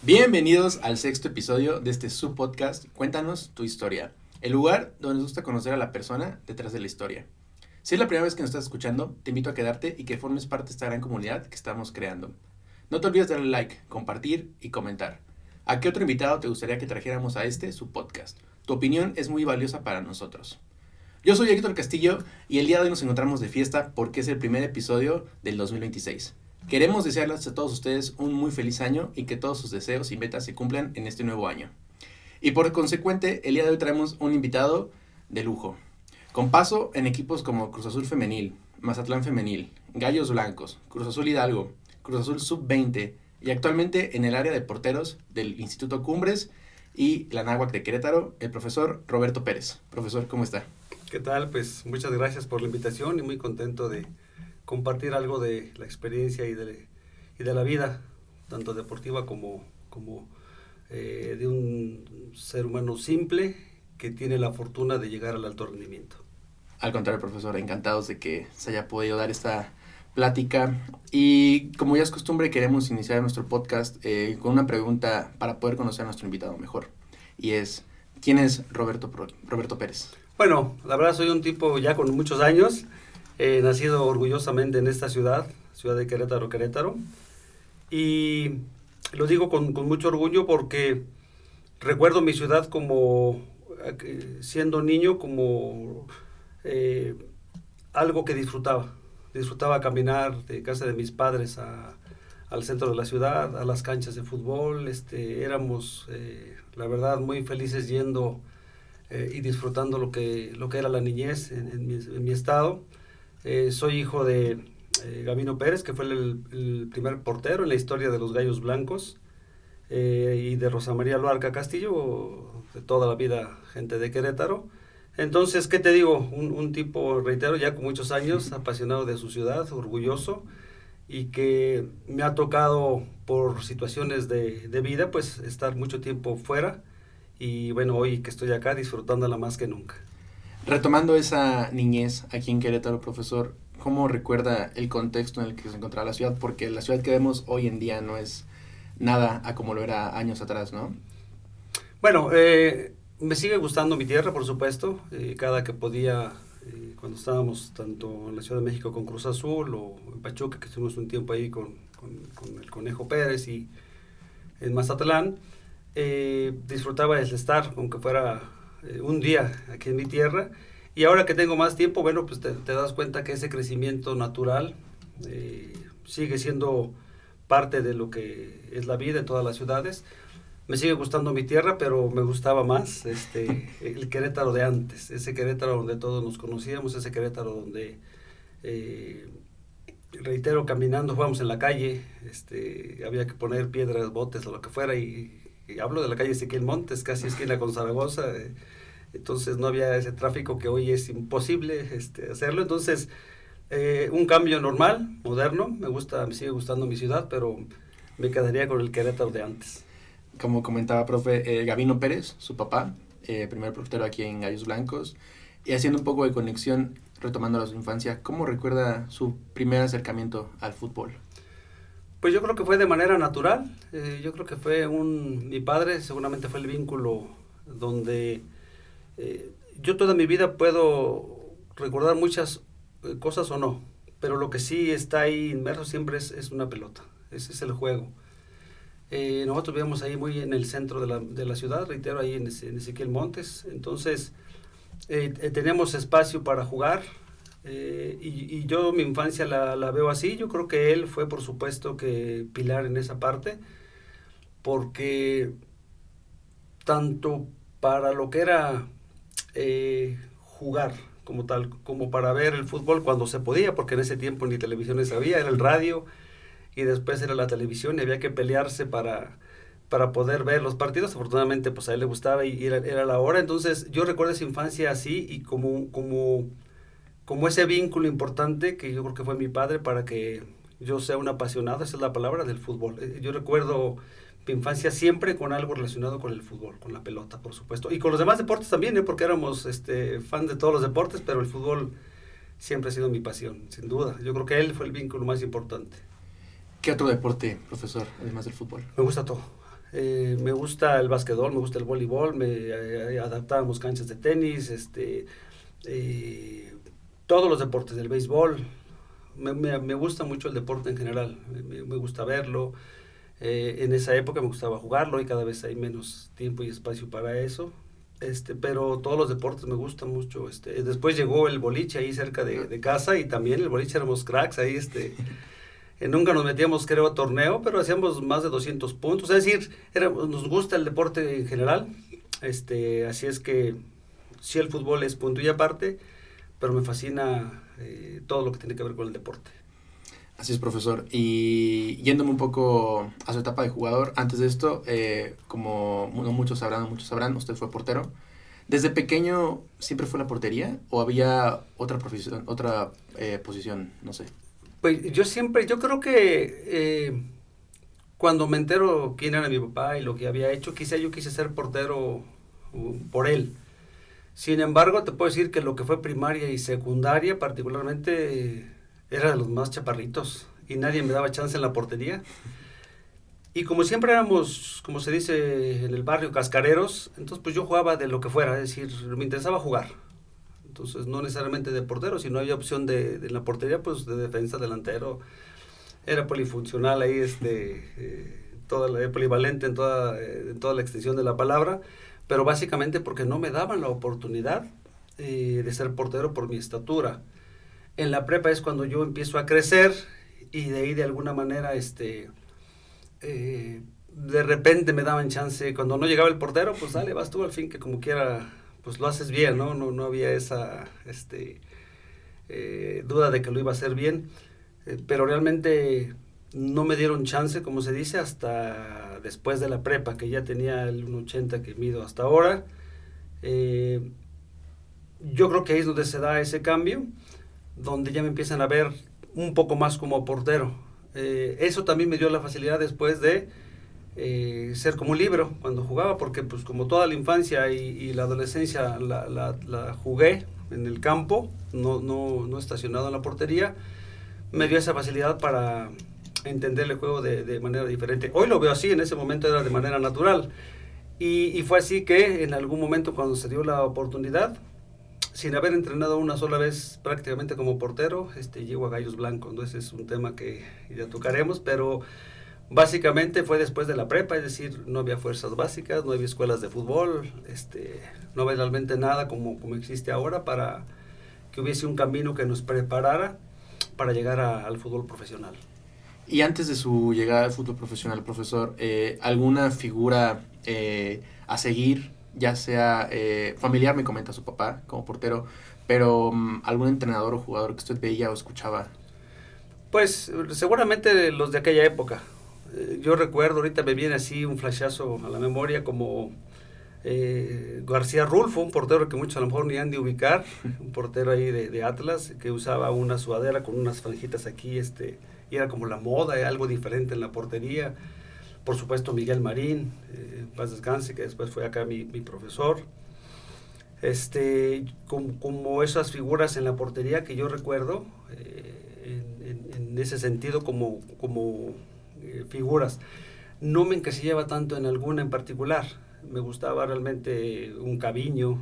Bienvenidos al sexto episodio de este subpodcast Cuéntanos tu historia, el lugar donde nos gusta conocer a la persona detrás de la historia. Si es la primera vez que nos estás escuchando, te invito a quedarte y que formes parte de esta gran comunidad que estamos creando. No te olvides de darle like, compartir y comentar. ¿A qué otro invitado te gustaría que trajéramos a este subpodcast? Tu opinión es muy valiosa para nosotros. Yo soy Héctor Castillo y el día de hoy nos encontramos de fiesta porque es el primer episodio del 2026. Queremos desearles a todos ustedes un muy feliz año y que todos sus deseos y metas se cumplan en este nuevo año. Y por consecuente, el día de hoy traemos un invitado de lujo, con paso en equipos como Cruz Azul Femenil, Mazatlán Femenil, Gallos Blancos, Cruz Azul Hidalgo, Cruz Azul Sub-20 y actualmente en el área de porteros del Instituto Cumbres y la Náhuac de Querétaro, el profesor Roberto Pérez. Profesor, ¿cómo está? ¿Qué tal? Pues muchas gracias por la invitación y muy contento de compartir algo de la experiencia y de la vida, tanto deportiva como de un ser humano simple que tiene la fortuna de llegar al alto rendimiento. Al contrario, profesor, encantados de que se haya podido dar esta plática. Y como ya es costumbre, queremos iniciar nuestro podcast con una pregunta para poder conocer a nuestro invitado mejor. Y es, ¿quién es Roberto Pérez? Bueno, la verdad soy un tipo ya con muchos años, nacido orgullosamente en esta ciudad de Querétaro. Y lo digo con mucho orgullo porque recuerdo mi ciudad como, siendo niño, como algo que disfrutaba. Disfrutaba caminar de casa de mis padres al centro de la ciudad, a las canchas de fútbol. Éramos, la verdad, muy felices yendo y disfrutando lo que era la niñez en mi estado. Soy hijo de Gabino Pérez, que fue el primer portero en la historia de los Gallos Blancos, y de Rosa María Luarca Castillo, de toda la vida gente de Querétaro. Entonces, ¿qué te digo? Un tipo, reitero, ya con muchos años, apasionado de su ciudad, orgulloso, y que me ha tocado por situaciones de vida, pues estar mucho tiempo fuera, y bueno, hoy que estoy acá disfrutándola más que nunca. Retomando esa niñez aquí en Querétaro, profesor, ¿cómo recuerda el contexto en el que se encontraba la ciudad? Porque la ciudad que vemos hoy en día no es nada a como lo era años atrás, ¿no? Bueno, me sigue gustando mi tierra, por supuesto. Cada que podía, cuando estábamos tanto en la Ciudad de México con Cruz Azul o en Pachuca, que estuvimos un tiempo ahí con el Conejo Pérez, y en Mazatlán, disfrutaba de estar, aunque fuera un día aquí en mi tierra. Y ahora que tengo más tiempo, bueno, pues te das cuenta que ese crecimiento natural sigue siendo parte de lo que es la vida en todas las ciudades. Me sigue gustando mi tierra, pero me gustaba más el Querétaro de antes, ese Querétaro donde todos nos conocíamos, ese Querétaro donde, reitero, caminando, jugábamos en la calle, había que poner piedras, botes o lo que fuera, y hablo de la calle Ezequiel Montes, casi esquina con Zaragoza. Entonces no había ese tráfico que hoy es imposible hacerlo. Entonces, un cambio normal, moderno. Me sigue gustando mi ciudad, pero me quedaría con el Querétaro de antes. Como comentaba, profe, Gabino Pérez, su papá, primer portero aquí en Gallos Blancos, y haciendo un poco de conexión, retomando su infancia, ¿cómo recuerda su primer acercamiento al fútbol? Pues yo creo que fue de manera natural. Yo creo que fue mi padre seguramente fue el vínculo donde yo toda mi vida puedo recordar muchas cosas o no, pero lo que sí está ahí inmerso siempre es una pelota, ese es el juego. Nosotros vivíamos ahí muy en el centro de la ciudad, reitero, ahí en Ezequiel Montes. Entonces teníamos espacio para jugar, y yo mi infancia la veo así. Yo creo que él fue, por supuesto, que pilar en esa parte, porque tanto para lo que era jugar como tal, como para ver el fútbol cuando se podía, porque en ese tiempo ni televisiones había, era el radio y después era la televisión, y había que pelearse para poder ver los partidos. Afortunadamente pues a él le gustaba y era la hora. Entonces yo recuerdo esa infancia así, y como ese vínculo importante que yo creo que fue mi padre para que yo sea un apasionado, esa es la palabra, del fútbol. Yo recuerdo mi infancia siempre con algo relacionado con el fútbol, con la pelota, por supuesto, y con los demás deportes también, porque éramos fan de todos los deportes, pero el fútbol siempre ha sido mi pasión, sin duda. Yo creo que él fue el vínculo más importante. ¿Qué otro deporte, profesor, además del fútbol? Me gusta todo. Me gusta el básquetbol, me gusta el voleibol, adaptábamos canchas de tenis, todos los deportes, del béisbol. Me gusta mucho el deporte en general, me gusta verlo. En esa época me gustaba jugarlo y cada vez hay menos tiempo y espacio para eso. Pero todos los deportes me gustan mucho. Después llegó el boliche ahí cerca de casa y también el boliche éramos cracks ahí. Nunca nos metíamos, creo, a torneo, pero hacíamos más de 200 puntos. Es decir, nos gusta el deporte en general. Así es que sí, el fútbol es punto y aparte, pero me fascina todo lo que tiene que ver con el deporte. Así es, profesor. Y yéndome un poco a su etapa de jugador, antes de esto, como no muchos sabrán, usted fue portero. ¿Desde pequeño siempre fue la portería o había otra profesión, otra posición? No sé. Pues yo creo que cuando me entero quién era mi papá y lo que había hecho, quizá yo quise ser portero por él. Sin embargo, te puedo decir que lo que fue primaria y secundaria particularmente era de los más chaparritos y nadie me daba chance en la portería. Y como siempre éramos, como se dice en el barrio, cascareros, entonces pues yo jugaba de lo que fuera, es decir, me interesaba jugar. Entonces no necesariamente de portero, si no había opción de la portería, pues de defensa, delantero. Era polifuncional ahí, polivalente en toda la extensión de la palabra, pero básicamente porque no me daban la oportunidad de ser portero por mi estatura. En la prepa es cuando yo empiezo a crecer y de ahí de alguna manera de repente me daban chance. Cuando no llegaba el portero, pues dale, vas tú, al fin que como quiera pues lo haces bien, ¿no? No había esa duda de que lo iba a hacer bien, pero realmente no me dieron chance, como se dice, hasta después de la prepa, que ya tenía el 1.80 que mido hasta ahora. Yo creo que ahí es donde se da ese cambio, donde ya me empiezan a ver un poco más como portero. Eso también me dio la facilidad después de ser como un libro cuando jugaba, porque pues como toda la infancia y la adolescencia la jugué en el campo, no estacionado en la portería, me dio esa facilidad para entender el juego de manera diferente. Hoy lo veo así, en ese momento era de manera natural. Y fue así que en algún momento cuando se dio la oportunidad, sin haber entrenado una sola vez prácticamente como portero, llego a Gallos Blancos, ¿no? Ese es un tema que ya tocaremos, pero básicamente fue después de la prepa, es decir, no había fuerzas básicas, no había escuelas de fútbol, no había realmente nada como existe ahora para que hubiese un camino que nos preparara para llegar al fútbol profesional. Y antes de su llegada al fútbol profesional, profesor, ¿alguna figura a seguir, ya sea familiar, me comenta su papá como portero, pero algún entrenador o jugador que usted veía o escuchaba? Pues seguramente los de aquella época. Yo recuerdo, ahorita me viene así un flashazo a la memoria como García Rulfo, un portero que muchos a lo mejor ni han de ubicar, un portero ahí de Atlas, que usaba una sudadera con unas franjitas aquí, y era como la moda, algo diferente en la portería. Por supuesto Miguel Marín, paz descanse, que después fue acá mi profesor. Como esas figuras en la portería que yo recuerdo, en ese sentido como figuras. No me encasillaba tanto en alguna en particular. Me gustaba realmente un Caviño.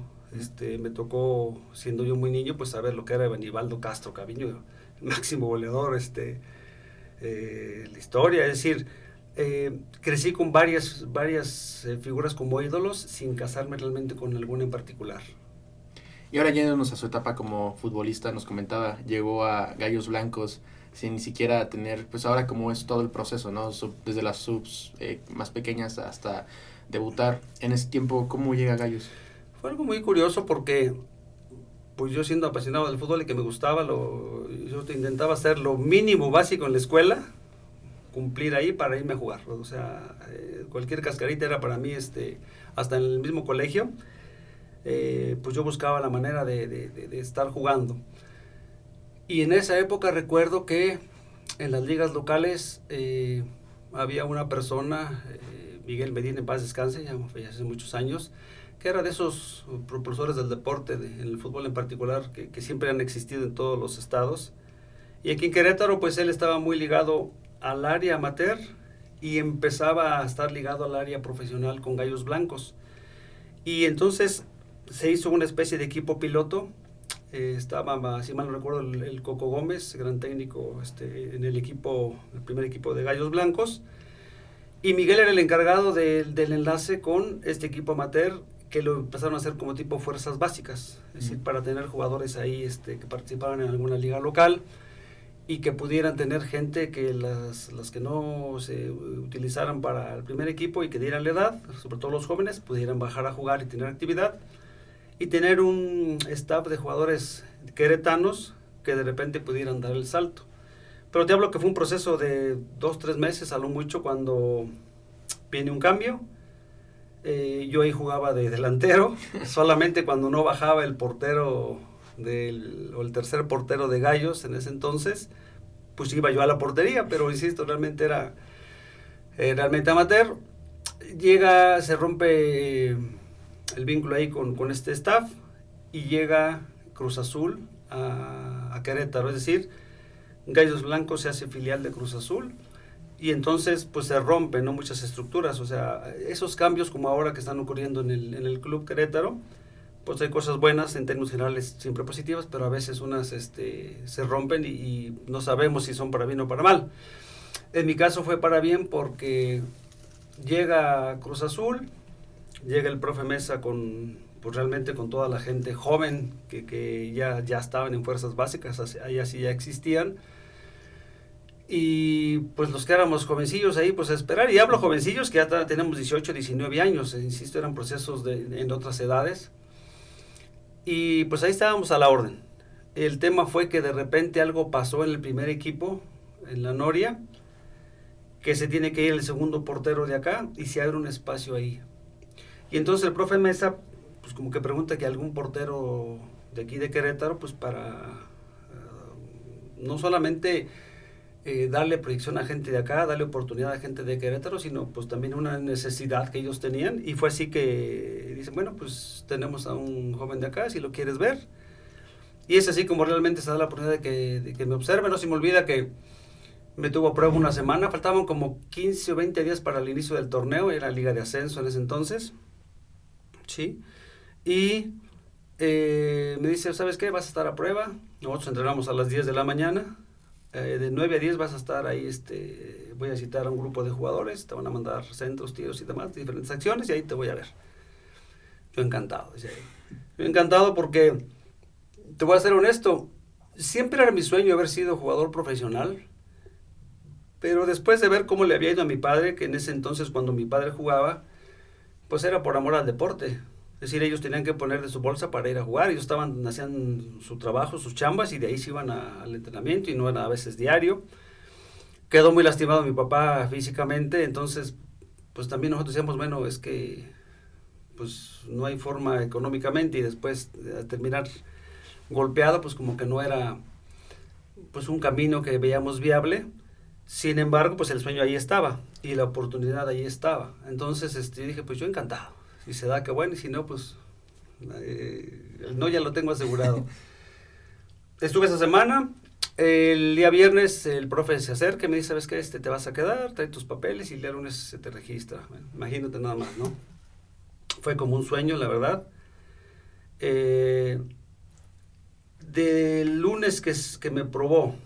Me tocó, siendo yo muy niño, pues saber lo que era Benibaldo Castro Caviño, máximo goleador la historia. Es decir, crecí con varias figuras como ídolos sin casarme realmente con alguna en particular. Y ahora yéndonos a su etapa como futbolista, nos comentaba, llegó a Gallos Blancos sin ni siquiera tener, pues ahora como es todo el proceso, ¿no? Desde las subs más pequeñas hasta debutar. En ese tiempo, ¿cómo llega a Gallos? Fue algo muy curioso porque, pues yo siendo apasionado del fútbol y que me gustaba, yo intentaba hacer lo mínimo básico en la escuela, cumplir ahí para irme a jugar. O sea, cualquier cascarita era para mí, hasta en el mismo colegio, pues yo buscaba la manera de estar jugando. Y en esa época recuerdo que en las ligas locales había una persona, Miguel Medina, en paz descanse, ya hace muchos años, que era de esos propulsores del deporte, en el fútbol en particular, que siempre han existido en todos los estados. Y aquí en Querétaro, pues él estaba muy ligado al área amateur y empezaba a estar ligado al área profesional con Gallos Blancos. Y entonces se hizo una especie de equipo piloto. Estaba, si mal no recuerdo, el Coco Gómez, gran técnico en el primer equipo de Gallos Blancos. Y Miguel era el encargado del enlace con este equipo amateur, que lo empezaron a hacer como tipo fuerzas básicas, es decir, para tener jugadores ahí que participaran en alguna liga local y que pudieran tener gente que las que no se utilizaran para el primer equipo y que dieran la edad, sobre todo los jóvenes, pudieran bajar a jugar y tener actividad, y tener un staff de jugadores queretanos que de repente pudieran dar el salto. Pero te hablo que fue un proceso de 2-3 meses, a lo mucho, cuando viene un cambio. Yo ahí jugaba de delantero, solamente cuando no bajaba el portero o el tercer portero de Gallos en ese entonces, pues iba yo a la portería, pero insisto, realmente era realmente amateur. Se rompe el vínculo ahí con este staff y llega Cruz Azul a Querétaro, es decir, Gallos Blancos se hace filial de Cruz Azul y entonces pues se rompen, ¿no?, muchas estructuras. O sea, esos cambios como ahora que están ocurriendo en el Club Querétaro, pues hay cosas buenas, en términos generales siempre positivas, pero a veces unas se rompen y no sabemos si son para bien o para mal. En mi caso fue para bien porque llega Cruz Azul, llega el profe Mesa pues realmente con toda la gente joven que ya estaban en fuerzas básicas, ahí así ya existían. Y pues los que éramos jovencillos ahí, pues a esperar. Y hablo jovencillos que ya tenemos 18, 19 años, insisto, eran procesos en otras edades. Y pues ahí estábamos a la orden. El tema fue que de repente algo pasó en el primer equipo, en la Noria, que se tiene que ir el segundo portero de acá y se abre un espacio ahí. Y entonces el profe Mesa, pues como que pregunta que algún portero de aquí de Querétaro, pues para no solamente darle proyección a gente de acá, darle oportunidad a gente de Querétaro, sino pues también una necesidad que ellos tenían. Y fue así que dicen, bueno, pues tenemos a un joven de acá, si lo quieres ver. Y es así como realmente se da la oportunidad de que me observen. No se me olvida que me tuvo a prueba una semana, faltaban como 15 o 20 días para el inicio del torneo, era Liga de Ascenso en ese entonces, ¿sí? Y me dice, ¿sabes qué? Vas a estar a prueba, nosotros entrenamos a las 10 de la mañana, de 9 a 10 vas a estar ahí, voy a citar a un grupo de jugadores, te van a mandar centros, tiros y demás, diferentes acciones, y ahí te voy a ver. Yo encantado, dice ahí. Yo encantado porque, te voy a ser honesto, siempre era mi sueño haber sido jugador profesional, pero después de ver cómo le había ido a mi padre, que en ese entonces cuando mi padre jugaba, pues era por amor al deporte. Es decir, ellos tenían que poner de su bolsa para ir a jugar, ellos hacían su trabajo, sus chambas, y de ahí se iban al entrenamiento, y no era a veces diario. Quedó muy lastimado mi papá físicamente, entonces pues también nosotros decíamos, bueno, es que pues no hay forma económicamente, y después de terminar golpeado, pues como que no era pues un camino que veíamos viable. Sin embargo, pues el sueño ahí estaba y la oportunidad ahí estaba. Entonces dije, pues yo encantado. Si se da, que bueno, y si no, pues el no ya lo tengo asegurado. Estuve esa semana. El día viernes el profe se acerca y me dice, ¿sabes qué? Te vas a quedar, trae tus papeles, y el día lunes se te registra. Bueno, imagínate nada más, ¿no? Fue como un sueño, la verdad. Del lunes que me probó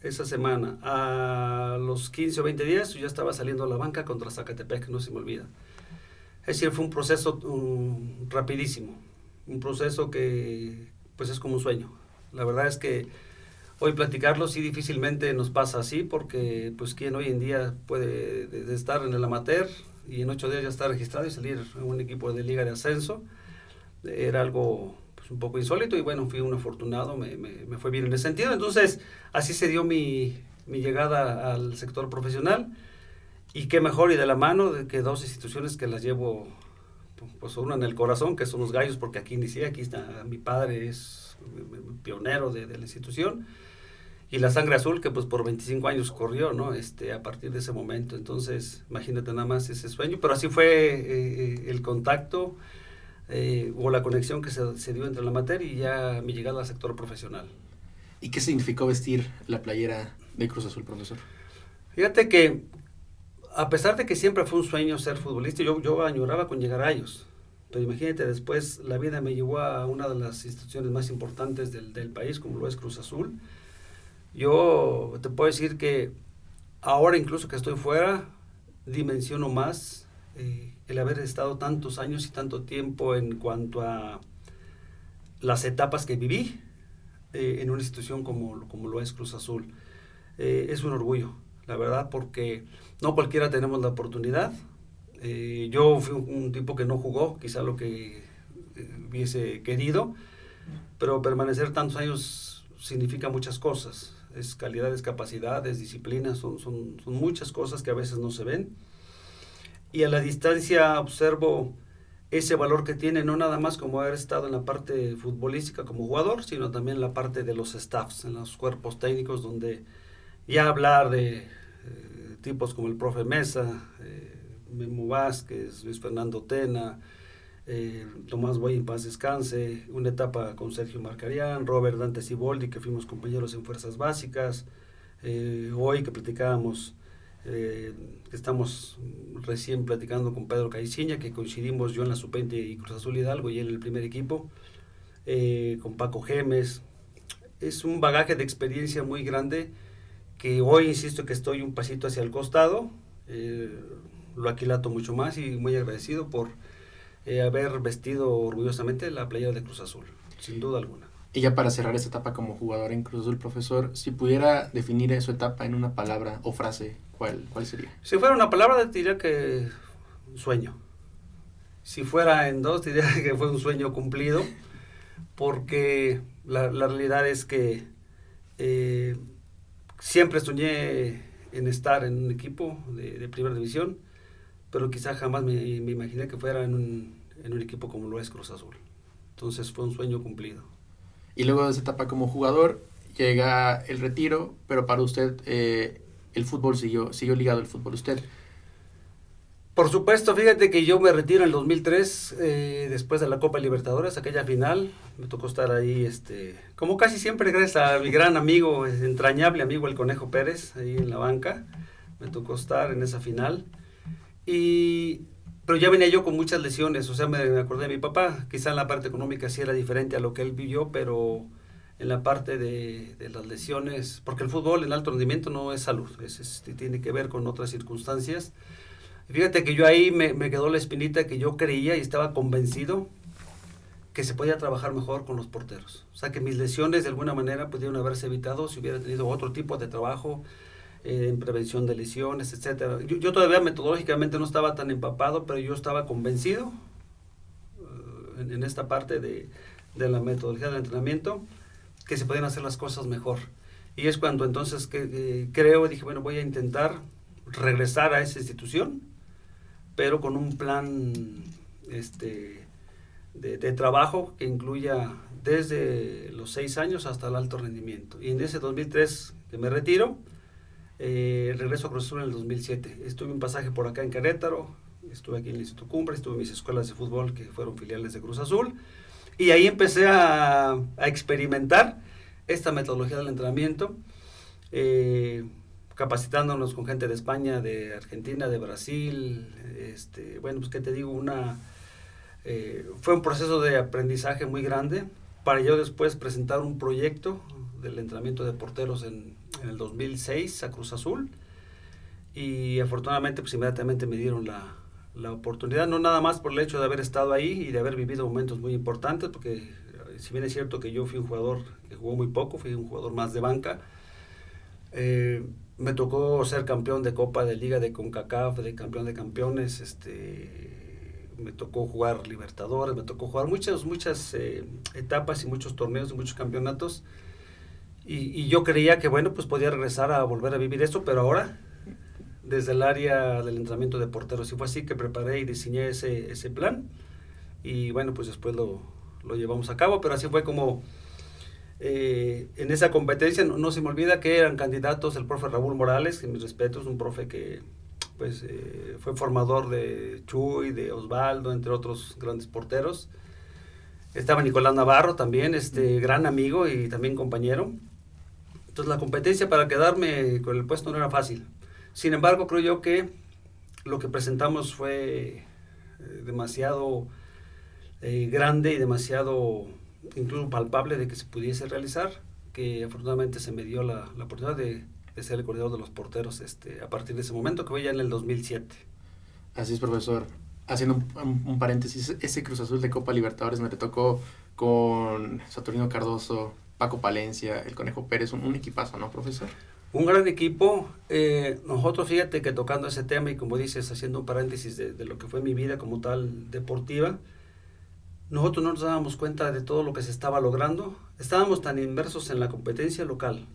esa semana, a los 15 o 20 días, yo ya estaba saliendo a la banca contra Zacatepec, no se me olvida. Es decir, fue un proceso rapidísimo, un proceso que pues es como un sueño. La verdad es que hoy platicarlo sí difícilmente nos pasa así, porque pues quién hoy en día puede de estar en el amateur y en 8 días ya estar registrado y salir a un equipo de Liga de Ascenso. Era algo pues un poco insólito, y bueno, fui un afortunado, me fue bien en ese sentido. Entonces así se dio mi llegada al sector profesional, y qué mejor y de la mano de que dos instituciones que las llevo, pues una en el corazón, que son los Gallos, porque aquí inicié, aquí está mi padre, es pionero de la institución, y la Sangre Azul, que pues por 25 años corrió, ¿no? A partir de ese momento. Entonces imagínate nada más ese sueño, pero así fue el contacto o la conexión que se dio entre la materia y ya mi llegada al sector profesional. ¿Y qué significó vestir la playera de Cruz Azul, profesor? Fíjate que a pesar de que siempre fue un sueño ser futbolista, yo añoraba con llegar a ellos. Pero imagínate, después la vida me llevó a una de las instituciones más importantes del país, como lo es Cruz Azul. Yo te puedo decir que ahora incluso que estoy fuera, dimensiono más el haber estado tantos años y tanto tiempo en cuanto a las etapas que viví en una institución como lo es Cruz Azul. Es un orgullo, la verdad, porque no cualquiera tenemos la oportunidad. Yo fui un tipo que no jugó, quizá lo que hubiese querido, pero permanecer tantos años significa muchas cosas. Es calidades, capacidades, disciplinas, son muchas cosas que a veces no se ven. Y a la distancia observo ese valor que tiene, no nada más como haber estado en la parte futbolística como jugador, sino también en la parte de los staffs, en los cuerpos técnicos, donde ya hablar de tipos como el profe Mesa, Memo Vázquez, Luis Fernando Tena, Tomás Boy en paz descanse, una etapa con Sergio Marcarián, Robert Dante Siboldi, que fuimos compañeros en Fuerzas Básicas, hoy que platicábamos, estamos recién platicando con Pedro Caiciña, que coincidimos yo en la Sub-20 y Cruz Azul Hidalgo y él en el primer equipo, con Paco Gemes. Es un bagaje de experiencia muy grande que hoy insisto que estoy un pasito hacia el costado, lo aquilato mucho más y muy agradecido por haber vestido orgullosamente la playera de Cruz Azul, sin duda alguna. Y ya para cerrar esta etapa como jugador en Cruz Azul, profesor, si pudiera definir su etapa en una palabra o frase, ¿cuál sería? Si fuera una palabra, diría que sueño. Si fuera en dos, diría que fue un sueño cumplido, porque la realidad es que siempre soñé en estar en un equipo de primera división, pero quizá jamás me imaginé que fuera en un equipo como lo es Cruz Azul. Entonces fue un sueño cumplido. Y luego de esa etapa como jugador, llega el retiro, pero para usted el fútbol siguió ligado al fútbol. ¿Usted? Por supuesto, fíjate que yo me retiro en el 2003, después de la Copa Libertadores, aquella final. Me tocó estar ahí, como casi siempre, gracias a mi gran amigo, entrañable amigo, el Conejo Pérez, ahí en la banca. Me tocó estar en esa final. Pero ya venía yo con muchas lesiones, o sea, me acordé de mi papá. Quizá en la parte económica sí era diferente a lo que él vivió, pero en la parte de las lesiones, porque el fútbol en alto rendimiento no es salud, tiene que ver con otras circunstancias. Fíjate que yo ahí me quedó la espinita que yo creía y estaba convencido que se podía trabajar mejor con los porteros. O sea, que mis lesiones de alguna manera pudieron haberse evitado si hubiera tenido otro tipo de trabajo en prevención de lesiones, etcétera. Yo todavía metodológicamente no estaba tan empapado, pero yo estaba convencido en esta parte de la metodología del entrenamiento que se podían hacer las cosas mejor. Y es cuando entonces creo, dije, bueno, voy a intentar regresar a esa institución, pero con un plan de trabajo que incluya desde los 6 años hasta el alto rendimiento. Y en ese 2003 que me retiro, regreso a Cruz Azul en el 2007. Estuve un pasaje por acá en Querétaro, estuve aquí en el Instituto Cumbres, estuve en mis escuelas de fútbol que fueron filiales de Cruz Azul, y ahí empecé a experimentar esta metodología del entrenamiento, capacitándonos con gente de España, de Argentina, de Brasil. Bueno, pues qué te digo, fue un proceso de aprendizaje muy grande para yo después presentar un proyecto del entrenamiento de porteros en el 2006 a Cruz Azul, y afortunadamente pues inmediatamente me dieron la oportunidad, no nada más por el hecho de haber estado ahí y de haber vivido momentos muy importantes, porque si bien es cierto que yo fui un jugador que jugó muy poco, fui un jugador más de banca, me tocó ser campeón de Copa de Liga de CONCACAF, de campeón de campeones, me tocó jugar Libertadores, me tocó jugar muchas etapas y muchos torneos y muchos campeonatos, y yo creía que bueno, pues podía regresar a volver a vivir esto, pero ahora desde el área del entrenamiento de porteros, y fue así que preparé y diseñé ese plan, y bueno, pues después lo llevamos a cabo, pero así fue como en esa competencia. No se me olvida que eran candidatos el profe Raúl Morales, que mis respetos, un profe que pues fue formador de Chuy, de Osvaldo, entre otros grandes porteros. Estaba Nicolás Navarro también, gran amigo y también compañero. Entonces la competencia para quedarme con el puesto no era fácil. Sin embargo, creo yo que lo que presentamos fue demasiado grande y demasiado incluso palpable de que se pudiese realizar, que afortunadamente se me dio la oportunidad de ser el coordinador de los porteros a partir de ese momento, que fue ya en el 2007. Así es, profesor. Haciendo un paréntesis, ese Cruz Azul de Copa Libertadores me tocó con Saturnino Cardoso, Paco Palencia, el Conejo Pérez, un equipazo, ¿no, profesor? Un gran equipo. Nosotros, fíjate que tocando ese tema y como dices, haciendo un paréntesis de lo que fue mi vida como tal deportiva, nosotros no nos dábamos cuenta de todo lo que se estaba logrando. Estábamos tan inmersos en la competencia local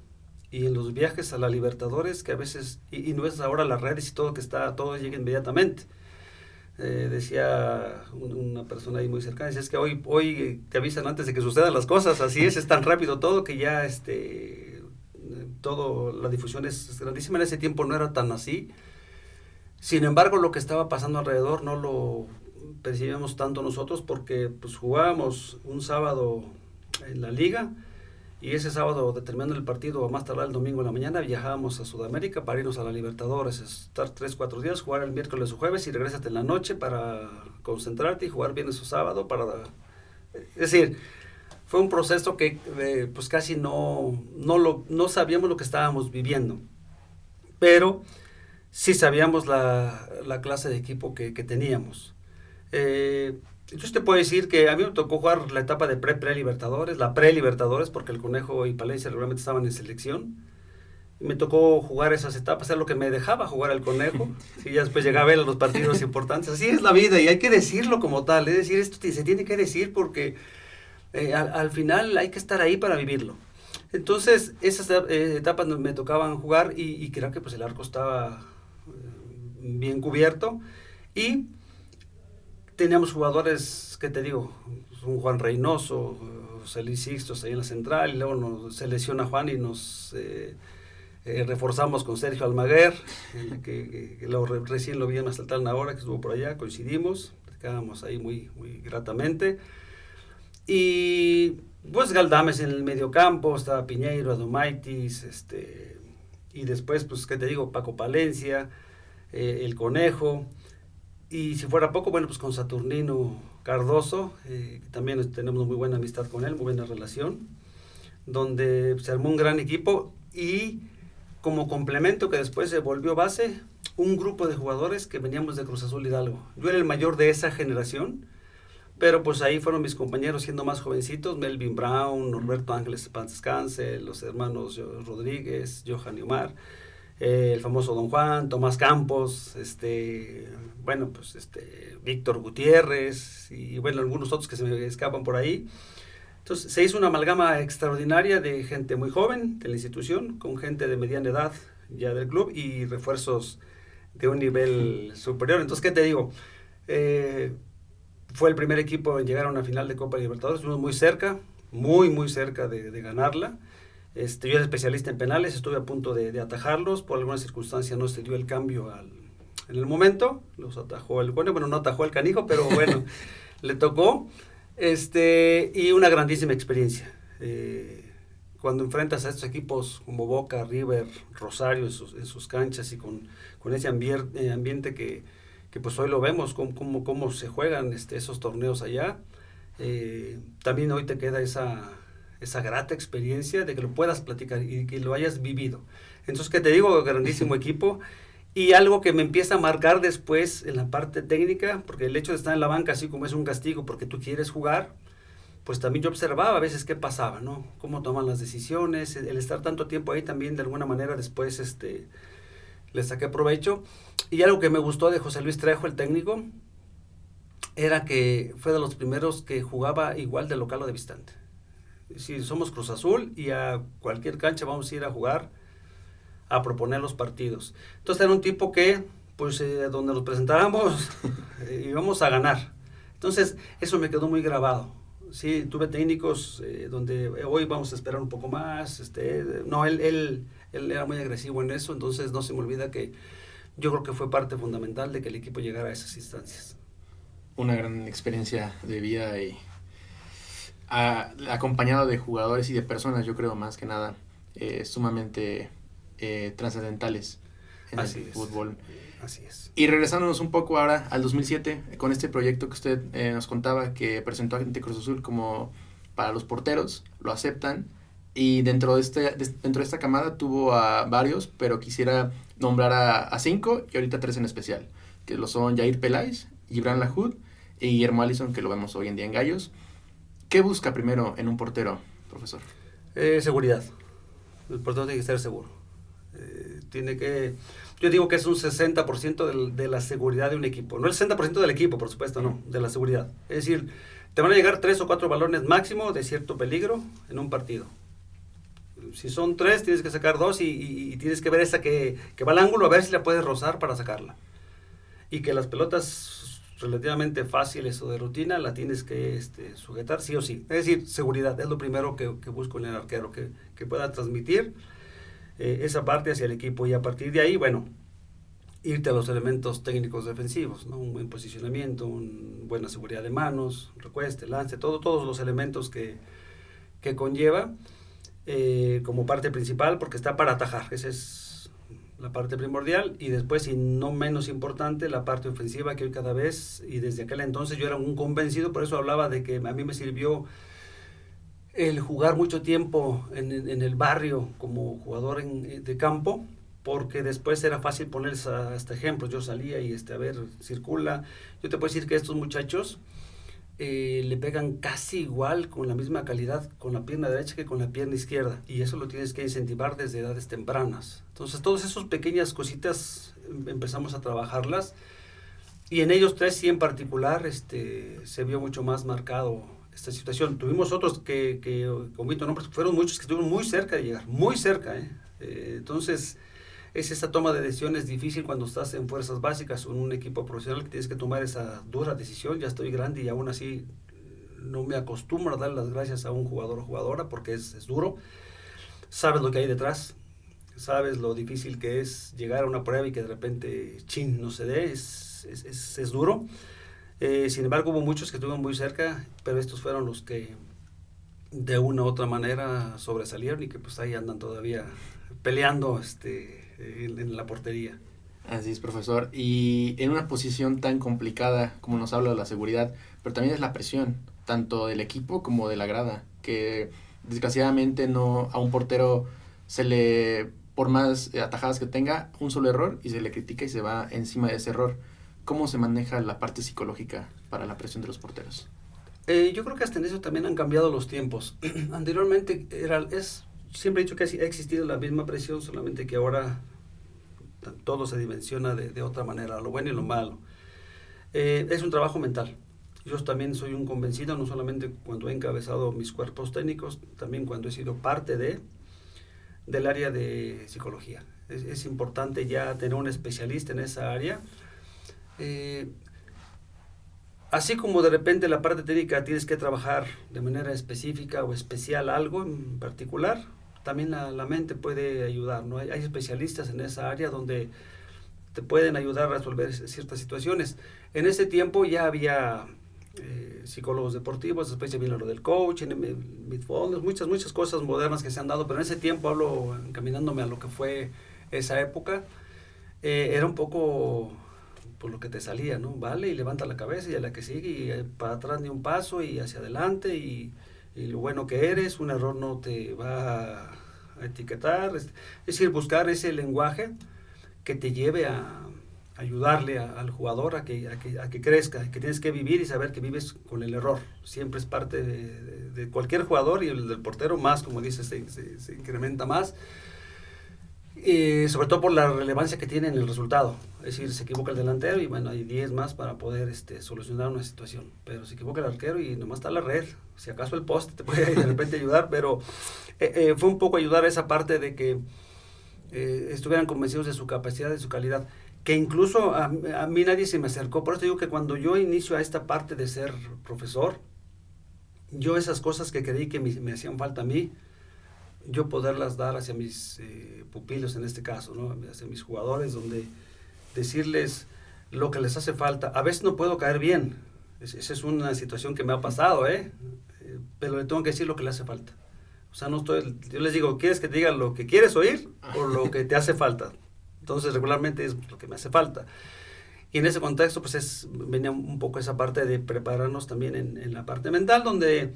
y en los viajes a la Libertadores que a veces, y no es ahora las redes y todo que todo llega inmediatamente. Decía una persona ahí muy cercana, es que hoy te avisan antes de que sucedan las cosas, así es tan rápido todo que ya la difusión es grandísima. En ese tiempo no era tan así. Sin embargo, lo que estaba pasando alrededor no lo percibíamos tanto nosotros porque pues jugábamos un sábado en la liga y ese sábado, terminando el partido, a más tardar el domingo en la mañana, viajábamos a Sudamérica para irnos a la Libertadores, estar 3-4 días, jugar el miércoles o jueves y regresarte en la noche para concentrarte y jugar viernes o sábado es decir, fue un proceso que pues casi no sabíamos lo que estábamos viviendo, pero sí sabíamos la clase de equipo que teníamos. Entonces te puedo decir que a mí me tocó jugar la etapa de pre-Libertadores, la pre-Libertadores, porque el Conejo y Palencia realmente estaban en selección. Y me tocó jugar esas etapas, era lo que me dejaba jugar el Conejo. Y ya después llegaba a ver los partidos importantes. Así es la vida y hay que decirlo como tal. Es decir, esto se tiene que decir porque al final hay que estar ahí para vivirlo. Entonces, esas etapas me tocaban jugar y creo que pues el arco estaba bien cubierto. Y teníamos jugadores, ¿qué te digo? Un Juan Reynoso, José Luis Sixtos ahí en la central, y luego se lesiona Juan y nos reforzamos con Sergio Almaguer, que recién lo vi en Mazatlán ahora, que estuvo por allá, coincidimos, platicábamos ahí muy, muy gratamente. Y pues Galdames en el medio campo, estaba Piñeiro, Adomaitis, y después, pues, ¿qué te digo? Paco Palencia, el Conejo. Y si fuera poco, bueno, pues con Saturnino Cardoso, también tenemos muy buena amistad con él, muy buena relación, donde se armó un gran equipo y como complemento que después se volvió base, un grupo de jugadores que veníamos de Cruz Azul Hidalgo. Yo era el mayor de esa generación, pero pues ahí fueron mis compañeros siendo más jovencitos, Melvin Brown, Norberto Ángeles Paz Descanse, los hermanos Rodríguez, Johan y Omar, el famoso Don Juan, Tomás Campos, Víctor Gutiérrez y bueno, algunos otros que se me escapan por ahí. Entonces se hizo una amalgama extraordinaria de gente muy joven de la institución, con gente de mediana edad ya del club y refuerzos de un nivel superior. Entonces, ¿qué te digo? Fue el primer equipo en llegar a una final de Copa Libertadores, estuvimos muy cerca, muy cerca de ganarla. Yo era especialista en penales, estuve a punto de atajarlos, por alguna circunstancia no se dio el cambio en el momento, los atajó bueno, no atajó el canijo, pero bueno, le tocó, y una grandísima experiencia. Cuando enfrentas a estos equipos como Boca, River, Rosario en sus canchas y con ese ambiente que pues hoy lo vemos, cómo se juegan esos torneos allá, también hoy te queda esa grata experiencia de que lo puedas platicar y que lo hayas vivido. Entonces, ¿qué te digo? Grandísimo equipo. Y algo que me empieza a marcar después en la parte técnica, porque el hecho de estar en la banca así como es un castigo porque tú quieres jugar, pues también yo observaba a veces qué pasaba, ¿no? Cómo toman las decisiones, el estar tanto tiempo ahí también de alguna manera después le saqué provecho. Y algo que me gustó de José Luis Trejo, el técnico, era que fue de los primeros que jugaba igual de local o de visitante. Si somos Cruz Azul y a cualquier cancha vamos a ir a jugar, a proponer los partidos. Entonces era un tipo que, pues, donde nos presentáramos, íbamos a ganar. Entonces eso me quedó muy grabado. Sí, tuve técnicos donde hoy vamos a esperar un poco más. No, él era muy agresivo en eso, entonces no se me olvida que yo creo que fue parte fundamental de que el equipo llegara a esas instancias. Una gran experiencia de vida y acompañado de jugadores y de personas, yo creo más que nada, sumamente trascendentales en el fútbol. Así es. Y regresándonos un poco ahora al 2007, con este proyecto que usted nos contaba que presentó ante Cruz Azul como para los porteros, lo aceptan y dentro de esta camada tuvo a varios, pero quisiera nombrar a 5 y ahorita 3 en especial, que lo son Jair Peláez, Gibran Lahoud y Guillermo Allison, que lo vemos hoy en día en Gallos. ¿Qué busca primero en un portero, profesor? Seguridad. El portero tiene que ser seguro. Yo digo que es un 60% de la seguridad de un equipo. No el 60% del equipo, por supuesto, no, de la seguridad. Es decir, te van a llegar 3 o 4 balones máximo de cierto peligro en un partido. Si son 3, tienes que sacar 2 y tienes que ver esa que va al ángulo, a ver si la puedes rozar para sacarla. Y que las pelotas relativamente fáciles o de rutina la tienes que sujetar sí o sí. Es decir, seguridad es lo primero que busco en el arquero, que pueda transmitir esa parte hacia el equipo, y a partir de ahí, bueno, irte a los elementos técnicos defensivos, ¿no? Un buen posicionamiento, una buena seguridad de manos, recueste, lance, todos los elementos que conlleva como parte principal, porque está para atajar. Esa es la parte primordial, y después, y no menos importante, la parte ofensiva, que hoy cada vez, y desde aquel entonces yo era un convencido, por eso hablaba de que a mí me sirvió el jugar mucho tiempo en el barrio como jugador de campo, porque después era fácil poner hasta ejemplos. Yo salía y a ver, circula. Yo te puedo decir que estos muchachos le pegan casi igual, con la misma calidad, con la pierna derecha que con la pierna izquierda, y eso lo tienes que incentivar desde edades tempranas. Entonces, todas esas pequeñas cositas empezamos a trabajarlas, y en ellos 3 sí en particular se vio mucho más marcado esta situación. Tuvimos otros que omito nombres, fueron muchos que estuvieron muy cerca de llegar, muy cerca, entonces es esa toma de decisiones difícil cuando estás en fuerzas básicas o en un equipo profesional, que tienes que tomar esa dura decisión. Ya estoy grande y aún así no me acostumbro a dar las gracias a un jugador o jugadora, porque es duro. Sabes lo que hay detrás, sabes lo difícil que es llegar a una prueba y que de repente no se dé, es duro. Sin embargo, hubo muchos que estuvieron muy cerca, pero estos fueron los que de una u otra manera sobresalieron, y que pues ahí andan todavía peleando en la portería. Así es, profesor. Y en una posición tan complicada como nos habla de la seguridad, pero también es la presión, tanto del equipo como de la grada, que desgraciadamente no a un portero se le, por más atajadas que tenga, un solo error y se le critica y se va encima de ese error. ¿Cómo se maneja la parte psicológica para la presión de los porteros? Yo creo que hasta en eso también han cambiado los tiempos. Anteriormente siempre he dicho que ha existido la misma presión, solamente que ahora todo se dimensiona de otra manera, lo bueno y lo malo. Es un trabajo mental. Yo también soy un convencido, no solamente cuando he encabezado mis cuerpos técnicos, también cuando he sido parte del área de psicología. Es importante ya tener un especialista en esa área. Así como de repente la parte técnica tienes que trabajar de manera específica o especial algo en particular, también la mente puede ayudar, ¿no? Hay especialistas en esa área donde te pueden ayudar a resolver ciertas situaciones. En ese tiempo ya había psicólogos deportivos, después ya vino lo del coaching, midfielders, muchas cosas modernas que se han dado, pero en ese tiempo, hablo encaminándome a lo que fue esa época, era un poco por lo que te salía, ¿no? Vale, y levanta la cabeza, y a la que sigue, y para atrás ni un paso, y hacia adelante, y lo bueno que eres, un error no te va a etiquetar. Es decir, buscar ese lenguaje que te lleve a ayudarle al jugador a que crezca, que tienes que vivir y saber que vives con el error. Siempre es parte de cualquier jugador, y el del portero más, como dices, se incrementa más. Sobre todo por la relevancia que tiene en el resultado. Es decir, se equivoca el delantero y bueno, hay 10 más para poder solucionar una situación, pero se equivoca el arquero y nomás está la red, si acaso el poste te puede de repente ayudar, pero fue un poco ayudar a esa parte de que estuvieran convencidos de su capacidad, de su calidad, que incluso a mí nadie se me acercó. Por eso digo que cuando yo inicio a esta parte de ser profesor, yo esas cosas que creí que me hacían falta a mí, yo poderlas dar hacia mis pupilos en este caso, ¿no? Hacia mis jugadores, donde decirles lo que les hace falta. A veces no puedo caer bien, esa es una situación que me ha pasado, pero le tengo que decir lo que le hace falta. O sea, yo les digo, ¿quieres que te diga lo que quieres oír o lo que te hace falta? Entonces, regularmente es lo que me hace falta. Y en ese contexto, pues venía un poco esa parte de prepararnos también en la parte mental, donde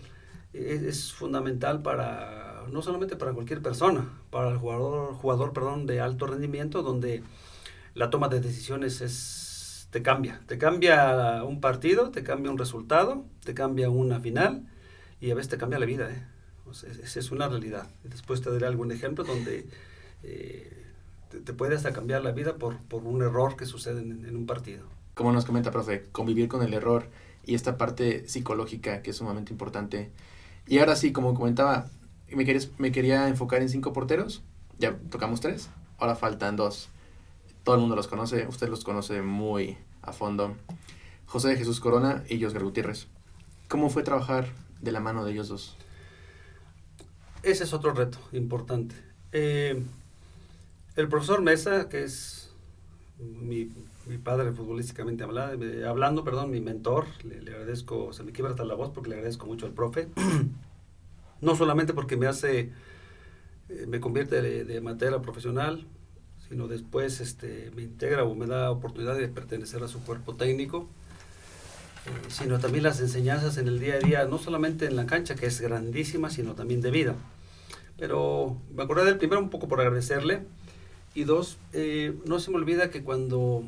es fundamental para, no solamente para cualquier persona, para el jugador de alto rendimiento, donde la toma de decisiones te cambia un partido, te cambia un resultado, te cambia una final, y a veces te cambia la vida, ¿eh? O sea, esa es una realidad. Después te daré algún ejemplo donde te puede hasta cambiar la vida por un error que sucede en un partido. Como nos comenta, profe, convivir con el error y esta parte psicológica que es sumamente importante. Y ahora sí, como comentaba, me quería enfocar en 5 porteros. Ya tocamos 3, ahora faltan 2. Todo el mundo los conoce, usted los conoce muy a fondo. José de Jesús Corona y Josgar Gutiérrez. ¿Cómo fue trabajar de la mano de ellos dos? Ese es otro reto importante. El profesor Mesa, que es mi padre futbolísticamente hablando, mi mentor, le agradezco, se me quiebra hasta la voz porque le agradezco mucho al profe. No solamente porque me convierte de amateur a profesional, sino después me integra o me da oportunidad de pertenecer a su cuerpo técnico, sino también las enseñanzas en el día a día, no solamente en la cancha, que es grandísima, sino también de vida. Pero me acordé del primero un poco por agradecerle, y 2, no se me olvida que cuando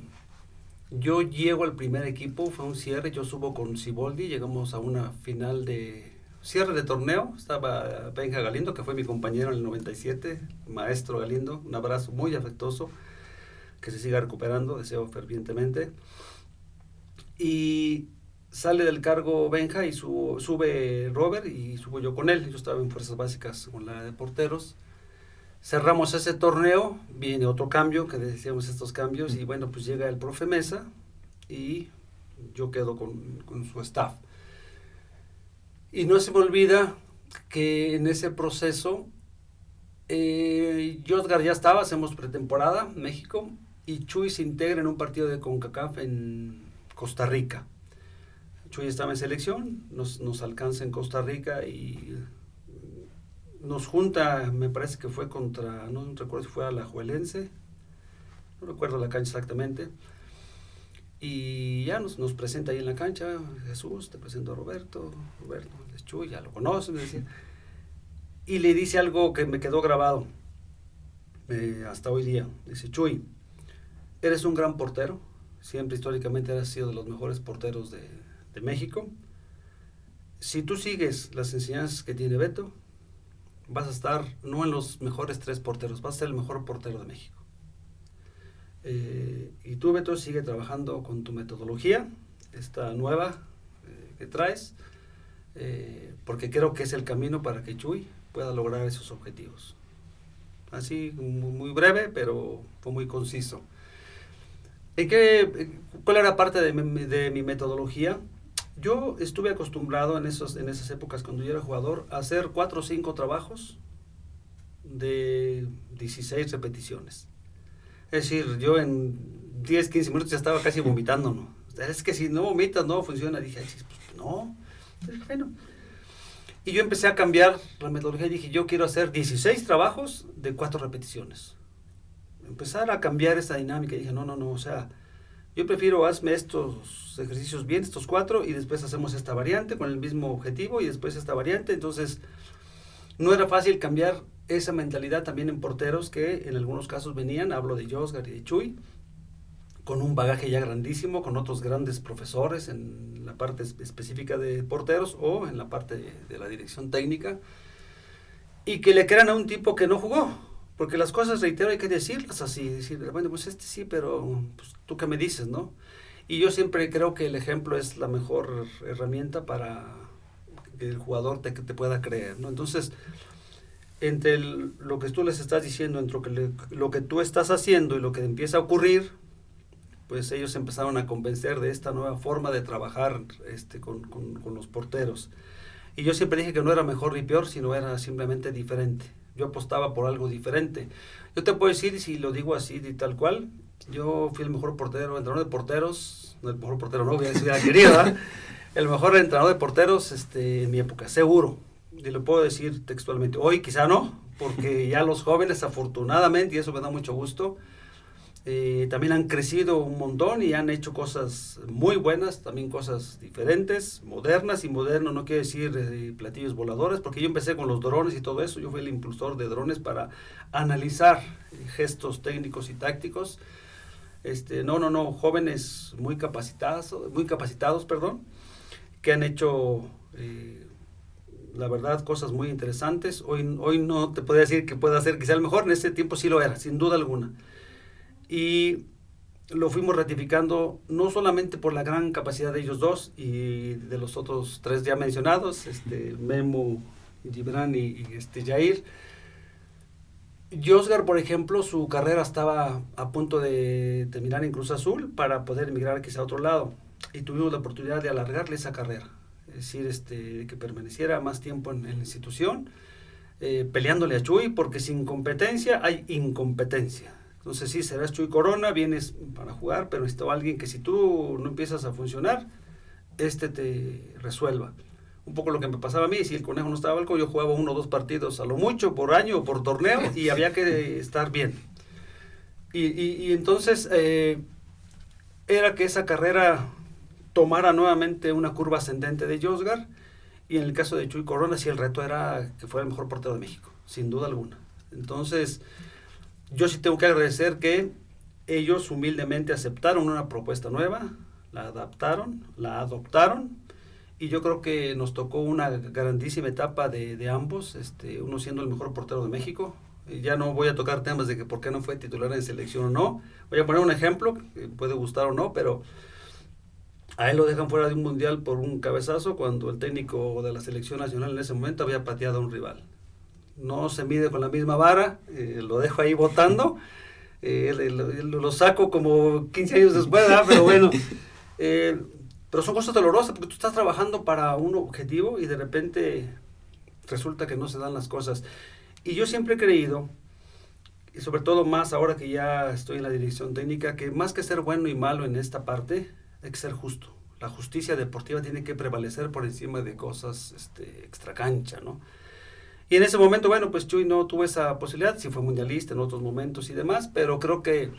yo llego al primer equipo, fue un cierre, yo subo con Siboldi, llegamos a una final de cierre de torneo, estaba Benja Galindo, que fue mi compañero en el 97, maestro Galindo, un abrazo muy afectuoso, que se siga recuperando, deseo fervientemente. Y sale del cargo Benja y sube Robert y subo yo con él, yo estaba en fuerzas básicas con la de porteros. Cerramos ese torneo, viene otro cambio, que decíamos estos cambios, y bueno, pues llega el profe Mesa y yo quedo con su staff. Y no se me olvida que en ese proceso, Josgar ya estaba, hacemos pretemporada, México, y Chuy se integra en un partido de CONCACAF en Costa Rica. Chuy estaba en selección, nos alcanza en Costa Rica y nos junta, me parece que fue contra, no recuerdo si fue Alajuelense, no recuerdo la cancha exactamente, y ya nos presenta ahí en la cancha, Jesús, te presento a Roberto es Chuy, ya lo conoces, me decía, y le dice algo que me quedó grabado hasta hoy día. Dice: Chuy, eres un gran portero, siempre históricamente has sido de los mejores porteros de México. Si tú sigues las enseñanzas que tiene Beto, vas a estar no en los mejores 3 porteros, vas a ser el mejor portero de México. Y tú, Beto, sigue trabajando con tu metodología, esta nueva que traes, porque creo que es el camino para que Chuy pueda lograr esos objetivos. Así, muy breve, pero fue muy conciso. ¿Cuál era parte de mi metodología? Yo estuve acostumbrado en esas épocas, cuando yo era jugador, a hacer 4 o 5 trabajos de 16 repeticiones. Es decir, yo en 10, 15 minutos ya estaba casi vomitando, ¿no? Es que si no vomitas no funciona. Dije: pues no. Bueno. Y yo empecé a cambiar la metodología y dije: yo quiero hacer 16 trabajos de 4 repeticiones. Empezar a cambiar esa dinámica. Y dije: no, o sea, yo prefiero hazme estos ejercicios bien, estos 4, y después hacemos esta variante con el mismo objetivo y después esta variante. Entonces, no era fácil cambiar esa mentalidad también en porteros que en algunos casos venían, hablo de Josgar y de Chuy, con un bagaje ya grandísimo, con otros grandes profesores en la parte específica de porteros o en la parte de la dirección técnica, y que le crean a un tipo que no jugó. Porque las cosas, reitero, hay que decirlas así, decir, bueno, pues sí, pero pues, ¿tú qué me dices, no? Y yo siempre creo que el ejemplo es la mejor herramienta para que el jugador te pueda creer, ¿no? Entonces, entre lo que tú les estás diciendo, entre lo que tú estás haciendo y lo que empieza a ocurrir, pues ellos empezaron a convencer de esta nueva forma de trabajar con los porteros. Y yo siempre dije que no era mejor ni peor, sino era simplemente diferente. Yo apostaba por algo diferente. Yo te puedo decir, si lo digo así de tal cual, yo fui el mejor portero, entrenador de porteros, no el mejor portero, no voy a decir la querida, el mejor entrenador de porteros en mi época, seguro. Y lo puedo decir textualmente. Hoy quizá no, porque ya los jóvenes, afortunadamente, y eso me da mucho gusto, También han crecido un montón y han hecho cosas muy buenas, también cosas diferentes, modernas, y moderno no quiere decir platillos voladores, porque yo empecé con los drones y todo eso. Yo fui el impulsor de drones para analizar gestos técnicos y tácticos. Jóvenes muy capacitados, perdón, que han hecho, la verdad, cosas muy interesantes. Hoy no te podría decir que pueda ser quizá el mejor, en ese tiempo sí lo era, sin duda alguna. Y lo fuimos ratificando no solamente por la gran capacidad de ellos dos y de los otros tres ya mencionados, Memo, Gibran y Jair. Josgar, por ejemplo, su carrera estaba a punto de terminar en Cruz Azul para poder emigrar quizá a otro lado, y tuvimos la oportunidad de alargarle esa carrera, es decir, que permaneciera más tiempo en la institución, peleándole a Chuy, porque sin competencia hay incompetencia. Entonces sí, serás Chuy Corona, vienes para jugar, pero necesito a alguien que si tú no empiezas a funcionar, te resuelva. Un poco lo que me pasaba a mí, si el Conejo no estaba yo jugaba 1 o 2 partidos a lo mucho por año o por torneo y había que estar bien. Y entonces era que esa carrera tomara nuevamente una curva ascendente de Josgar, y en el caso de Chuy Corona sí el reto era que fuera el mejor portero de México, sin duda alguna. Entonces yo sí tengo que agradecer que ellos humildemente aceptaron una propuesta nueva, la adaptaron, la adoptaron, y yo creo que nos tocó una grandísima etapa de ambos, uno siendo el mejor portero de México. Ya no voy a tocar temas de que por qué no fue titular en selección o no. Voy a poner un ejemplo, que puede gustar o no, pero a él lo dejan fuera de un mundial por un cabezazo cuando el técnico de la selección nacional en ese momento había pateado a un rival. No se mide con la misma vara, lo dejo ahí votando, lo saco como 15 años después, ¿verdad? Pero bueno, pero son cosas dolorosas porque tú estás trabajando para un objetivo y de repente resulta que no se dan las cosas. Y yo siempre he creído, y sobre todo más ahora que ya estoy en la dirección técnica, que más que ser bueno y malo en esta parte, hay que ser justo. La justicia deportiva tiene que prevalecer por encima de cosas extracancha, ¿no? Y en ese momento, bueno, pues Chuy no tuvo esa posibilidad, sí fue mundialista en otros momentos y demás, pero creo que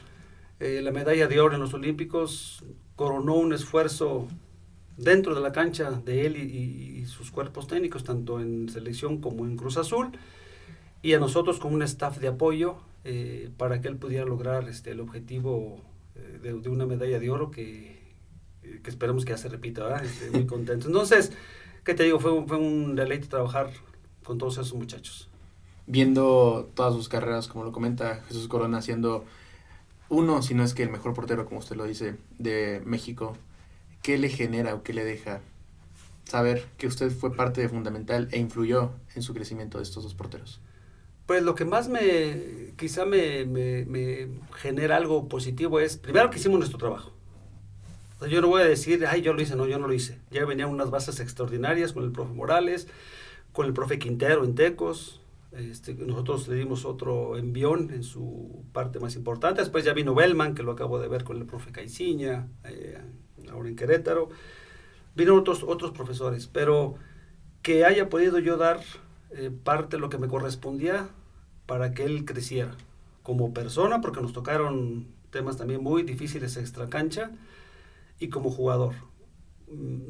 la medalla de oro en los Olímpicos coronó un esfuerzo dentro de la cancha de él y sus cuerpos técnicos, tanto en selección como en Cruz Azul, y a nosotros como un staff de apoyo para que él pudiera lograr el objetivo de una medalla de oro que esperemos que ya se repita, ¿verdad? Muy contento. Entonces, ¿qué te digo? Fue un deleite trabajar con todos esos muchachos. Viendo todas sus carreras, como lo comenta Jesús Corona, siendo uno, si no es que el mejor portero, como usted lo dice, de México, ¿qué le genera o qué le deja saber que usted fue parte fundamental e influyó en su crecimiento de estos dos porteros? Pues lo que más quizá me genera algo positivo es, primero, que hicimos nuestro trabajo. O sea, yo no voy a decir, ay, yo lo hice, no, yo no lo hice. Ya venían unas bases extraordinarias con el profe Morales, con el profe Quintero en Tecos. Nosotros le dimos otro envión en su parte más importante. Después ya vino Bellman, que lo acabo de ver con el profe Caiciña, ahora en Querétaro. Vino otros profesores, pero que haya podido yo dar parte de lo que me correspondía para que él creciera como persona, porque nos tocaron temas también muy difíciles extra cancha, y como jugador.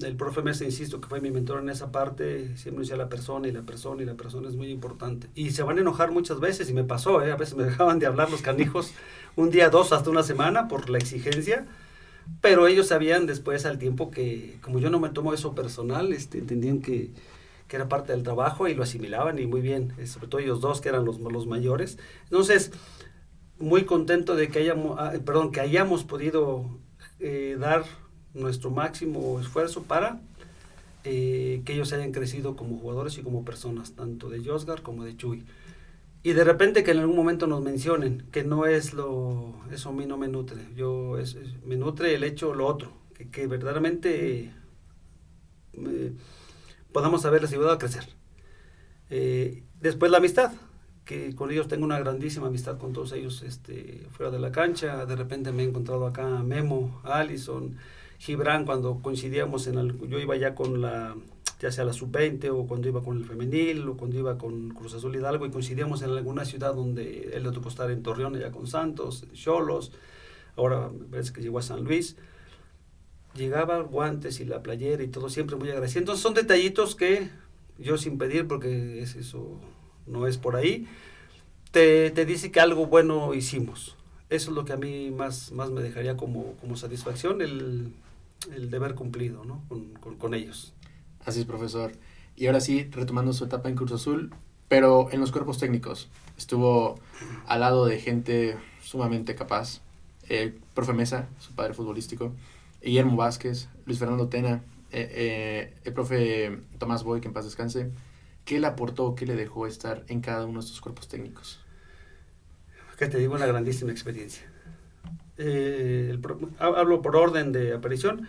El profe Mesa, insisto, que fue mi mentor en esa parte, siempre decía la persona es muy importante. Y se van a enojar muchas veces, y me pasó, a veces me dejaban de hablar los canijos un día, 2, hasta una semana por la exigencia, pero ellos sabían después al tiempo que, como yo no me tomo eso personal, entendían que era parte del trabajo y lo asimilaban, y muy bien, sobre todo ellos dos que eran los mayores. Entonces, muy contento de que hayamos podido dar nuestro máximo esfuerzo para que ellos hayan crecido como jugadores y como personas, tanto de Josgar como de Chuy. Y de repente que en algún momento nos mencionen, que no es eso a mí no me nutre, me nutre el hecho, lo otro, que verdaderamente podamos haberles ayudado a crecer. Después la amistad, que con ellos tengo una grandísima amistad con todos ellos fuera de la cancha. De repente me he encontrado acá a Memo, a Allison, Gibran, cuando coincidíamos yo iba ya con ya sea la sub-20, o cuando iba con el femenil, o cuando iba con Cruz Azul Hidalgo, y coincidíamos en alguna ciudad donde él le tocó estar en Torreón, allá con Santos, Xolos. ahora me parece que llegó a San Luis. Llegaba guantes y la playera y todo, siempre muy agradecido. Entonces son detallitos que yo sin pedir, porque eso no es por ahí, te dice que algo bueno hicimos. Eso es lo que a mí más me dejaría como satisfacción, el deber cumplido, ¿no? con ellos. Así es, profesor. Y ahora sí, retomando su etapa en Cruz Azul, pero en los cuerpos técnicos. Estuvo al lado de gente sumamente capaz. El profe Mesa, su padre futbolístico, Guillermo Vázquez, Luis Fernando Tena, el profe Tomás Boy, que en paz descanse. ¿Qué le aportó, qué le dejó estar en cada uno de estos cuerpos técnicos? Que te digo, una grandísima experiencia. Hablo por orden de aparición.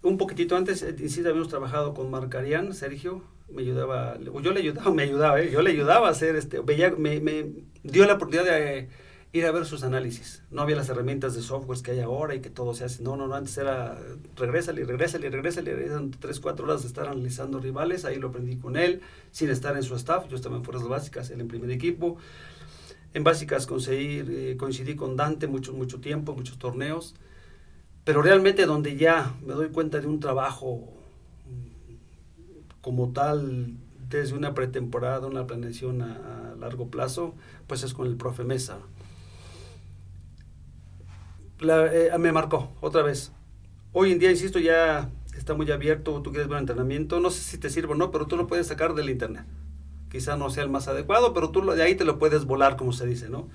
Un poquitito antes, sí, habíamos trabajado con Marcarián, Sergio, me ayudaba a hacer, me dio la oportunidad de ir a ver sus análisis. No había las herramientas de softwares que hay ahora y que todo se hace. No, antes era regrésale, eran 3-4 horas de estar analizando rivales. Ahí lo aprendí con él, sin estar en su staff. Yo estaba en fuerzas básicas, él en primer equipo. En básicas coincidí con Dante mucho tiempo, muchos torneos. Pero realmente donde ya me doy cuenta de un trabajo como tal, desde una pretemporada, una planeación a largo plazo, pues es con el profe Mesa. Me marcó otra vez. Hoy en día, insisto, ya está muy abierto. Tú quieres ver un entrenamiento, no sé si te sirve o no, pero tú lo puedes sacar del internet. Quizá no sea el más adecuado, pero tú de ahí te lo puedes volar, como se dice, ¿no?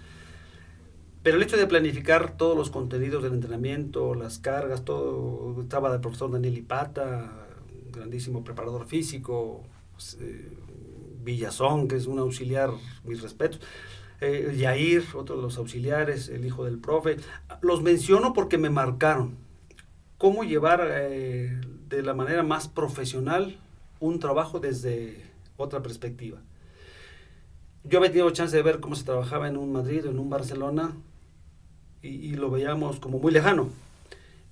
Pero el hecho de planificar todos los contenidos del entrenamiento, las cargas, todo, estaba el profesor Daniel Ipata, grandísimo preparador físico, Villazón, que es un auxiliar, mis respetos, Yair, otro de los auxiliares, el hijo del profe. Los menciono porque me marcaron cómo llevar de la manera más profesional un trabajo desde otra perspectiva. Yo había tenido chance de ver cómo se trabajaba en un Madrid o en un Barcelona y lo veíamos como muy lejano.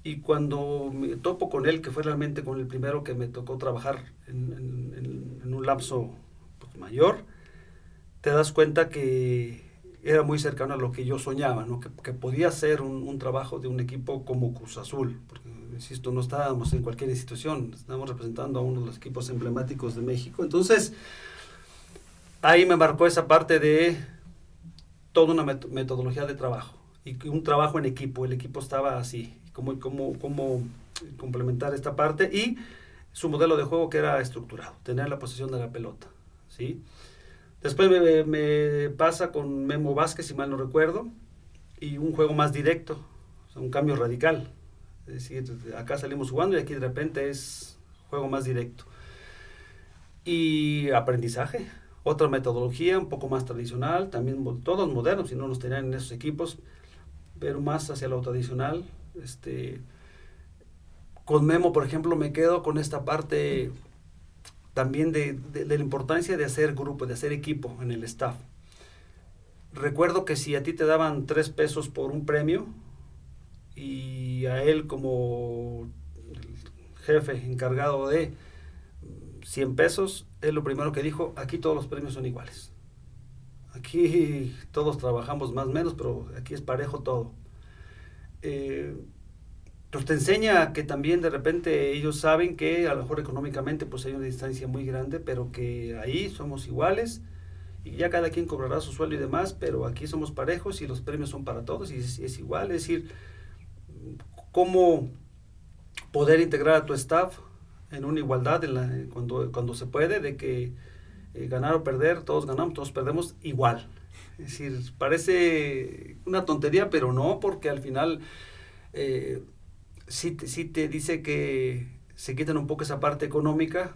Y cuando me topo con él, que fue realmente con el primero que me tocó trabajar en un lapso pues, mayor, te das cuenta que era muy cercano a lo que yo soñaba, ¿no? que podía ser un trabajo de un equipo como Cruz Azul, porque, insisto, no estábamos en cualquier institución, estábamos representando a uno de los equipos emblemáticos de México. Entonces, ahí me marcó esa parte de toda una metodología de trabajo y un trabajo en equipo. El equipo estaba así, cómo complementar esta parte, y su modelo de juego que era estructurado, tener la posesión de la pelota, ¿sí? Después me pasa con Memo Vázquez, si mal no recuerdo, y un juego más directo, o sea, un cambio radical. Es decir, acá salimos jugando y aquí de repente es juego más directo. Y aprendizaje, otra metodología un poco más tradicional, también todos modernos, si no los tenían en esos equipos, pero más hacia lo tradicional. Con Memo, por ejemplo, me quedo con esta parte también de la importancia de hacer grupo, de hacer equipo en el staff. Recuerdo que si a ti te daban 3 pesos por un premio y a él como jefe encargado de 100 pesos, él lo primero que dijo: aquí todos los premios son iguales. Aquí todos trabajamos más o menos, pero aquí es parejo todo. Pues te enseña que también de repente ellos saben que a lo mejor económicamente pues hay una distancia muy grande, pero que ahí somos iguales y ya cada quien cobrará su sueldo y demás, pero aquí somos parejos y los premios son para todos y es igual. Es decir, cómo poder integrar a tu staff en una igualdad cuando se puede, de que ganar o perder, todos ganamos, todos perdemos igual. Es decir, parece una tontería, pero no, porque al final sí te dice que se quitan un poco esa parte económica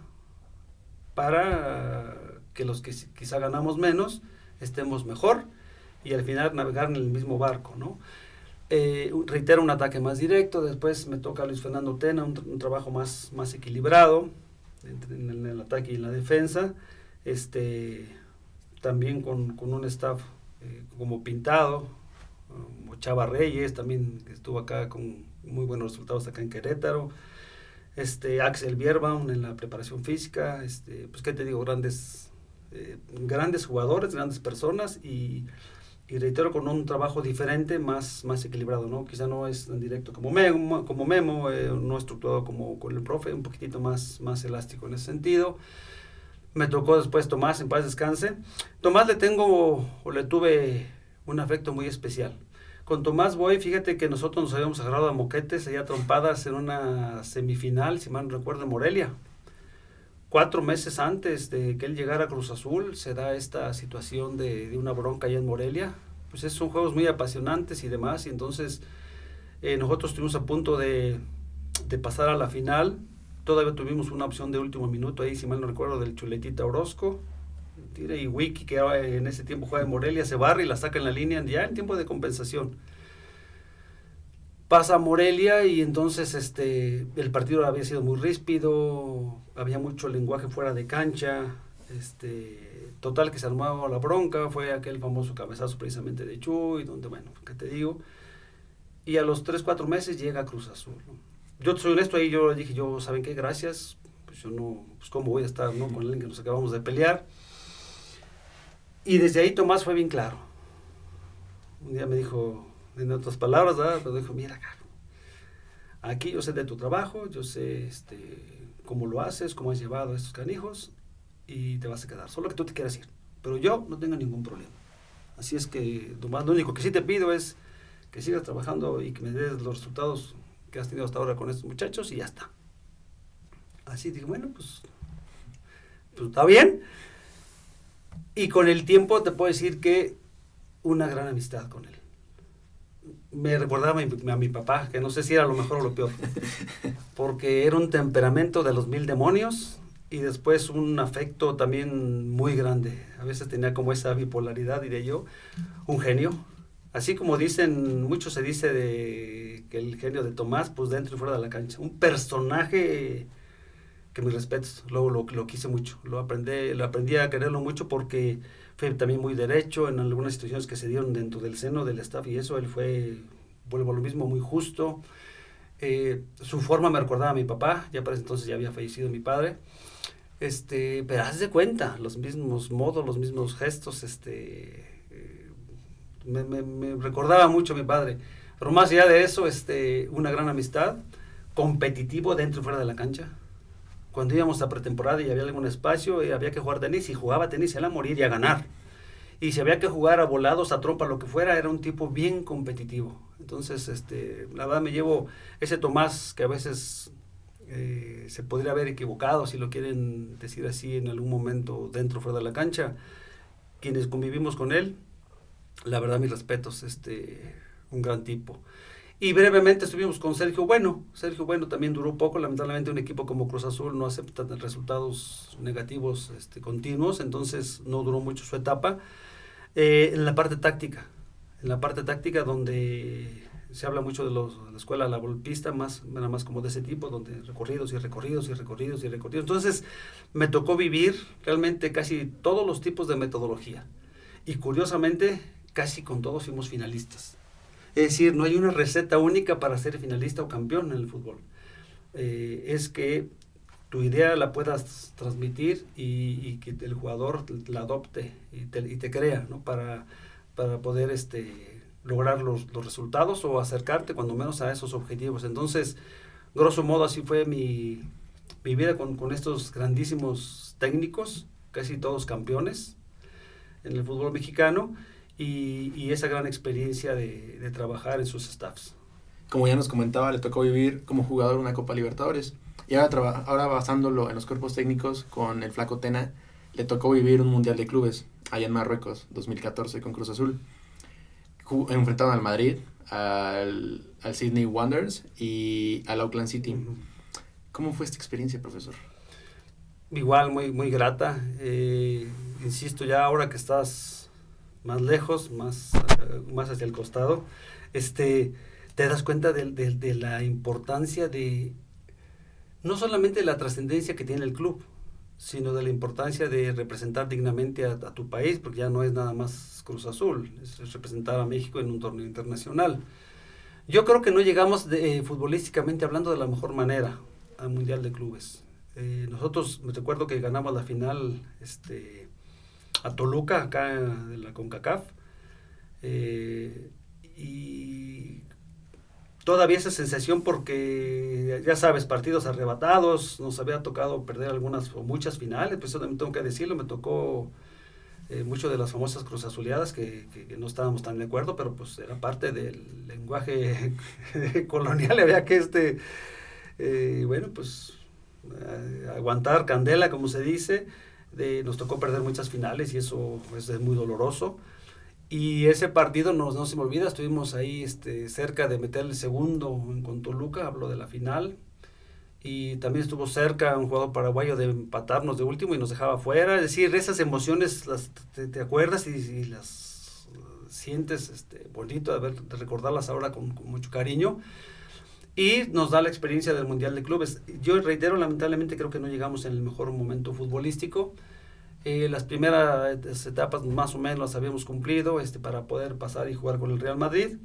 para que los que quizá ganamos menos estemos mejor y al final navegar en el mismo barco, ¿no? Reitero, un ataque más directo. Después me toca Luis Fernando Tena, un trabajo más equilibrado en el ataque y en la defensa. También con un staff como Pintado, como Chava Reyes, también estuvo acá con muy buenos resultados acá en Querétaro. Axel Bierbaum en la preparación física. Pues qué te digo, grandes jugadores, grandes personas, y y reitero, con un trabajo diferente, más equilibrado, ¿no? Quizá no es en directo como Memo, no estructurado como con el profe, un poquitito más elástico en ese sentido. Me tocó después Tomás, en paz descanse. Tomás le tuve un afecto muy especial. Con Tomás Boy, fíjate que nosotros nos habíamos agarrado a moquetes, allá trompadas en una semifinal, si mal no recuerdo, en Morelia. 4 meses antes de que él llegara a Cruz Azul, se da esta situación de una bronca allá en Morelia. Pues son juegos muy apasionantes y demás, y entonces nosotros estuvimos a punto de pasar a la final. Todavía tuvimos una opción de último minuto ahí, si mal no recuerdo, del Chuletita Orozco. Y Wiki, que en ese tiempo juega en Morelia, se barre y la saca en la línea ya en tiempo de compensación. Pasa a Morelia y entonces el partido había sido muy ríspido, había mucho lenguaje fuera de cancha, total que se armaba la bronca, fue aquel famoso cabezazo precisamente de Chuy, donde, bueno, ¿qué te digo? Y a los 3-4 meses llega Cruz Azul, ¿no? Yo soy honesto, ahí yo dije, ¿saben qué? Gracias, pues yo no, pues cómo voy a estar, ¿no? Con alguien que nos acabamos de pelear. Y desde ahí Tomás fue bien claro. Un día me dijo, en otras palabras, ¿verdad? Me dijo, mira, aquí yo sé de tu trabajo, yo sé cómo lo haces, cómo has llevado a estos canijos, y te vas a quedar, solo que tú te quieras ir. Pero yo no tengo ningún problema. Así es que, Tomás, lo único que sí te pido es que sigas trabajando y que me des los resultados que has tenido hasta ahora con estos muchachos y ya está. Así dije, bueno, pues está bien. Y con el tiempo te puedo decir que una gran amistad con él. Me recordaba a mi papá, que no sé si era lo mejor o lo peor, porque era un temperamento de los 1000 demonios y después un afecto también muy grande. A veces tenía como esa bipolaridad, diré yo, un genio. Así como dicen, mucho se dice de que el genio de Tomás, pues dentro y fuera de la cancha. Un personaje que mis respetos, lo quise mucho, lo aprendí a quererlo mucho porque fue también muy derecho en algunas situaciones que se dieron dentro del seno del staff y eso, él fue, vuelvo a lo mismo, muy justo. Su forma me recordaba a mi papá, ya para ese entonces ya había fallecido mi padre. Pero haz de cuenta, los mismos modos, los mismos gestos, me recordaba mucho a mi padre. Pero más allá de eso, una gran amistad, competitivo dentro y fuera de la cancha. Cuando íbamos a pretemporada y había algún espacio, había que jugar tenis, y jugaba tenis él a morir y a ganar. Y si había que jugar a volados, a trompa, lo que fuera, era un tipo bien competitivo. Entonces, la verdad me llevo ese Tomás que a veces se podría haber equivocado, si lo quieren decir así, en algún momento dentro o fuera de la cancha. Quienes convivimos con él, la verdad, mis respetos, un gran tipo. Y brevemente estuvimos con Sergio Bueno. Sergio Bueno también duró poco, lamentablemente un equipo como Cruz Azul no acepta resultados negativos continuos, entonces no duró mucho su etapa. En la parte táctica donde se habla mucho de la escuela la golpista, nada más como de ese tipo, donde recorridos. Entonces me tocó vivir realmente casi todos los tipos de metodología. Y curiosamente, casi con todos fuimos finalistas. Es decir, no hay una receta única para ser finalista o campeón en el fútbol. Es que tu idea la puedas transmitir y que el jugador la adopte y te crea, ¿no? Para poder lograr los resultados o acercarte cuando menos a esos objetivos. Entonces, grosso modo, así fue mi vida con estos grandísimos técnicos, casi todos campeones en el fútbol mexicano. Y esa gran experiencia de trabajar en sus staffs. Como ya nos comentaba, le tocó vivir como jugador una Copa Libertadores. Y ahora basándolo en los cuerpos técnicos con el Flaco Tena, le tocó vivir un Mundial de Clubes allá en Marruecos, 2014, con Cruz Azul. Enfrentaron al Madrid, al Sydney Wanderers y al Auckland City. Uh-huh. ¿Cómo fue esta experiencia, profesor? Igual, muy, muy grata. Insisto, ya ahora que estás más lejos, más hacia el costado, te das cuenta de la importancia no solamente de la trascendencia que tiene el club, sino de la importancia de representar dignamente a tu país, porque ya no es nada más Cruz Azul, es representar a México en un torneo internacional. Yo creo que no llegamos futbolísticamente hablando de la mejor manera al Mundial de Clubes. Nosotros, me recuerdo que ganamos la final, a Toluca, acá de la CONCACAF. Y todavía esa sensación porque, ya sabes, partidos arrebatados, nos había tocado perder algunas o muchas finales, pues eso también tengo que decirlo, me tocó mucho de las famosas cruzazuleadas que no estábamos tan de acuerdo, pero pues era parte del lenguaje colonial, había que bueno, pues aguantar candela, como se dice. Nos tocó perder muchas finales y eso es muy doloroso. Y ese partido no se me olvida, estuvimos ahí cerca de meter el segundo con Toluca, hablo de la final. Y también estuvo cerca un jugador paraguayo de empatarnos de último y nos dejaba fuera. Es decir, esas emociones te acuerdas y las sientes bonito de recordarlas ahora con mucho cariño. Y nos da la experiencia del Mundial de Clubes. Yo reitero, lamentablemente creo que no llegamos en el mejor momento futbolístico. Las primeras etapas más o menos las habíamos cumplido para poder pasar y jugar con el Real Madrid.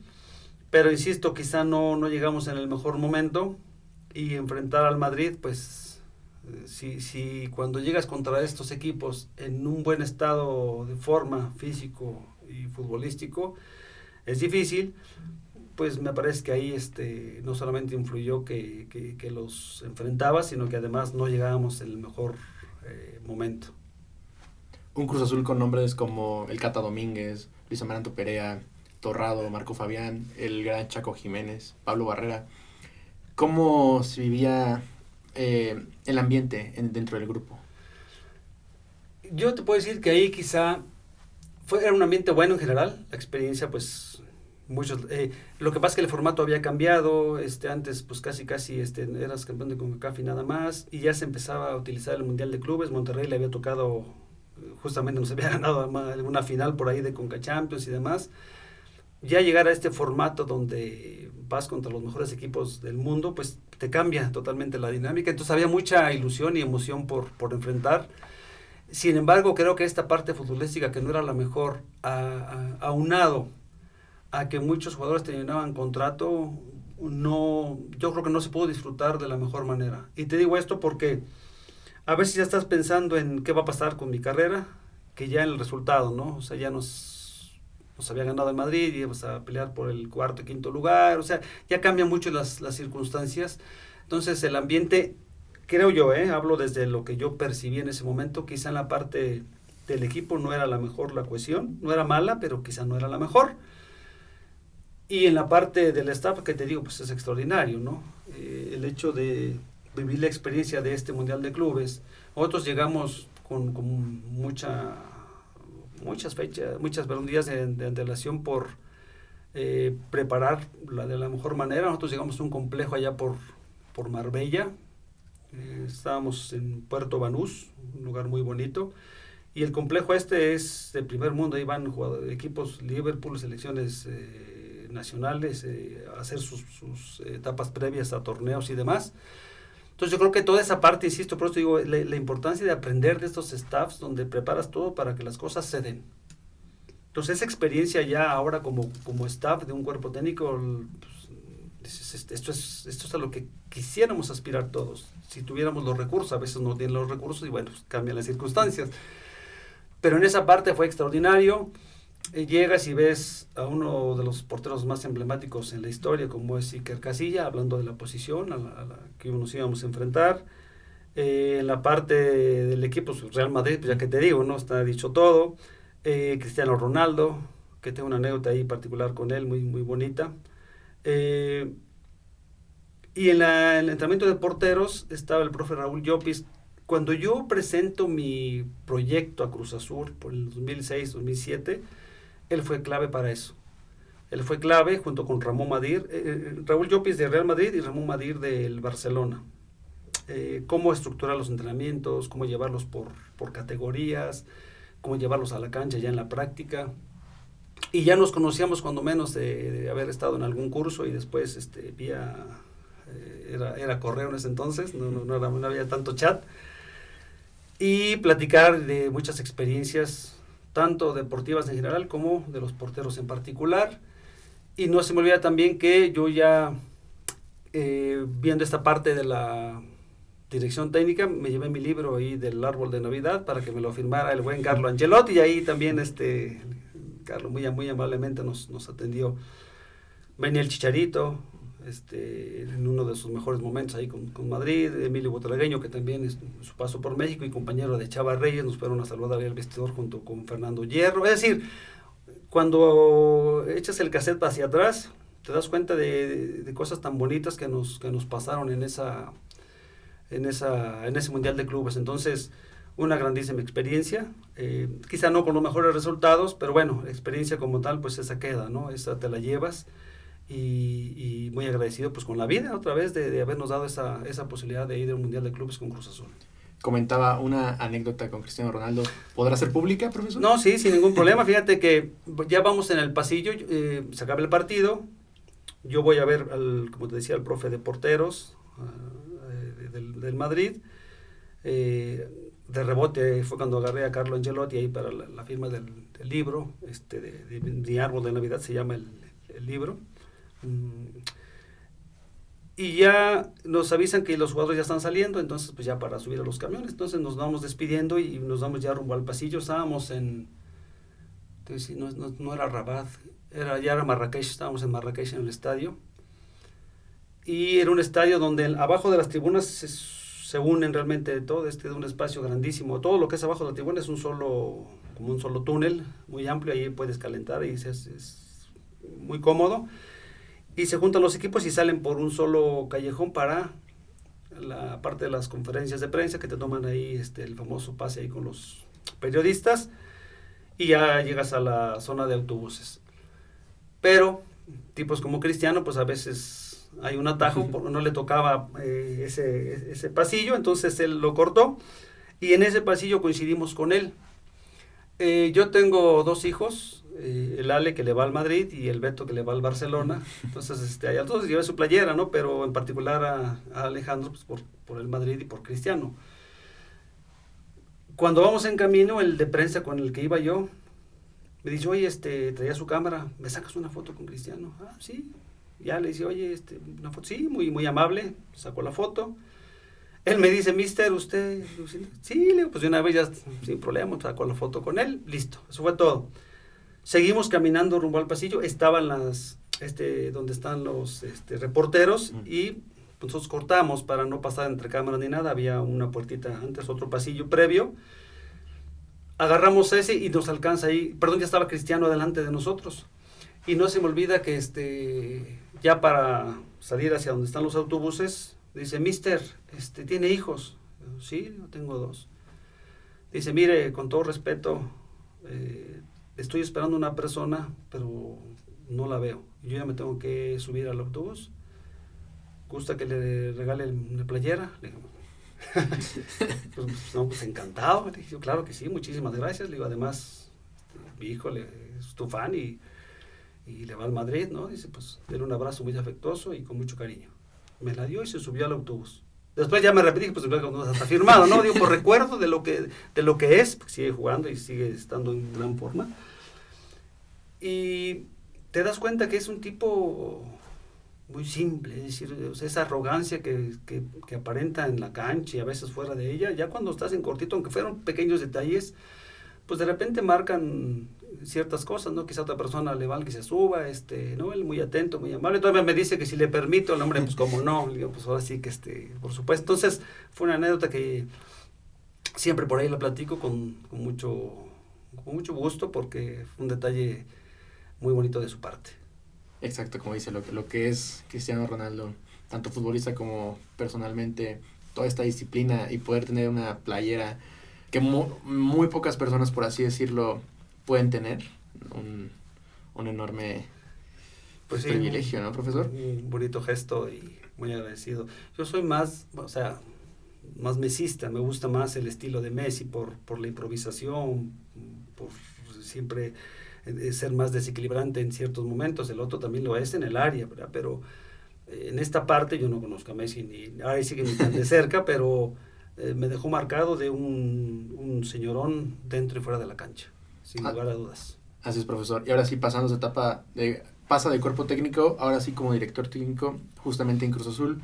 Pero insisto, quizá no llegamos en el mejor momento. Y enfrentar al Madrid, pues si cuando llegas contra estos equipos en un buen estado de forma físico y futbolístico es difícil, pues me parece que ahí no solamente influyó que los enfrentaba, sino que además no llegábamos en el mejor momento. Un Cruz Azul con nombres como el Cata Domínguez, Luis Amaranto Perea, Torrado, Marco Fabián, el gran Chaco Jiménez, Pablo Barrera. ¿Cómo se vivía el ambiente dentro del grupo? Yo te puedo decir que ahí quizá era un ambiente bueno en general, la experiencia pues muchos, lo que pasa es que el formato había cambiado, antes pues casi eras campeón de CONCACAF y nada más, y ya se empezaba a utilizar el Mundial de Clubes. Monterrey le había tocado, justamente nos había ganado alguna final por ahí de CONCACHAMPIONS y demás. Ya llegar a este formato donde vas contra los mejores equipos del mundo, pues te cambia totalmente la dinámica. Entonces había mucha ilusión y emoción por enfrentar. Sin embargo, creo que esta parte futbolística, que no era la mejor, aunado a que muchos jugadores terminaban contrato, yo creo que no se pudo disfrutar de la mejor manera. Y te digo esto porque a veces ya estás pensando en qué va a pasar con mi carrera, que ya en el resultado, ¿no? O sea, ya nos había ganado el Madrid y íbamos a pelear por el cuarto y quinto lugar. O sea, ya cambian mucho las circunstancias. Entonces el ambiente, creo yo, hablo desde lo que yo percibí en ese momento, quizá en la parte del equipo no era la mejor la cohesión, no era mala, pero quizá no era la mejor. Y en la parte del staff, que te digo, pues es extraordinario, ¿no? El hecho de vivir la experiencia de este Mundial de Clubes. Nosotros llegamos con muchas días de antelación por preparar de la mejor manera. Nosotros llegamos a un complejo allá por Marbella. Estábamos en Puerto Banús, un lugar muy bonito. Y el complejo es de primer mundo. Ahí van equipos Liverpool, selecciones nacionales, a hacer sus etapas previas a torneos y demás. Entonces yo creo que toda esa parte, insisto, por eso digo, la importancia de aprender de estos staffs donde preparas todo para que las cosas se den. Entonces esa experiencia ya ahora como staff de un cuerpo técnico, pues, esto es a lo que quisiéramos aspirar todos. Si tuviéramos los recursos, a veces no tienen los recursos y bueno, pues cambian las circunstancias. Pero en esa parte fue extraordinario. Llegas y ves a uno de los porteros más emblemáticos en la historia, como es Iker Casillas, hablando de la posición a la que nos íbamos a enfrentar. En la parte del equipo, pues, Real Madrid, pues ya que te digo, ¿no? Está dicho todo. Cristiano Ronaldo, que tengo una anécdota ahí particular con él, muy, muy bonita. Y en el entrenamiento de porteros estaba el profe Raúl Llopis. Cuando yo presento mi proyecto a Cruz Azul por el 2006-2007, él fue clave para eso. Él fue clave junto con Ramón Madir, Raúl Llopis de Real Madrid y Ramón Madir del Barcelona. Cómo estructurar los entrenamientos, cómo llevarlos por categorías, cómo llevarlos a la cancha ya en la práctica. Y ya nos conocíamos cuando menos de haber estado en algún curso y después vía... Era correo en ese entonces, no había tanto chat. Y platicar de muchas experiencias, tanto deportivas en general como de los porteros en particular. Y no se me olvida también que yo ya, viendo esta parte de la dirección técnica, me llevé mi libro ahí del árbol de Navidad para que me lo firmara el buen Carlo Ancelotti, y ahí también Carlos muy amablemente nos atendió. Venía el Chicharito, en uno de sus mejores momentos ahí con Madrid, Emilio Butragueño, que también es su paso por México, y compañero de Chava Reyes, nos fueron a saludar ahí al vestidor junto con Fernando Hierro. Es decir, cuando echas el cassette hacia atrás, te das cuenta de cosas tan bonitas que nos pasaron en ese Mundial de Clubes. Entonces, una grandísima experiencia, quizá no con los mejores resultados, pero bueno, la experiencia como tal, pues esa queda, ¿no? Esa te la llevas, y muy agradecido pues con la vida otra vez de habernos dado esa posibilidad de ir al Mundial de Clubes con Cruz Azul. Comentaba una anécdota con Cristiano Ronaldo. ¿Podrá ser pública, profesor? No, sí, sin ningún problema. Fíjate que ya vamos en el pasillo, se acaba el partido, yo voy a ver, como te decía, al profe de porteros del Madrid. De rebote fue cuando agarré a Carlo Ancelotti ahí para la firma del libro, de Mi Árbol de Navidad se llama el libro. Y ya nos avisan que los jugadores ya están saliendo, entonces pues ya para subir a los camiones, entonces nos vamos despidiendo y nos vamos ya rumbo al pasillo. Estábamos entonces, no era Rabat, ya era Marrakech, estábamos en Marrakech en el estadio, y era un estadio donde abajo de las tribunas se unen realmente todo, de un espacio grandísimo. Todo lo que es abajo de la tribuna es como un solo túnel muy amplio, ahí puedes calentar y es muy cómodo. Y se juntan los equipos y salen por un solo callejón para la parte de las conferencias de prensa, que te toman ahí el famoso pase ahí con los periodistas, y ya llegas a la zona de autobuses. Pero tipos como Cristiano, pues a veces hay un atajo, porque no le tocaba ese pasillo, entonces él lo cortó, y en ese pasillo coincidimos con él. Yo tengo 2 hijos, el Ale, que le va al Madrid, y el Beto, que le va al Barcelona. Entonces, a todos lleva su playera, ¿no? Pero en particular a Alejandro, pues por el Madrid y por Cristiano. Cuando vamos en camino, el de prensa con el que iba yo me dice, oye, traía su cámara, ¿me sacas una foto con Cristiano? Ah, sí. Ya le dice, oye, una foto, sí, muy amable, sacó la foto. Él me dice, mister, ¿usted? Sí, le digo, pues de una vez ya sin problema, sacó la foto con él, listo, eso fue todo. Seguimos caminando rumbo al pasillo, estaban donde están los reporteros, y nosotros cortamos para no pasar entre cámaras ni nada, había una puertita antes, otro pasillo previo. Agarramos ese y nos alcanza ahí, ya estaba Cristiano delante de nosotros. Y no se me olvida que ya para salir hacia donde están los autobuses, dice, mister, ¿tiene hijos? Sí, yo tengo 2. Dice, mire, con todo respeto, estoy esperando una persona, pero no la veo. Yo ya me tengo que subir al autobús. ¿Gusta que le regale una playera? Le digo, pues encantado. Le dije, claro que sí, muchísimas gracias. Le digo, además, mi hijo es tu fan y le va al Madrid, ¿no? Dice, pues, denle un abrazo muy afectuoso y con mucho cariño. Me la dio y se subió al autobús. Después ya me repetí, pues hasta firmado, ¿no? Digo, por recuerdo de lo que es, porque sigue jugando y sigue estando en gran forma. Y te das cuenta que es un tipo muy simple, es decir, esa arrogancia que aparenta en la cancha y a veces fuera de ella, ya cuando estás en cortito, aunque fueron pequeños detalles, pues de repente marcan ciertas cosas, ¿no? Quizá otra persona le vale que se suba, ¿no? Él muy atento, muy amable. Todavía me dice que si le permito, el hombre, pues como no, le digo, pues ahora sí que por supuesto. Entonces, fue una anécdota que siempre por ahí la platico con mucho gusto, porque fue un detalle muy bonito de su parte. Exacto, como dice, lo que es Cristiano Ronaldo, tanto futbolista como personalmente, toda esta disciplina y poder tener una playera que muy pocas personas, por así decirlo, pueden tener, un enorme privilegio, ¿no, profesor? Un bonito gesto y muy agradecido. Yo soy más mesista, me gusta más el estilo de Messi por la improvisación, por siempre ser más desequilibrante en ciertos momentos. El otro también lo es en el área, ¿verdad? Pero en esta parte yo no conozco a Messi ni tan de cerca, pero me dejó marcado de un señorón dentro y fuera de la cancha, sin lugar a dudas. Así es, profesor. Y ahora sí, pasando esa etapa pasa de cuerpo técnico, ahora sí como director técnico, justamente en Cruz Azul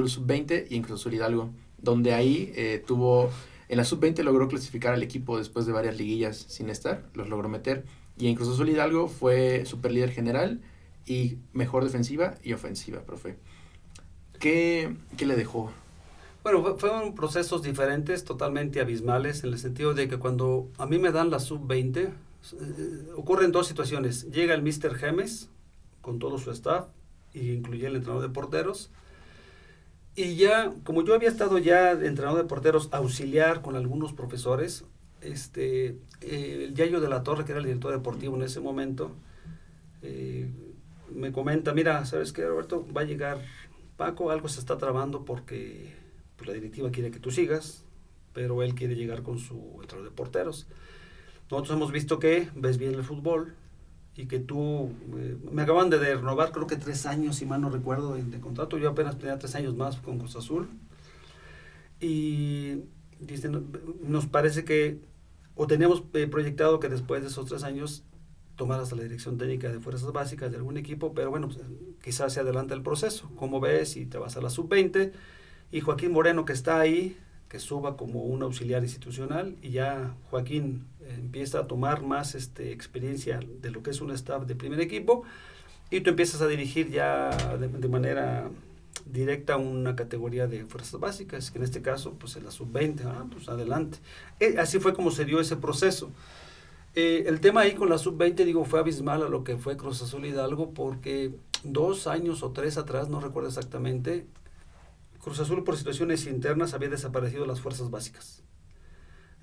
Sub-20 y en Cruz Azul Hidalgo, donde ahí en la Sub-20 logró clasificar al equipo después de varias liguillas sin estar, los logró meter, Y en Cruz Azul Hidalgo fue superlíder general y mejor defensiva y ofensiva, profe. ¿Qué le dejó? Bueno, fueron procesos diferentes, totalmente abismales, en el sentido de que cuando a mí me dan la sub-20, ocurren dos situaciones. Llega el Mr. Gemes con todo su staff, y incluye el entrenador de porteros, y ya, como yo había estado ya de entrenador de porteros auxiliar con algunos profesores, el Yayo de la Torre, que era el director deportivo en ese momento, me comenta, mira, ¿sabes qué, Roberto? Va a llegar Paco, algo se está trabando porque pues, la directiva quiere que tú sigas, pero él quiere llegar con su entrenador de porteros. Nosotros hemos visto que ves bien el fútbol y que tú, me acaban de renovar creo que 3 años, si mal no recuerdo, de contrato. Yo apenas tenía 3 años más con Cruz Azul. Y dicen, nos parece que, o teníamos proyectado que después de esos 3 años tomaras la dirección técnica de fuerzas básicas de algún equipo, pero bueno, pues, quizás se adelanta el proceso. Como ves, y te vas a la sub-20, y Joaquín Moreno, que está ahí, que suba como un auxiliar institucional, y ya Joaquín empieza a tomar más experiencia de lo que es un staff de primer equipo, y tú empiezas a dirigir ya de manera directa una categoría de fuerzas básicas, que en este caso, pues en la sub-20, pues adelante. Así fue como se dio ese proceso. El tema ahí con la sub-20, digo, fue abismal a lo que fue Cruz Azul Hidalgo, porque 2 años o 3 atrás, no recuerdo exactamente, Cruz Azul por situaciones internas había desaparecido las fuerzas básicas.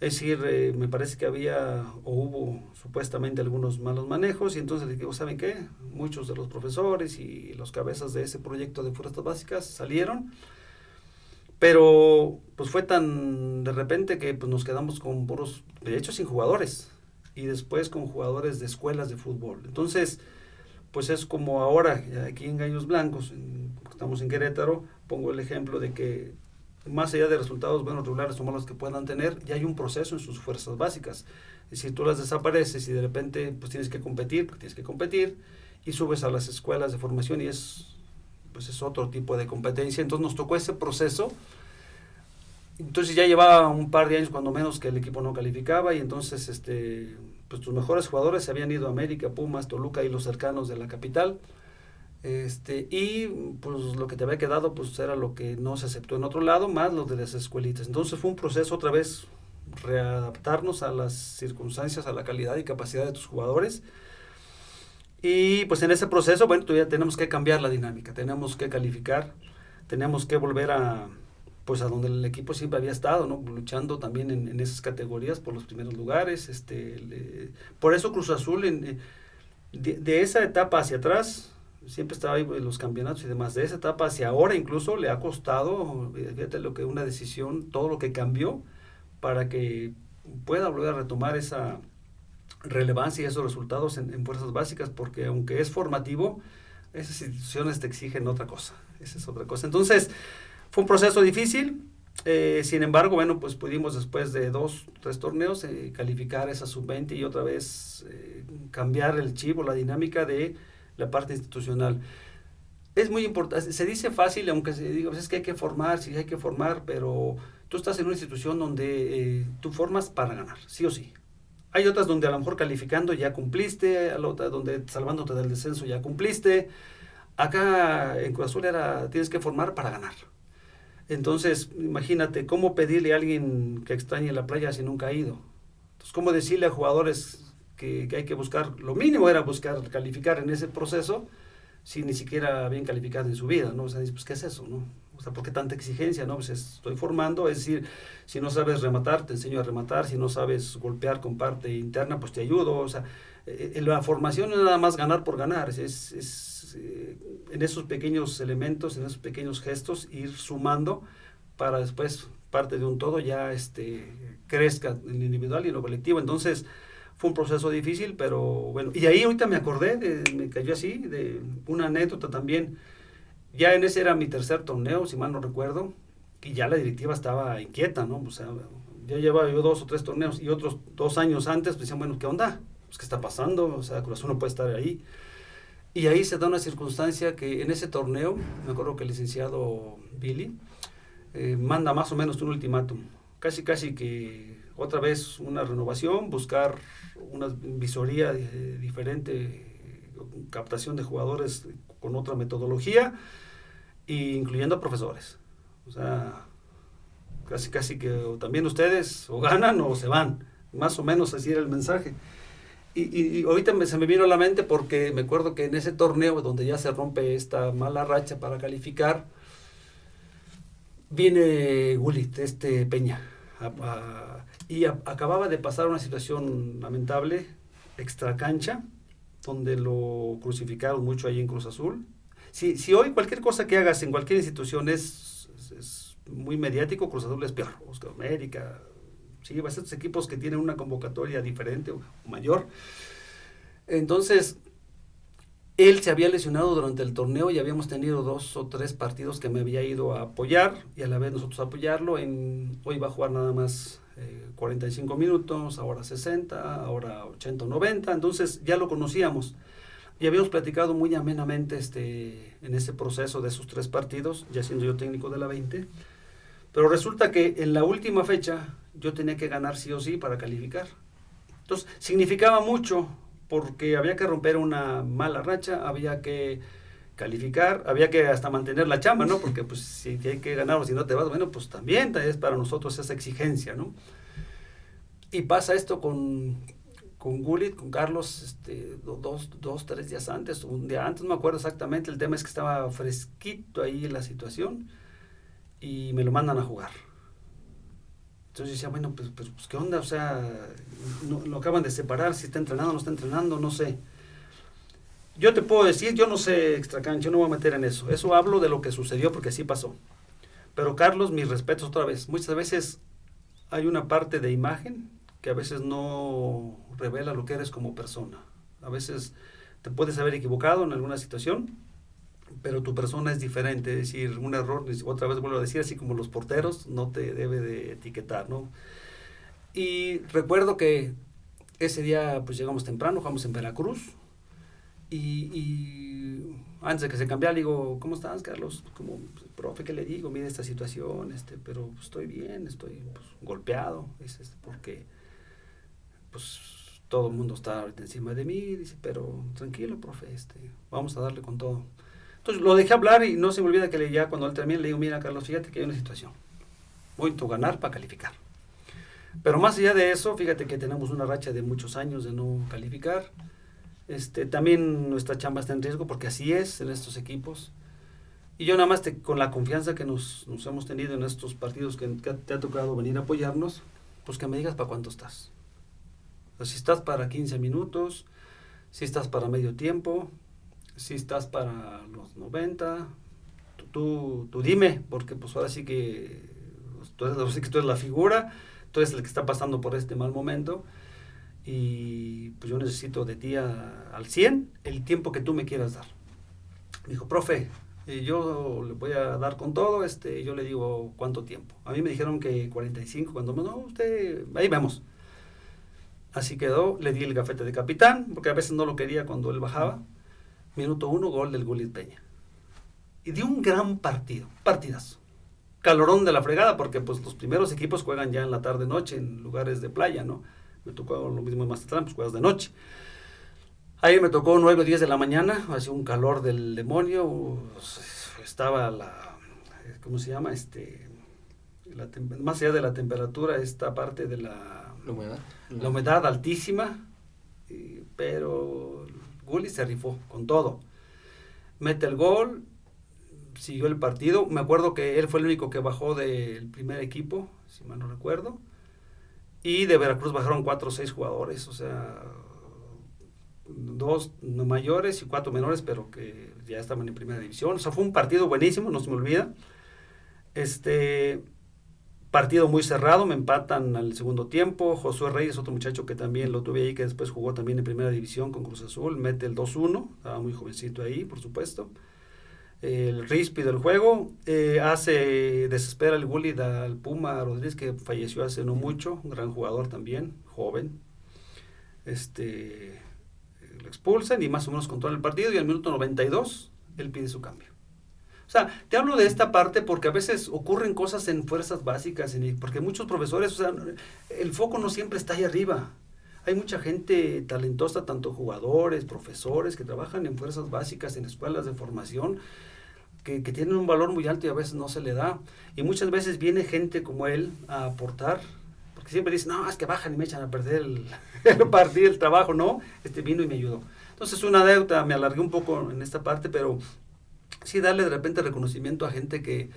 Es decir, me parece que había o hubo supuestamente algunos malos manejos, y entonces digo, ¿saben qué? Muchos de los profesores y los cabezas de ese proyecto de fuerzas básicas salieron, pero pues fue tan de repente que pues, nos quedamos con puros, de hecho sin jugadores, y después con jugadores de escuelas de fútbol. Entonces, pues es como ahora, aquí en Gallos Blancos, estamos en Querétaro, pongo el ejemplo de que más allá de resultados buenos, regulares o malos que puedan tener, ya hay un proceso en sus fuerzas básicas. Y si tú las desapareces y de repente pues tienes que competir, porque tienes que competir, y subes a las escuelas de formación y pues es otro tipo de competencia. Entonces nos tocó ese proceso. Entonces ya llevaba un par de años cuando menos que el equipo no calificaba, y entonces pues tus mejores jugadores se habían ido a América, Pumas, Toluca y los cercanos de la capital. Y pues lo que te había quedado pues era lo que no se aceptó en otro lado, más los de las escuelitas. Entonces fue un proceso otra vez readaptarnos a las circunstancias, a la calidad y capacidad de tus jugadores. Y pues en ese proceso, bueno, todavía tenemos que cambiar la dinámica, tenemos que calificar, tenemos que volver a pues a donde el equipo siempre había estado, ¿no? Luchando también en esas categorías por los primeros lugares. Por eso Cruz Azul de esa etapa hacia atrás siempre estaba ahí en los campeonatos y demás. De esa etapa hacia ahora incluso le ha costado, fíjate lo que una decisión, todo lo que cambió para que pueda volver a retomar esa relevancia y esos resultados en fuerzas básicas, porque aunque es formativo, esas instituciones te exigen otra cosa, esa es otra cosa. Entonces, fue un proceso difícil, sin embargo, bueno, pues pudimos después de 2, 3 torneos calificar esa sub-20 y otra vez cambiar el chip o la dinámica de la parte institucional. Es muy importante, se dice fácil, aunque se diga, pues es que hay que formar, sí hay que formar, pero tú estás en una institución donde tú formas para ganar, sí o sí. Hay otras donde a lo mejor calificando ya cumpliste, a la otra donde salvándote del descenso ya cumpliste. Acá en Cruz Azul tienes que formar para ganar. Entonces, imagínate, ¿cómo pedirle a alguien que extrañe la playa si nunca ha ido? Entonces, ¿cómo decirle a jugadores que hay que buscar? Lo mínimo era buscar calificar en ese proceso, si ni siquiera habían calificado en su vida, ¿no? O sea, pues, ¿qué es eso, no? O sea, ¿por qué tanta exigencia, no? Pues estoy formando, es decir, si no sabes rematar, te enseño a rematar, si no sabes golpear con parte interna, pues te ayudo, o sea, la formación no es nada más ganar por ganar, en esos pequeños elementos, en esos pequeños gestos, ir sumando para después, parte de un todo, ya crezca en lo individual y en lo colectivo. Entonces, fue un proceso difícil, pero bueno, y ahí ahorita me acordé, me cayó así, de una anécdota también. Ya en ese era mi 3er torneo, si mal no recuerdo, y ya la directiva estaba inquieta, ¿no? O sea, ya llevaba yo 2 o 3 torneos, y otros 2 años antes, pues decían, bueno, ¿qué onda? Pues, ¿qué está pasando? O sea, Cruz Azul no puede estar ahí. Y ahí se da una circunstancia que en ese torneo, me acuerdo que el licenciado Billy manda más o menos un ultimátum, casi que otra vez una renovación, buscar una visoría diferente, captación de jugadores con otra metodología, incluyendo a profesores. O sea, casi que también ustedes o ganan o se van. Más o menos así era el mensaje. Y ahorita se me vino a la mente porque me acuerdo que en ese torneo donde ya se rompe esta mala racha para calificar, viene Gullit, Peña, acababa de pasar una situación lamentable, extracancha, donde lo crucificaron mucho ahí en Cruz Azul. Si hoy cualquier cosa que hagas en cualquier institución es muy mediático, Cruz Azul es peor. Oscar América, sí, va a ser estos equipos que tienen una convocatoria diferente o mayor. Entonces, él se había lesionado durante el torneo y habíamos tenido 2 o 3 partidos que me había ido a apoyar y a la vez nosotros a apoyarlo. Hoy va a jugar nada más 45 minutos, ahora 60, ahora 80 o 90, entonces ya lo conocíamos. Y habíamos platicado muy amenamente en ese proceso de esos 3 partidos, ya siendo yo técnico de la 20. Pero resulta que en la última fecha yo tenía que ganar sí o sí para calificar. Entonces significaba mucho porque había que romper una mala racha, había que calificar, había que hasta mantener la chamba, ¿no? Porque pues si hay que ganar o si no te vas, bueno, pues también es para nosotros esa exigencia, ¿no? Y pasa esto con Gullit, con Carlos, 3 días antes, un día antes, no me acuerdo exactamente, el tema es que estaba fresquito ahí en la situación y me lo mandan a jugar. Entonces yo decía, bueno, pues ¿qué onda? O sea, no, lo acaban de separar, si está entrenando, no está entrenando, no sé. Yo te puedo decir, yo no sé extracancha, yo no voy a meter en eso. Eso hablo de lo que sucedió porque así pasó. Pero Carlos, mis respetos otra vez. Muchas veces hay una parte de imagen que a veces no revela lo que eres como persona. A veces te puedes haber equivocado en alguna situación, pero tu persona es diferente, es decir, un error, otra vez vuelvo a decir, así como los porteros, no te debe de etiquetar, ¿no? Y recuerdo que ese día pues llegamos temprano, jugamos en Veracruz, y antes de que se cambiara le digo, ¿cómo estás, Carlos? Como, profe, ¿qué le digo? Mira esta situación, pero pues, estoy bien, estoy pues, golpeado, porque pues todo el mundo está ahorita encima de mí, dice, pero tranquilo, profe, vamos a darle con todo. Entonces lo dejé hablar y no se me olvida que ya cuando él termine le digo, mira, Carlos, fíjate que hay una situación, voy a ganar para calificar. Pero más allá de eso, fíjate que tenemos una racha de muchos años de no calificar. También nuestra chamba está en riesgo porque así es en estos equipos. Y yo nada más con la confianza que nos hemos tenido en estos partidos que te ha tocado venir a apoyarnos, pues que me digas para cuánto estás. O sea, si estás para 15 minutos, si estás para medio tiempo, si estás para los 90, tú dime, porque pues ahora sí que tú eres la figura, tú eres el que está pasando por este mal momento y pues yo necesito de ti al 100 el tiempo que tú me quieras dar. Me dijo, profe, yo le voy a dar con todo, yo le digo cuánto tiempo. A mí me dijeron que 45, cuando no, usted, ahí vemos. Así quedó, le di el gafete de capitán, porque a veces no lo quería cuando él bajaba. Minuto 1, gol del Gullit Peña. Y dio un gran partidazo. Calorón de la fregada, porque pues los primeros equipos juegan ya en la tarde-noche, en lugares de playa, ¿no? Me tocó lo mismo en Mazatlán, pues juegas de noche. Ahí me tocó 9 o 10 de la mañana, hacía un calor del demonio, estaba ¿cómo se llama? Más allá de la temperatura, esta parte de la humedad altísima, pero Gullit se rifó con todo. Mete el gol, siguió el partido. Me acuerdo que él fue el único que bajó del primer equipo, si mal no recuerdo. Y de Veracruz bajaron 4 o 6 jugadores, o sea, 2 mayores y 4 menores, pero que ya estaban en primera división. O sea, fue un partido buenísimo, no se me olvida. Partido muy cerrado, me empatan al segundo tiempo. Josué Reyes, otro muchacho que también lo tuve ahí, que después jugó también en primera división con Cruz Azul, mete el 2-1, estaba muy jovencito ahí, por supuesto. El ríspido del juego, desespera el Gullit al Puma Rodríguez, que falleció hace no mucho, un gran jugador también, joven. Lo expulsan y más o menos controla el partido, y al minuto 92 él pide su cambio. O sea, te hablo de esta parte porque a veces ocurren cosas en fuerzas básicas, porque muchos profesores, o sea, el foco no siempre está ahí arriba. Hay mucha gente talentosa, tanto jugadores, profesores, que trabajan en fuerzas básicas, en escuelas de formación, que tienen un valor muy alto y a veces no se le da. Y muchas veces viene gente como él a aportar, porque siempre dicen, no, es que bajan y me echan a perder el partido, el trabajo. No, vino y me ayudó. Entonces, una deuda, me alargué un poco en esta parte, pero sí darle de repente reconocimiento a gente que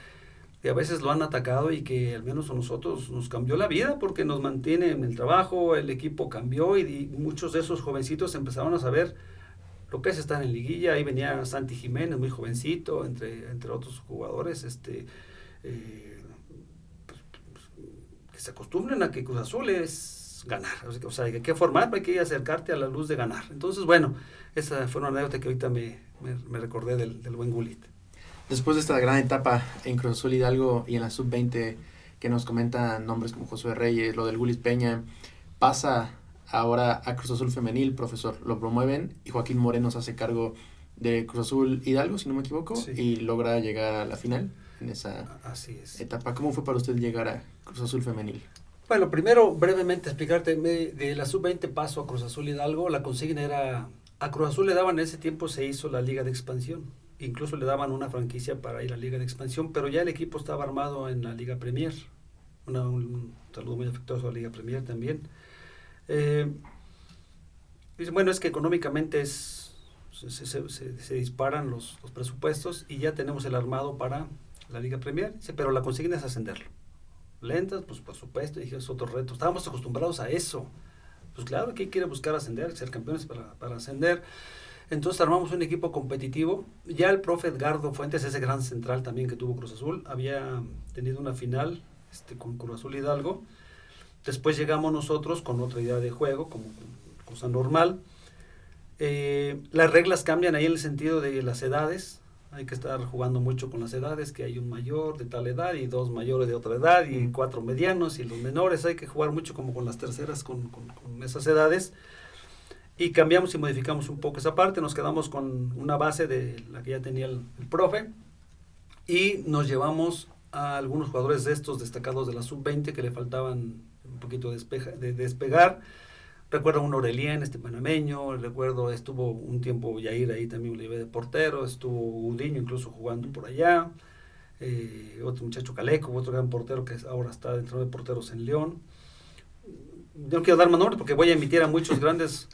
a veces lo han atacado y que al menos a nosotros nos cambió la vida porque nos mantiene en el trabajo, el equipo cambió y muchos de esos jovencitos empezaron a saber lo que es estar en liguilla. Ahí venía Santi Jiménez, muy jovencito, entre otros jugadores, que se acostumbren a que Cruz Azul es ganar, o sea, hay que formar, hay que acercarte a la luz de ganar. Entonces, bueno, esa fue una anécdota que ahorita me recordé del buen Gullit. Después de esta gran etapa en Cruz Azul Hidalgo y en la sub-20 que nos comentan nombres como Josué Reyes, lo del Gulis Peña, pasa ahora a Cruz Azul Femenil, profesor, lo promueven y Joaquín Moreno se hace cargo de Cruz Azul Hidalgo, si no me equivoco, sí, y logra llegar a la final en esa etapa. ¿Cómo fue para usted llegar a Cruz Azul Femenil? Bueno, primero brevemente explicarte, de la sub-20 paso a Cruz Azul Hidalgo. La consigna era, a Cruz Azul le daban, en ese tiempo se hizo la Liga de Expansión, incluso le daban una franquicia para ir a la Liga de Expansión, pero ya el equipo estaba armado en la Liga Premier. Un saludo muy afectuoso a la Liga Premier también. Dicen, bueno, es que económicamente se disparan los presupuestos y ya tenemos el armado para la Liga Premier. Dice, pero la consigna es ascenderlo. Lentas, pues por supuesto, dije, es otro reto. Estábamos acostumbrados a eso. Pues claro que quiere buscar ascender, ser campeones para ascender. Entonces armamos un equipo competitivo. Ya el profe Edgardo Fuentes, ese gran central también que tuvo Cruz Azul, había tenido una final con Cruz Azul Hidalgo. Después llegamos nosotros con otra idea de juego, como cosa normal. Las reglas cambian ahí en el sentido de las edades. Hay que estar jugando mucho con las edades, que hay un mayor de tal edad y dos mayores de otra edad y 4 medianos y los menores. Hay que jugar mucho como con las terceras, con esas edades. Y cambiamos y modificamos un poco esa parte. Nos quedamos con una base de la que ya tenía el profe y nos llevamos a algunos jugadores de estos destacados de la sub-20 que le faltaban un poquito de despegar. Recuerdo un Aurelien, panameño, recuerdo estuvo un tiempo Yair ahí también, lo llevé de portero, estuvo Udiño incluso jugando por allá, otro muchacho Caleco, otro gran portero que ahora está dentro de porteros en León. No quiero dar más nombres porque voy a emitir a muchos grandes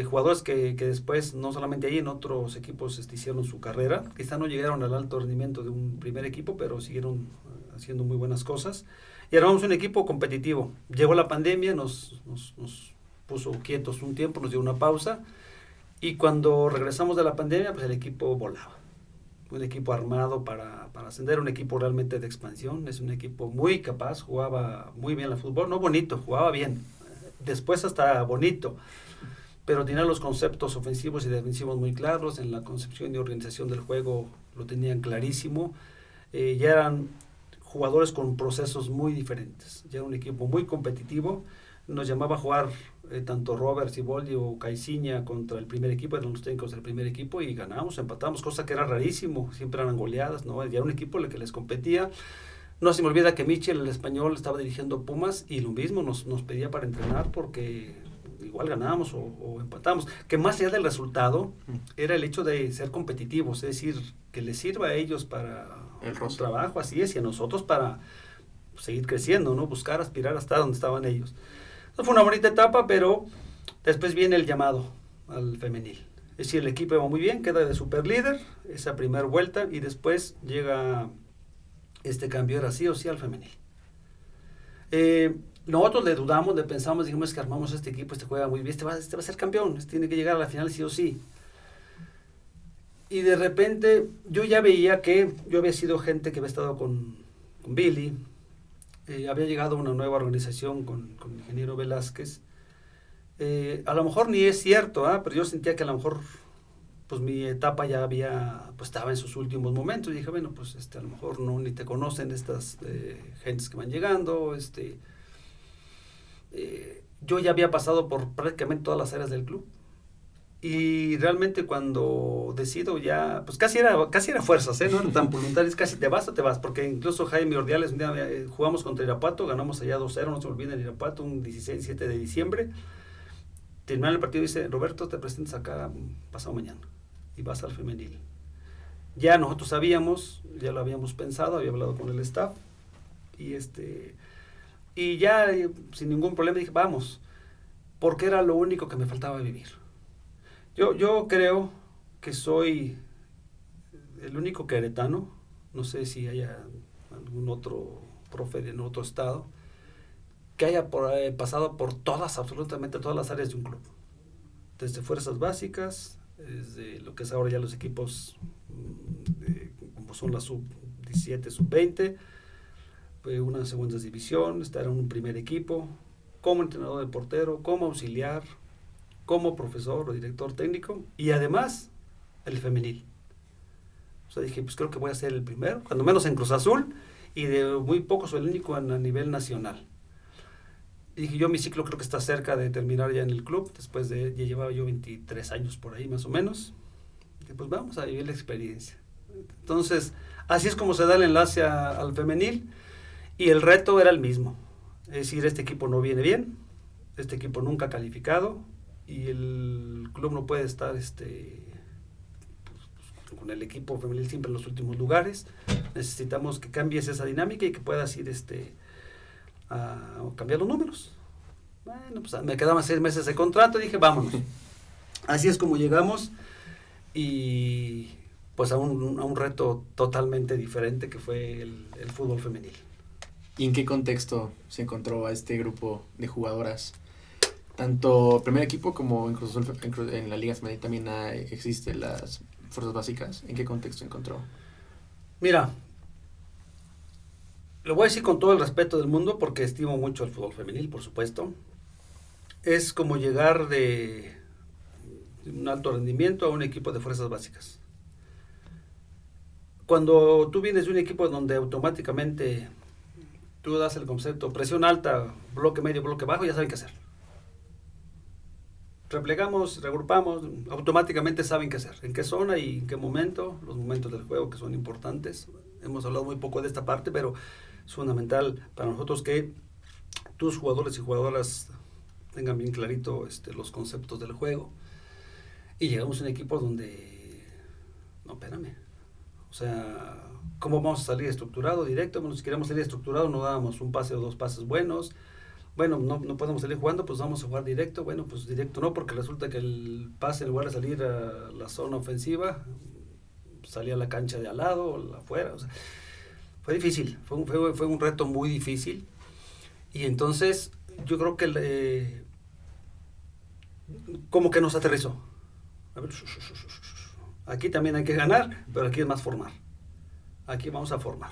jugadores que después, no solamente ahí, en otros equipos hicieron su carrera. Quizá no llegaron al alto rendimiento de un primer equipo, pero siguieron haciendo muy buenas cosas. Y armamos un equipo competitivo. Llegó la pandemia, nos puso quietos un tiempo, nos dio una pausa. Y cuando regresamos de la pandemia, pues el equipo volaba. Un equipo armado para ascender, un equipo realmente de expansión. Es un equipo muy capaz, jugaba muy bien el fútbol. No bonito, jugaba bien. Después hasta bonito. Pero tenía los conceptos ofensivos y defensivos muy claros. En la concepción y organización del juego lo tenían clarísimo. Ya eran jugadores con procesos muy diferentes. Ya era un equipo muy competitivo. Nos llamaba a jugar tanto Robert, Siboldi o Caiciña contra el primer equipo, eran los técnicos del primer equipo, y ganábamos, empatamos, cosa que era rarísimo, siempre eran goleadas, ¿no? Ya era un equipo el que les competía. No se me olvida que Michel, el español, estaba dirigiendo Pumas y lo mismo nos pedía para entrenar porque igual ganábamos o empatamos. Que más allá del resultado, era el hecho de ser competitivos, es decir, que les sirva a ellos para el trabajo, así es, y a nosotros para seguir creciendo, ¿no? Buscar, aspirar hasta donde estaban ellos. Entonces fue una bonita etapa, pero después viene el llamado al femenil. Es decir, el equipo iba muy bien, queda de super líder esa primera vuelta y después llega este cambio, era sí o sí al femenil. Nosotros le dudamos, le pensamos, dijimos que armamos este equipo, juega muy bien, va a ser campeón, tiene que llegar a la final sí o sí. Y de repente yo ya veía que yo había sido gente que había estado con Billy, había llegado una nueva organización con el ingeniero Velázquez. A lo mejor ni es cierto, pero yo sentía que a lo mejor pues mi etapa ya estaba en sus últimos momentos. Y dije, bueno, pues a lo mejor ni te conocen estas gentes que van llegando. Yo ya había pasado por prácticamente todas las áreas del club. Y realmente cuando decido ya, pues casi era fuerzas, no era tan voluntario, es casi te vas o te vas, porque incluso Jaime Ordiales, un día jugamos contra Irapuato, ganamos allá 2-0, no se me olvida, en Irapuato, un 17 de diciembre, terminando el partido dice, Roberto, te presentas acá pasado mañana, y vas al femenil. Ya nosotros sabíamos, ya lo habíamos pensado, había hablado con el staff, y ya sin ningún problema dije, vamos, porque era lo único que me faltaba vivir. Yo creo que soy el único queretano, no sé si haya algún otro profe en otro estado, que haya pasado por absolutamente todas las áreas de un club. Desde fuerzas básicas, desde lo que es ahora ya los equipos, como son la sub-17, sub-20, una segunda división, estar en un primer equipo, como entrenador de portero, como auxiliar, como profesor o director técnico, y además el femenil. O sea, dije, pues creo que voy a ser el primero, cuando menos en Cruz Azul, y de muy poco soy el único a nivel nacional. Y dije, yo mi ciclo creo que está cerca de terminar ya en el club, después de, ya llevaba yo 23 años por ahí más o menos. Dije, pues vamos a vivir la experiencia. Entonces, así es como se da el enlace al femenil, y el reto era el mismo. Es decir, este equipo no viene bien, este equipo nunca ha calificado, y el club no puede estar con el equipo femenil siempre en los últimos lugares. Necesitamos que cambies esa dinámica y que puedas ir a cambiar los números. Bueno, pues me quedaban 6 meses de contrato y dije, vámonos. Así es como llegamos, y pues a un reto totalmente diferente que fue el fútbol femenil. ¿Y en qué contexto se encontró a este grupo de jugadoras? Tanto primer equipo como en Cruz Azul, en la Liga Femenil también existen las fuerzas básicas. ¿En qué contexto encontró? Mira, lo voy a decir con todo el respeto del mundo porque estimo mucho el fútbol femenil, por supuesto. Es como llegar de un alto rendimiento a un equipo de fuerzas básicas. Cuando tú vienes de un equipo donde automáticamente tú das el concepto presión alta, bloque medio, bloque bajo, ya saben qué hacer. Replegamos, reagrupamos, automáticamente saben qué hacer, en qué zona y en qué momento, los momentos del juego que son importantes. Hemos hablado muy poco de esta parte, pero es fundamental para nosotros que tus jugadores y jugadoras tengan bien clarito los conceptos del juego. Y llegamos a un equipo donde, no, espérame, o sea, ¿cómo vamos a salir estructurado, directo? Bueno, si queremos salir estructurado no dábamos un pase o 2 pases buenos. Bueno, no podemos salir jugando, pues vamos a jugar directo. Bueno, pues directo no, porque resulta que el pase, en lugar de salir a la zona ofensiva, salía a la cancha de al lado o afuera. O sea, fue difícil, fue un reto muy difícil. Y entonces yo creo que como que nos aterrizó. A ver, aquí también hay que ganar, pero aquí es más formar. Aquí vamos a formar.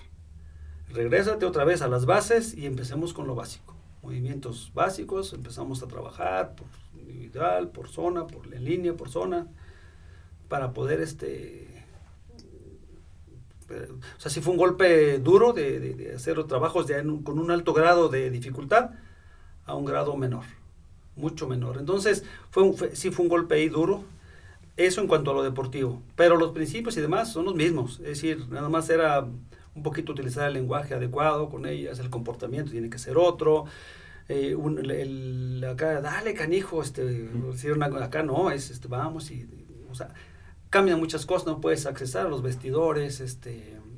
Regrésate otra vez a las bases y empecemos con lo básico. Movimientos básicos, empezamos a trabajar por individual, por zona, en línea, por zona, para poder o sea, sí fue un golpe duro de hacer trabajos con un alto grado de dificultad a un grado menor, mucho menor. Entonces, sí fue un golpe ahí duro, eso en cuanto a lo deportivo, pero los principios y demás son los mismos, es decir, nada más era un poquito utilizar el lenguaje adecuado con ellas, el comportamiento tiene que ser otro, acá, dale canijo, acá no, vamos, o sea, cambian muchas cosas, no puedes accesar a los vestidores,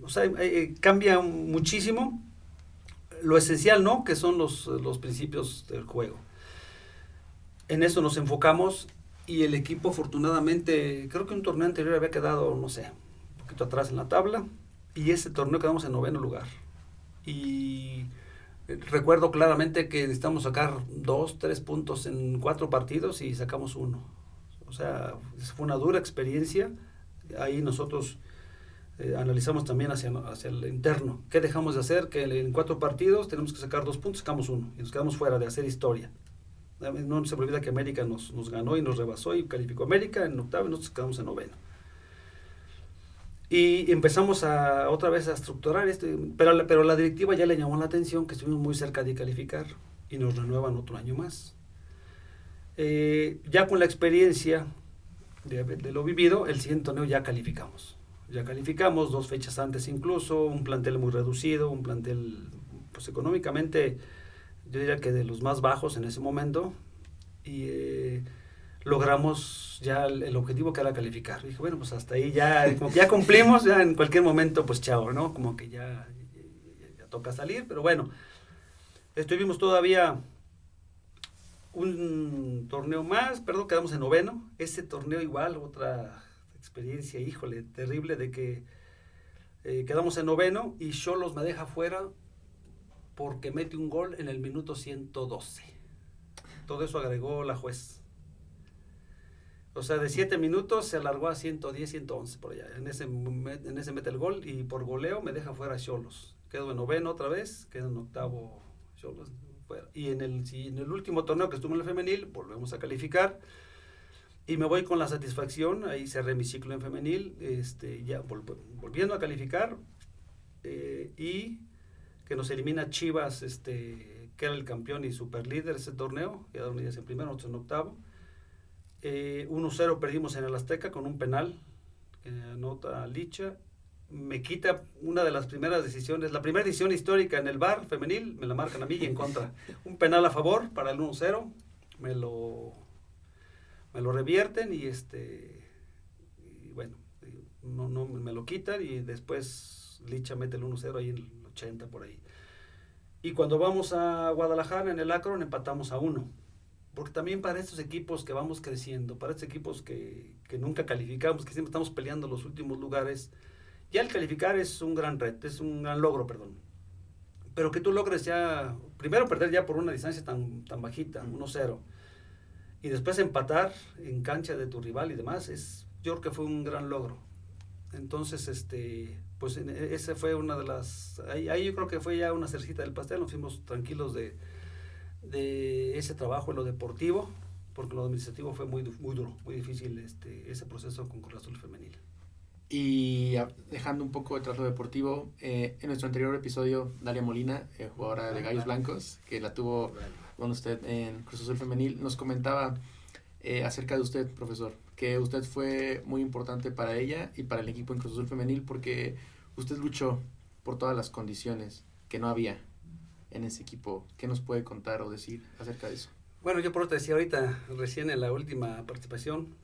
o sea, cambia muchísimo lo esencial, ¿no? Que son los principios del juego. En eso nos enfocamos y el equipo afortunadamente, creo que un torneo anterior había quedado, no sé, un poquito atrás en la tabla, y ese torneo quedamos en 9º lugar. Y recuerdo claramente que necesitamos sacar 2, 3 puntos en 4 partidos y sacamos 1. O sea, fue una dura experiencia. Ahí nosotros analizamos también hacia el interno. ¿Qué dejamos de hacer? Que en 4 partidos tenemos que sacar 2 puntos, sacamos 1 y nos quedamos fuera de hacer historia. No se me olvida que América nos ganó y nos rebasó y calificó América en 8º y nosotros quedamos en 9º. Y empezamos otra vez a estructurar pero la directiva ya le llamó la atención que estuvimos muy cerca de calificar y nos renuevan otro año más. Ya con la experiencia de lo vivido, el siguiente torneo ya calificamos. Ya calificamos 2 fechas antes incluso, un plantel muy reducido, un plantel pues económicamente yo diría que de los más bajos en ese momento, y logramos ya el objetivo que era calificar. Dije, bueno, pues hasta ahí ya, como que ya cumplimos, ya en cualquier momento pues chao, ¿no? Como que ya toca salir, pero bueno, estuvimos todavía un torneo más, perdón, quedamos en noveno. Ese torneo igual, otra experiencia, híjole, terrible, de que quedamos en noveno y Xolos me deja fuera porque mete un gol en el minuto 112. Todo eso agregó la juez. O sea, de 7 minutos se alargó a 110, 111 por allá. En ese mete el gol y por goleo me deja fuera Xolos. Quedo en noveno otra vez, quedo en octavo Xolos fuera. Y en el último torneo que estuve en el femenil, volvemos a calificar. Y me voy con la satisfacción, ahí cerré mi ciclo en femenil, ya volviendo a calificar, y que nos elimina Chivas, que era el campeón y superlíder ese torneo, quedaron ellas en primero, nosotros en octavo. 1-0 perdimos en el Azteca con un penal que anota Licha. Me quita una de las primeras decisiones, la primera decisión histórica en el VAR femenil, me la marcan a mí y en contra. Un penal a favor para el 1-0, me lo revierten y bueno, no me lo quitan y después Licha mete el 1-0 ahí en el 80 por ahí. Y cuando vamos a Guadalajara en el Akron empatamos a 1. Porque también para estos equipos que vamos creciendo, para estos equipos que nunca calificamos, que siempre estamos peleando los últimos lugares, ya el calificar es un gran reto, es un gran logro, perdón. Pero que tú logres ya, primero perder ya por una distancia tan bajita, 1-0, y después empatar en cancha de tu rival y demás, yo creo que fue un gran logro. Entonces, pues esa fue una de las, ahí yo creo que fue ya una cercita del pastel, nos fuimos tranquilos de ese trabajo en lo deportivo, porque lo administrativo fue muy duro, muy difícil ese proceso con Cruz Azul femenil. Y dejando un poco detrás lo deportivo, en nuestro anterior episodio, Dalia Molina, jugadora de Gallos Blancos, que la tuvo con usted en Cruz Azul femenil, nos comentaba acerca de usted, profesor, que usted fue muy importante para ella y para el equipo en Cruz Azul femenil porque usted luchó por todas las condiciones que no había en ese equipo. ¿Qué nos puede contar o decir acerca de eso? Bueno, yo por eso te decía ahorita, recién en la última participación,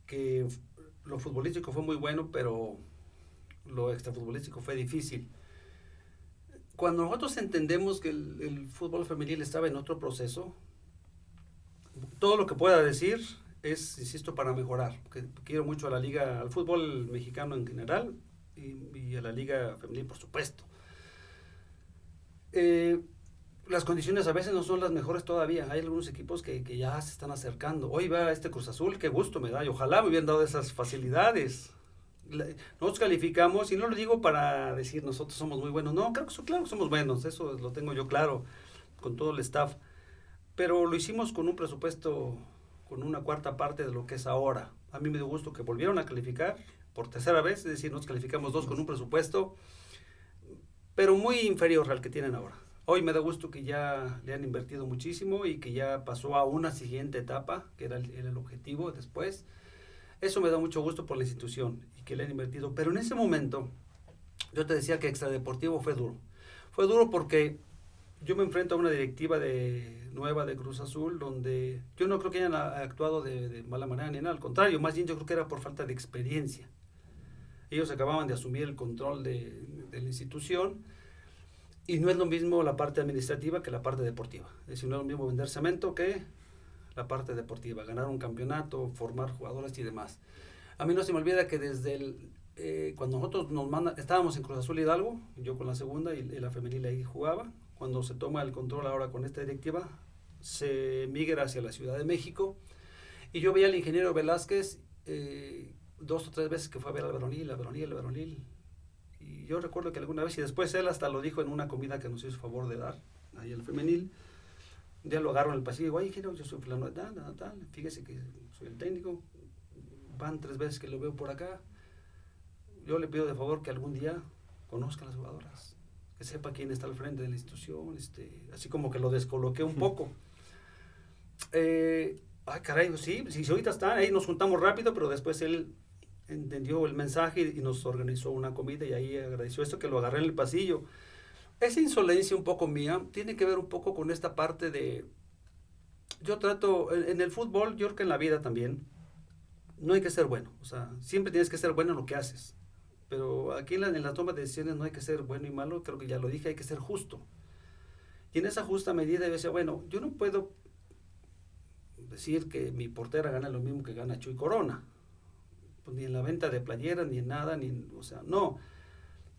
que lo futbolístico fue muy bueno, pero lo extrafutbolístico fue difícil. Cuando nosotros entendemos que el fútbol femenil estaba en otro proceso, todo lo que pueda decir es, insisto, para mejorar. Que quiero mucho a la liga, al fútbol mexicano en general y a la liga femenil, por supuesto. Las condiciones a veces no son las mejores todavía. Hay algunos equipos que ya se están acercando. Hoy va Cruz Azul, qué gusto me da. Y ojalá me hubieran dado esas facilidades. Nosotros calificamos, y no lo digo para decir nosotros somos muy buenos. No, claro que somos buenos. Eso lo tengo yo claro con todo el staff. Pero lo hicimos con un presupuesto, con una cuarta parte de lo que es ahora. A mí me dio gusto que volvieron a calificar por tercera vez. Es decir, nos calificamos 2 con un presupuesto, pero muy inferior al que tienen ahora. Hoy me da gusto que ya le han invertido muchísimo y que ya pasó a una siguiente etapa, que era el objetivo después. Eso me da mucho gusto por la institución y que le han invertido. Pero en ese momento, yo te decía que extradeportivo fue duro. Fue duro porque yo me enfrento a una directiva nueva de Cruz Azul, donde yo no creo que hayan actuado de mala manera ni nada. Al contrario, más bien yo creo que era por falta de experiencia. Ellos acababan de asumir el control de la institución. Y no es lo mismo la parte administrativa que la parte deportiva. Es decir, no es lo mismo vender cemento que la parte deportiva, ganar un campeonato, formar jugadores y demás. A mí no se me olvida que desde cuando nosotros estábamos en Cruz Azul Hidalgo, yo con la segunda y la femenil ahí jugaba, cuando se toma el control ahora con esta directiva, se migra hacia la Ciudad de México, y yo veía al ingeniero Velázquez 2 o 3 veces que fue a ver al Veronil. Y yo recuerdo que alguna vez, y después él hasta lo dijo en una comida que nos hizo favor de dar, ahí al femenil, ya lo agarro en el pasillo y digo, oye, yo soy fulano de tal, fíjese que soy el técnico, van 3 veces que lo veo por acá, yo le pido de favor que algún día conozca a las jugadoras, que sepa quién está al frente de la institución, así como que lo descoloqué un poco. Ay, caray, pues sí, sí, ahorita están, ahí nos juntamos rápido, pero después él entendió el mensaje y nos organizó una comida y ahí agradeció esto que lo agarré en el pasillo. Esa insolencia un poco mía tiene que ver un poco con esta parte de... Yo trato, en el fútbol, yo creo que en la vida también, no hay que ser bueno, o sea, siempre tienes que ser bueno en lo que haces. Pero aquí en la toma de decisiones no hay que ser bueno y malo, creo que ya lo dije, hay que ser justo. Y en esa justa medida yo decía, bueno, yo no puedo decir que mi portera gana lo mismo que gana Chuy Corona, pues ni en la venta de playeras, ni en nada, o sea, no.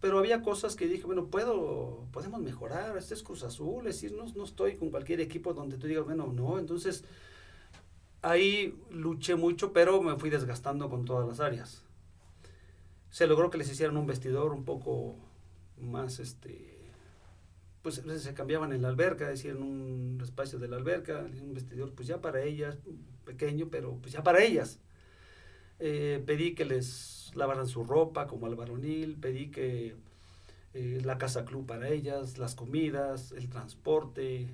Pero había cosas que dije, bueno, podemos mejorar, este es Cruz Azul, es decir, no estoy con cualquier equipo donde tú digas, bueno, no, entonces ahí luché mucho, pero me fui desgastando con todas las áreas. Se logró que les hicieran un vestidor un poco más, pues se cambiaban en la alberca, es decir, en un espacio de la alberca, un vestidor pues ya para ellas, pequeño, pero pues ya para ellas. Pedí que les lavaran su ropa como al varonil, pedí que la casa club para ellas, las comidas, el transporte,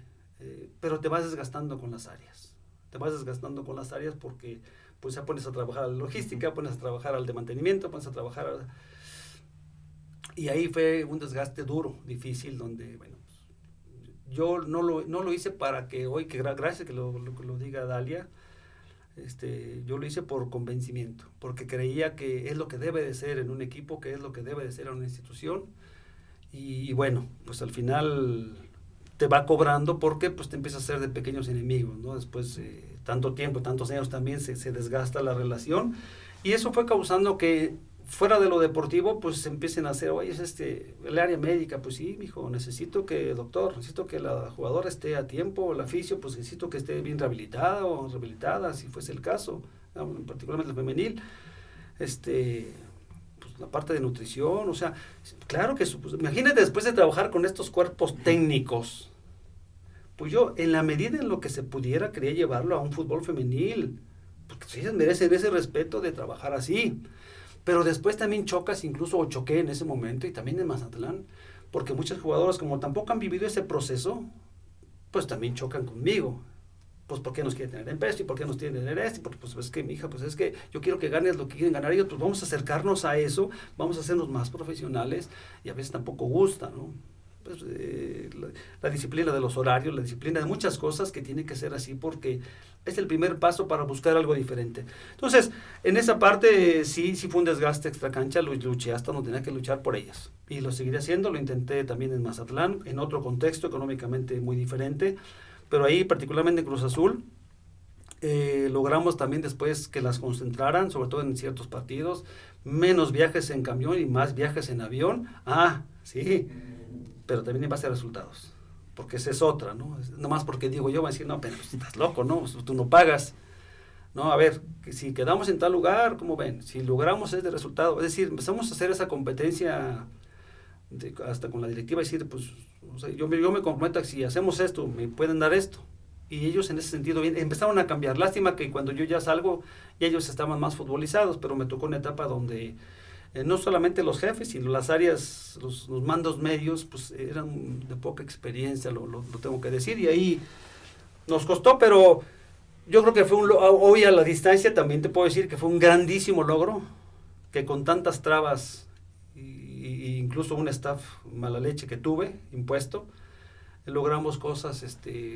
pero te vas desgastando con las áreas. Te vas desgastando con las áreas porque pues ya pones a trabajar a la logística, pones a trabajar al de mantenimiento, pones a trabajar y ahí fue un desgaste duro, difícil, donde, bueno, yo no lo hice para que hoy, que gracias que lo diga Dalia, yo lo hice por convencimiento, porque creía que es lo que debe de ser en un equipo, que es lo que debe de ser en una institución, y bueno, pues al final te va cobrando porque pues te empieza a hacer de pequeños enemigos, ¿no? Después tanto tiempo, tantos años también se desgasta la relación, y eso fue causando que fuera de lo deportivo, pues empiecen a hacer, oye, es el área médica, pues sí, mijo, necesito que la jugadora esté a tiempo, el aficio, pues necesito que esté bien rehabilitada o rehabilitada, si fuese el caso, particularmente el femenil, pues la parte de nutrición, o sea, claro que, pues, imagínate después de trabajar con estos cuerpos técnicos, pues yo, en la medida en lo que se pudiera, quería llevarlo a un fútbol femenil, porque ellas merecen ese respeto de trabajar así. Pero después también chocas, incluso o choqué en ese momento, y también en Mazatlán, porque muchas jugadoras, como tampoco han vivido ese proceso, pues también chocan conmigo. Pues, ¿por qué nos quieren tener en peso? ¿Y por qué nos quieren tener esto? Porque, pues, es que, mi hija, pues, es que yo quiero que ganes lo que quieren ganar ellos, pues, vamos a acercarnos a eso, vamos a hacernos más profesionales, y a veces tampoco gusta, ¿no? Pues, la disciplina de los horarios, la disciplina de muchas cosas que tiene que ser así porque es el primer paso para buscar algo diferente. Entonces, en esa parte sí fue un desgaste extra cancha, luché hasta no tenía que luchar por ellas. Y lo seguiré haciendo, lo intenté también en Mazatlán, en otro contexto económicamente muy diferente, pero ahí particularmente en Cruz Azul, logramos también después que las concentraran, sobre todo en ciertos partidos, menos viajes en camión y más viajes en avión. Sí, pero también en base a resultados, porque esa es otra, ¿no? Nomás porque digo yo, va a decir, no, pero estás loco, ¿no? Tú no pagas, ¿no? A ver, que si quedamos en tal lugar, ¿cómo ven? Si logramos ese resultado, es decir, empezamos a hacer esa competencia hasta con la directiva, decir, pues, o sea, yo me comprometo a que si hacemos esto, me pueden dar esto, y ellos en ese sentido bien, empezaron a cambiar. Lástima que cuando yo ya salgo, ya ellos estaban más futbolizados, pero me tocó una etapa donde no solamente los jefes, sino las áreas, los mandos medios, pues eran de poca experiencia, lo tengo que decir, y ahí nos costó, pero yo creo que fue hoy a la distancia también te puedo decir que fue un grandísimo logro, que con tantas trabas, y incluso un staff mala leche que tuve, impuesto, logramos cosas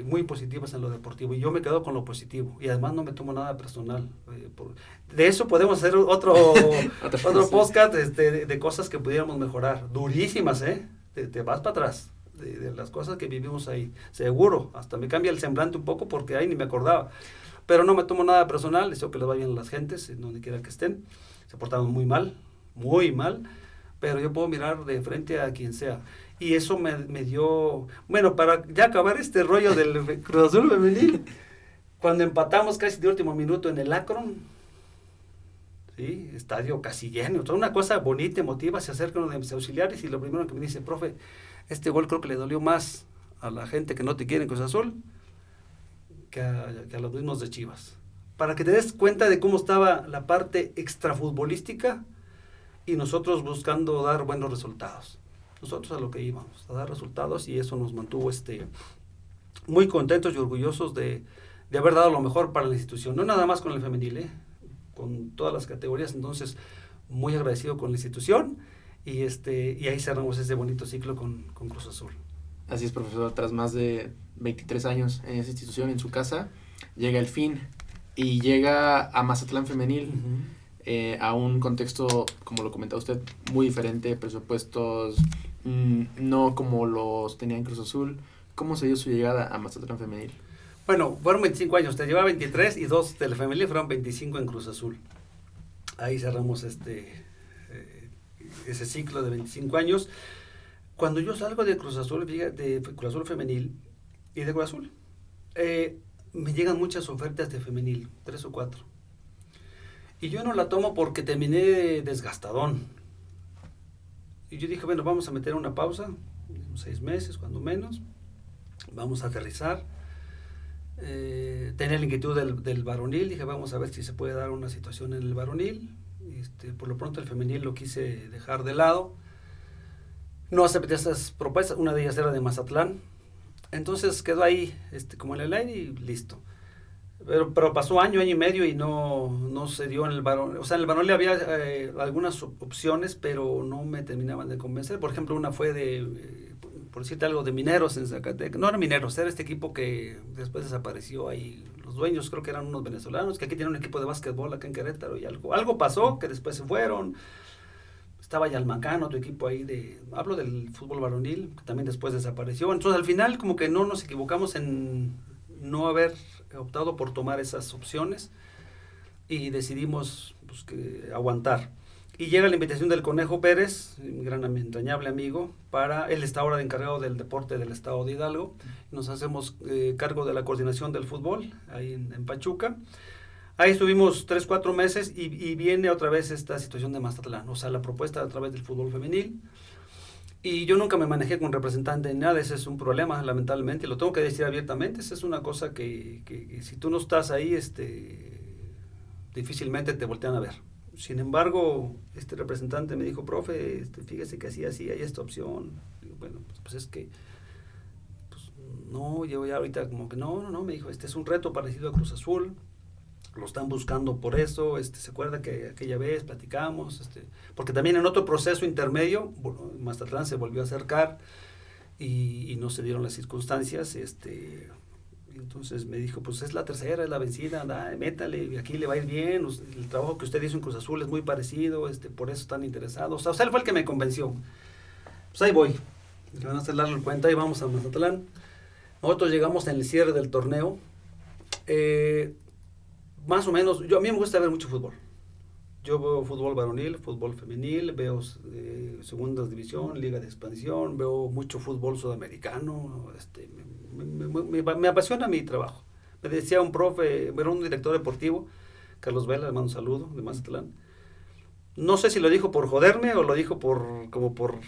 muy positivas en lo deportivo, y yo me quedo con lo positivo, y además no me tomo nada personal. De eso podemos hacer otro podcast de cosas que pudiéramos mejorar, durísimas, te vas para atrás, de las cosas que vivimos ahí, seguro, hasta me cambia el semblante un poco porque ahí ni me acordaba, pero no me tomo nada personal, deseo que les vayan a las gentes, en donde quiera que estén, se portaron muy mal, pero yo puedo mirar de frente a quien sea. Y eso me dio, bueno, para ya acabar este rollo del Cruz Azul femenil, cuando empatamos casi de último minuto en el Akron, sí, estadio casi lleno, toda una cosa bonita, emotiva, se acerca uno de mis auxiliares y lo primero que me dice, profe, este gol creo que le dolió más a la gente que no te quiere en Cruz Azul que a los mismos de Chivas. Para que te des cuenta de cómo estaba la parte extrafutbolística y nosotros buscando dar buenos resultados. Nosotros a lo que íbamos, a dar resultados, y eso nos mantuvo muy contentos y orgullosos de de haber dado lo mejor para la institución, no nada más con el femenil, con todas las categorías. Entonces, muy agradecido con la institución y ahí cerramos ese bonito ciclo con Cruz Azul. Así es, profesor, tras más de 23 años en esa institución, en su casa, llega el fin y llega a Mazatlán Femenil. A un contexto, como lo comentaba usted, muy diferente, presupuestos no como los tenía en Cruz Azul. ¿Cómo se dio su llegada a Mazatlán Femenil? Bueno, fueron 25 años, te llevaba 23 y 2 del femenil, fueron 25 en Cruz Azul. Ahí cerramos ese ciclo de 25 años. Cuando yo salgo de Cruz Azul, de Cruz Azul Femenil y de Cruz Azul, me llegan muchas ofertas de femenil, 3 o 4. Y yo no la tomo porque terminé desgastadón. Y yo dije, bueno, vamos a meter una pausa, 6 meses, cuando menos. Vamos a aterrizar. Tenía la inquietud del varonil. Dije, vamos a ver si se puede dar una situación en el varonil. Por lo pronto el femenil lo quise dejar de lado. No acepté esas propuestas. Una de ellas era de Mazatlán. Entonces quedó ahí como en el aire y listo. Pero pasó año y medio y no se dio en el varón. O sea, en el varón le había algunas opciones, pero no me terminaban de convencer. Por ejemplo, una fue por decirte algo, de Mineros en Zacatecas. No era Mineros, era este equipo que después desapareció ahí. Los dueños creo que eran unos venezolanos, que aquí tienen un equipo de básquetbol acá en Querétaro y algo pasó, que después se fueron. Estaba Yalmacán, otro equipo ahí hablo del fútbol varonil, que también después desapareció. Entonces, al final, como que no nos equivocamos en no haber optado por tomar esas opciones y decidimos aguantar. Y llega la invitación del Conejo Pérez, un gran entrañable amigo, él está ahora de encargado del deporte del estado de Hidalgo. Nos hacemos cargo de la coordinación del fútbol ahí en Pachuca. Ahí estuvimos 3-4 meses y viene otra vez esta situación de Mazatlán, o sea, la propuesta a través del fútbol femenil. Y yo nunca me manejé con representante ni nada, ese es un problema, lamentablemente, lo tengo que decir abiertamente. Esa es una cosa que si tú no estás ahí, difícilmente te voltean a ver. Sin embargo, este representante me dijo, profe, fíjese que así hay esta opción. Digo, bueno, pues es que, no, yo ya ahorita como que no, me dijo, este es un reto parecido a Cruz Azul, lo están buscando por eso, se acuerda que aquella vez platicamos, porque también en otro proceso intermedio, Mazatlán se volvió a acercar y no se dieron las circunstancias, entonces me dijo, pues es la tercera, es la vencida, métale, aquí le va a ir bien, el trabajo que usted hizo en Cruz Azul es muy parecido, por eso están interesados. O sea, él fue el que me convenció. Pues ahí voy, le van a hacer largo el cuento, ahí vamos a Mazatlán. Nosotros llegamos en el cierre del torneo, más o menos, a mí me gusta ver mucho fútbol. Yo veo fútbol varonil, fútbol femenil, veo segunda división, liga de expansión, veo mucho fútbol sudamericano, me apasiona mi trabajo. Me decía un profe, era un director deportivo, Carlos Vela, le mando un saludo, de Mazatlán. No sé si lo dijo por joderme o lo dijo por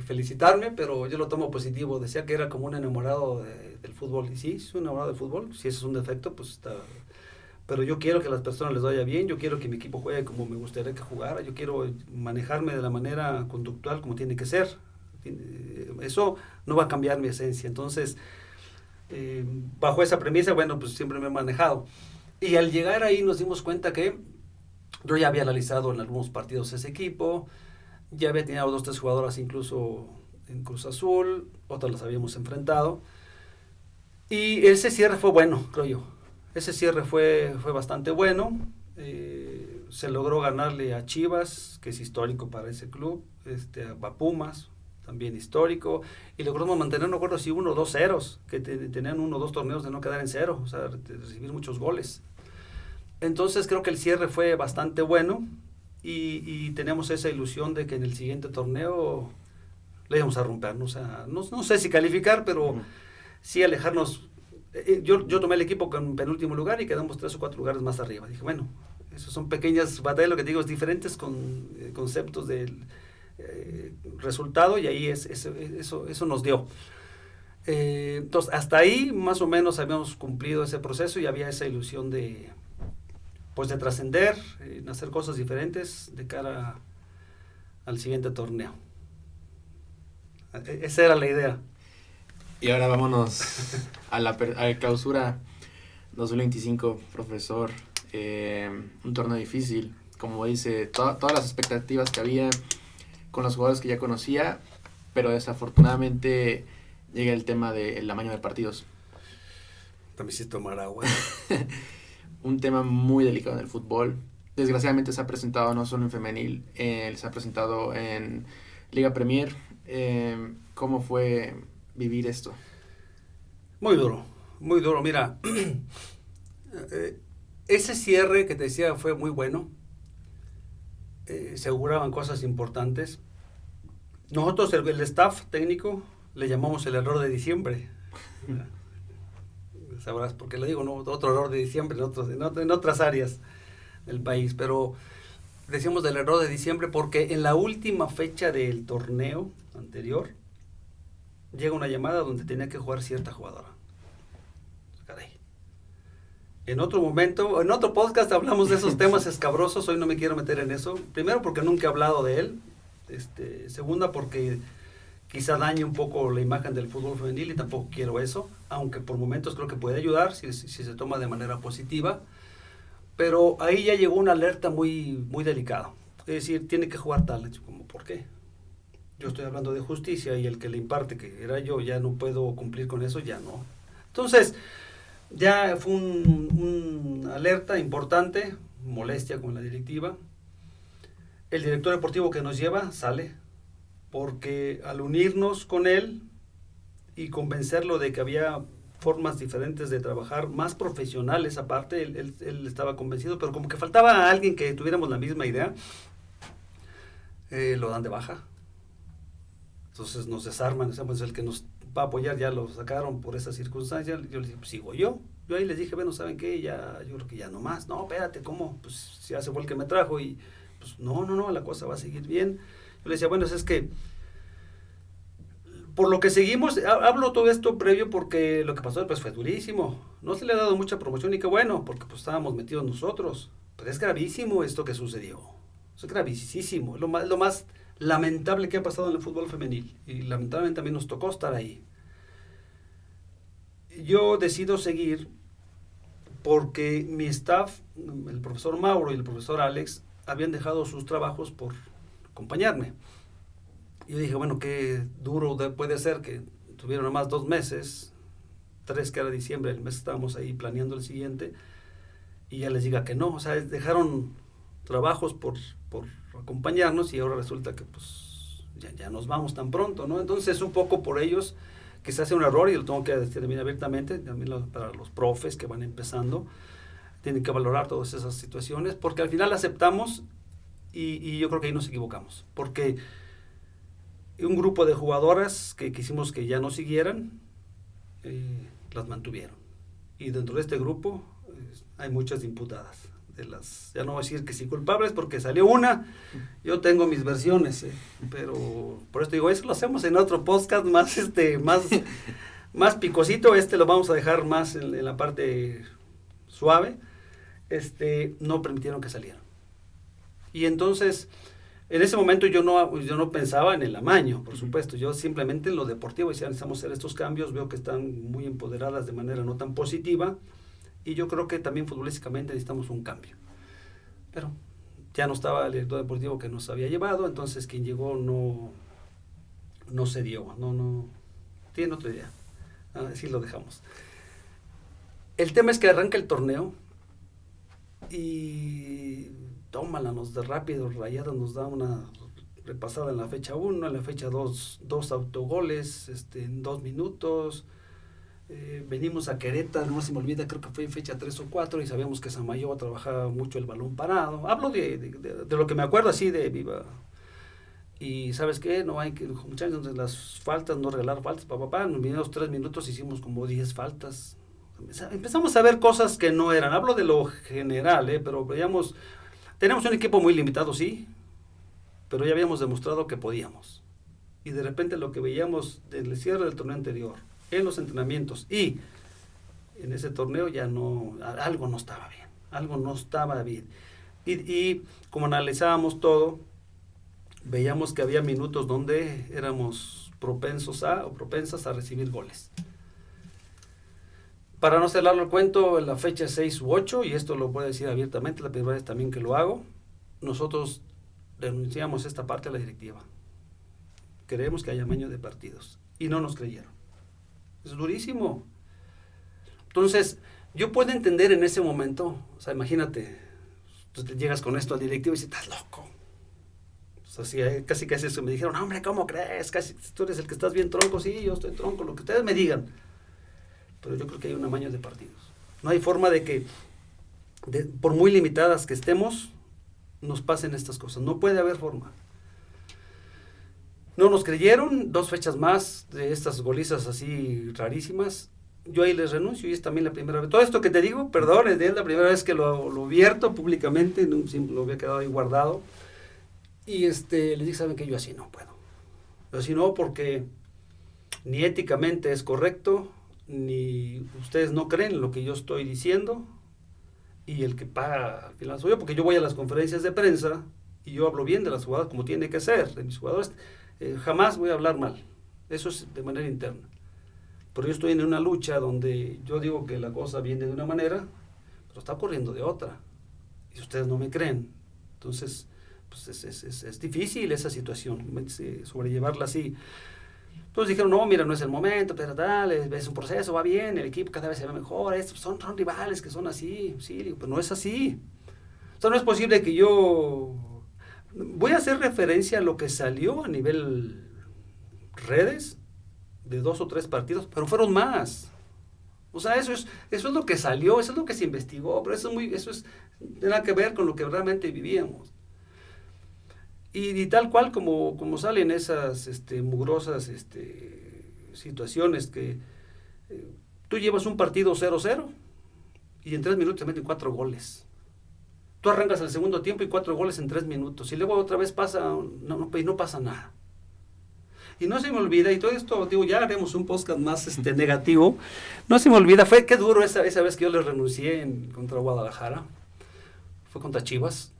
felicitarme, pero yo lo tomo positivo. Decía que era como un enamorado del fútbol. Y sí, soy un enamorado del fútbol. Si ese es un defecto, pues está... Pero yo quiero que a las personas les vaya bien, yo quiero que mi equipo juegue como me gustaría que jugara, yo quiero manejarme de la manera conductual como tiene que ser. Eso no va a cambiar mi esencia. Entonces, bajo esa premisa, bueno, pues siempre me he manejado. Y al llegar ahí nos dimos cuenta que yo ya había analizado en algunos partidos ese equipo, ya había tenido 2 o 3 jugadoras incluso en Cruz Azul, otras las habíamos enfrentado. Y ese cierre fue bueno, creo yo. Ese cierre fue bastante bueno. Se logró ganarle a Chivas, que es histórico para ese club, a Pumas, también histórico, y logramos mantener, no recuerdo si 1 o 2 ceros, que tenían 1 o 2 torneos de no quedar en cero, o sea, de recibir muchos goles. Entonces creo que el cierre fue bastante bueno y tenemos esa ilusión de que en el siguiente torneo le íbamos a romper, ¿no? O sea, no sé si calificar, pero sí alejarnos. Yo tomé el equipo con penúltimo lugar y quedamos 3 o 4 lugares más arriba. Dije, bueno, esos son pequeñas batallas, lo que te digo, es diferentes con conceptos del resultado, y ahí eso nos dio. Entonces, hasta ahí más o menos habíamos cumplido ese proceso y había esa ilusión de trascender, hacer cosas diferentes de cara al siguiente torneo. Esa era la idea. Y ahora vámonos a la clausura 2025, profesor, un torneo difícil, como dice, todas las expectativas que había con los jugadores que ya conocía, pero desafortunadamente llega el tema del tamaño de partidos. También sí tomar agua. Un tema muy delicado en el fútbol. Desgraciadamente se ha presentado no solo en femenil, se ha presentado en Liga Premier. ¿Cómo fue vivir esto? Muy duro, muy duro. Mira, ese cierre que te decía fue muy bueno. Se auguraban cosas importantes. Nosotros, el staff técnico, le llamamos el error de diciembre. Sabrás por qué le digo, ¿no? Otro error de diciembre en otras áreas del país, pero decimos del error de diciembre porque en la última fecha del torneo anterior llega una llamada donde tenía que jugar cierta jugadora. Caray. En otro momento, en otro podcast hablamos de esos temas escabrosos, hoy no me quiero meter en eso. Primero porque nunca he hablado de él, segunda porque quizá dañe un poco la imagen del fútbol femenil y tampoco quiero eso, aunque por momentos creo que puede ayudar si se toma de manera positiva. Pero ahí ya llegó una alerta muy, muy delicada. Es decir, tiene que jugar tal. Como, ¿por qué? Yo estoy hablando de justicia y el que le imparte, que era yo, ya no puedo cumplir con eso, ya no. Entonces, ya fue un alerta importante, molestia con la directiva. El director deportivo que nos lleva sale, porque al unirnos con él y convencerlo de que había formas diferentes de trabajar, más profesionales aparte, él estaba convencido, pero como que faltaba a alguien que tuviéramos la misma idea, lo dan de baja. Entonces nos desarman, pues el que nos va a apoyar ya lo sacaron por esa circunstancia. Yo les dije, pues sigo yo. Yo ahí les dije, bueno, ¿saben qué? Ya, yo creo que ya no más. No, espérate, ¿cómo? Pues ya se fue el que me trajo y pues no, la cosa va a seguir bien. Yo le decía, bueno, es que por lo que seguimos, hablo todo esto previo porque lo que pasó después fue durísimo. No se le ha dado mucha promoción y qué bueno, porque pues estábamos metidos nosotros. Pero es gravísimo esto que sucedió. Es gravísimo. Lo más lamentable que ha pasado en el fútbol femenil. Y lamentablemente también nos tocó estar ahí. Yo decido seguir porque mi staff, el profesor Mauro y el profesor Alex, habían dejado sus trabajos por acompañarme. Yo dije, bueno, qué duro puede ser que tuvieron nomás 2 meses, 3 que era diciembre, el mes estábamos ahí planeando el siguiente, y ya les diga que no, o sea, dejaron trabajos por acompañarnos y ahora resulta que pues ya nos vamos tan pronto, ¿no? Entonces un poco por ellos que se hace un error y lo tengo que decir también abiertamente, también para los profes que van empezando, tienen que valorar todas esas situaciones, porque al final aceptamos y yo creo que ahí nos equivocamos, porque un grupo de jugadoras que quisimos que ya no siguieran, las mantuvieron. Y dentro de este grupo hay muchas imputadas. Ya no voy a decir que sí culpables porque salió una, yo tengo mis versiones, pero por esto digo, eso lo hacemos en otro podcast más picosito, lo vamos a dejar más en la parte suave. No permitieron que salieran. Y entonces, en ese momento yo no pensaba en el amaño, por supuesto, yo simplemente en lo deportivo decía, necesitamos hacer estos cambios, veo que están muy empoderadas de manera no tan positiva, y yo creo que también futbolísticamente necesitamos un cambio. Pero ya no estaba el director deportivo que nos había llevado, entonces quien llegó no se dio, no tiene otra idea, así lo dejamos. El tema es que arranca el torneo, y tómala, de rápido, Rayadas nos da una repasada en la fecha 1, en la fecha 2, 2 autogoles en 2 minutos. Venimos a Querétaro, no se me olvida, creo que fue en fecha 3 o 4 y sabíamos que Samayoa trabajaba mucho el balón parado. Hablo de lo que me acuerdo así de viva. Y ¿sabes qué? No hay que, muchachos, las faltas, no regalar faltas, en los primeros 3 minutos hicimos como 10 faltas. Empezamos a ver cosas que no eran, hablo de lo general, pero veíamos, tenemos un equipo muy limitado, sí, pero ya habíamos demostrado que podíamos. Y de repente lo que veíamos del cierre del torneo anterior, en los entrenamientos y en ese torneo algo no estaba bien. Y como analizábamos todo, veíamos que había minutos donde éramos propensas a recibir goles. Para no cerrarlo el cuento, en la fecha 6 u 8, y esto lo puedo decir abiertamente, la primera vez también que lo hago, nosotros denunciamos esta parte a la directiva. Queremos que haya amaño de partidos. Y no nos creyeron. Es durísimo. Entonces, yo puedo entender en ese momento, o sea, imagínate, tú te llegas con esto al directivo y dices, estás loco. O sea, sí, casi eso me dijeron, hombre, ¿cómo crees? Casi tú eres el que estás bien tronco. Sí, yo estoy tronco, lo que ustedes me digan. Pero yo creo que hay un amaño de partidos. No hay forma de que, por muy limitadas que estemos, nos pasen estas cosas. No puede haber forma. No nos creyeron, 2 fechas más de estas golizas así rarísimas. Yo ahí les renuncio y es también la primera vez. Todo esto que te digo, perdón, es la primera vez que lo vierto públicamente, no, siempre lo había quedado ahí guardado. Y les dije, ¿saben qué? Yo así no puedo. Yo así no, porque ni éticamente es correcto, ni ustedes no creen en lo que yo estoy diciendo, y el que paga al final soy yo, porque yo voy a las conferencias de prensa y yo hablo bien de las jugadoras como tiene que ser, de mis jugadores. Jamás voy a hablar mal, eso es de manera interna. Pero yo estoy en una lucha donde yo digo que la cosa viene de una manera, pero está ocurriendo de otra. Y ustedes no me creen. Entonces, pues es difícil esa situación, sobrellevarla así. Entonces dijeron, no, mira, no es el momento, pero tal, es un proceso, va bien, el equipo cada vez se ve mejor, son rivales que son así. Sí, digo, pero no es así. O sea, no es posible que yo... Voy a hacer referencia a lo que salió a nivel redes de 2 o 3 partidos, pero fueron más. O sea, eso es lo que salió, eso es lo que se investigó, pero eso es nada que ver con lo que realmente vivíamos. Y tal cual como salen esas mugrosas situaciones que tú llevas un partido 0-0 y en 3 minutos te meten 4 goles. Tú arrancas el segundo tiempo y 4 goles en 3 minutos. Y luego otra vez no pasa nada. Y no se me olvida, y todo esto, digo, ya haremos un podcast más negativo. No se me olvida, qué duro esa vez que yo le renuncié contra Guadalajara. Fue contra Chivas.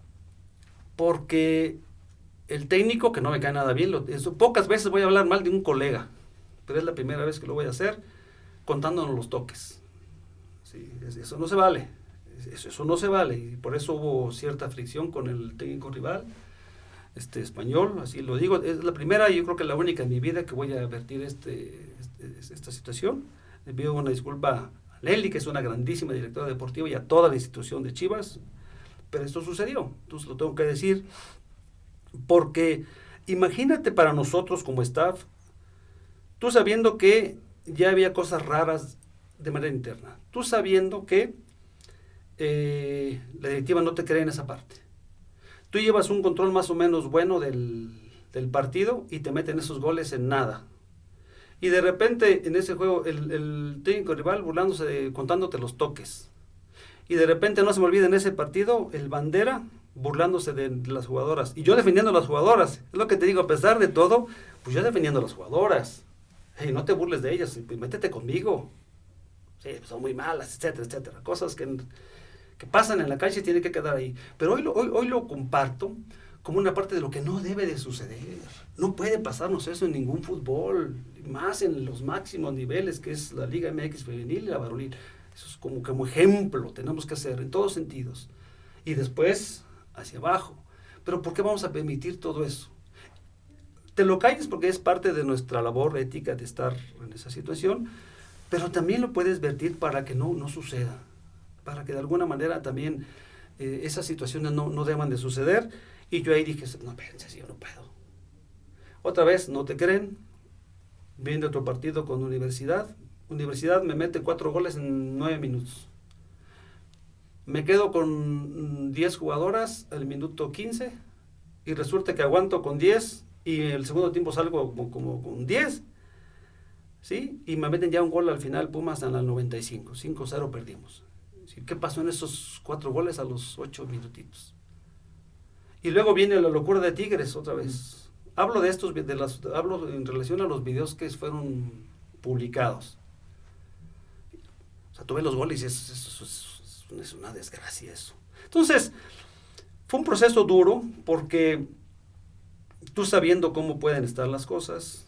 Porque el técnico, que no me cae nada bien, pocas veces voy a hablar mal de un colega. Pero es la primera vez que lo voy a hacer, contándonos los toques. Sí, eso no se vale. Eso no se vale, y por eso hubo cierta fricción con el técnico rival, español, así lo digo. Es la primera y yo creo que la única en mi vida que voy a vertir esta situación. Le pido una disculpa a Nelly, que es una grandísima directora deportiva, y a toda la institución de Chivas, pero esto sucedió, entonces lo tengo que decir, porque imagínate para nosotros como staff, tú sabiendo que ya había cosas raras de manera interna, tú sabiendo que la directiva no te cree en esa parte. Tú llevas un control más o menos bueno del partido y te meten esos goles en nada. Y de repente en ese juego el técnico rival burlándose, contándote los toques. Y de repente, no se me olvida, en ese partido el bandera burlándose de las jugadoras. Y yo defendiendo a las jugadoras. Es lo que te digo, a pesar de todo, pues yo defendiendo a las jugadoras. Hey, no te burles de ellas, métete conmigo. Sí, pues son muy malas, etcétera, etcétera. Cosas que pasan en la calle y tienen que quedar ahí. Pero hoy lo comparto como una parte de lo que no debe de suceder. No puede pasarnos eso en ningún fútbol, más en los máximos niveles, que es la Liga MX femenil y la varonil. Eso es como ejemplo, tenemos que hacer en todos sentidos. Y después, hacia abajo. Pero ¿por qué vamos a permitir todo eso? Te lo calles porque es parte de nuestra labor ética de estar en esa situación, pero también lo puedes vertir para que no suceda. Para que de alguna manera también esas situaciones no deban de suceder. Y yo ahí dije, no, espérense, yo no puedo. Otra vez, no te creen. Viene otro partido con Universidad. Universidad me mete 4 goles en 9 minutos. Me quedo con 10 jugadoras al minuto 15 y resulta que aguanto con 10 y el segundo tiempo salgo como con 10. ¿Sí? Y me meten ya un gol al final, Pumas en el 95. 5-0 perdimos. ¿Qué pasó en esos 4 goles a los 8 minutitos? Y luego viene la locura de Tigres otra vez. Hablo hablo en relación a los videos que fueron publicados. O sea, tú ves los goles y es una desgracia eso. Entonces, fue un proceso duro porque tú sabiendo cómo pueden estar las cosas,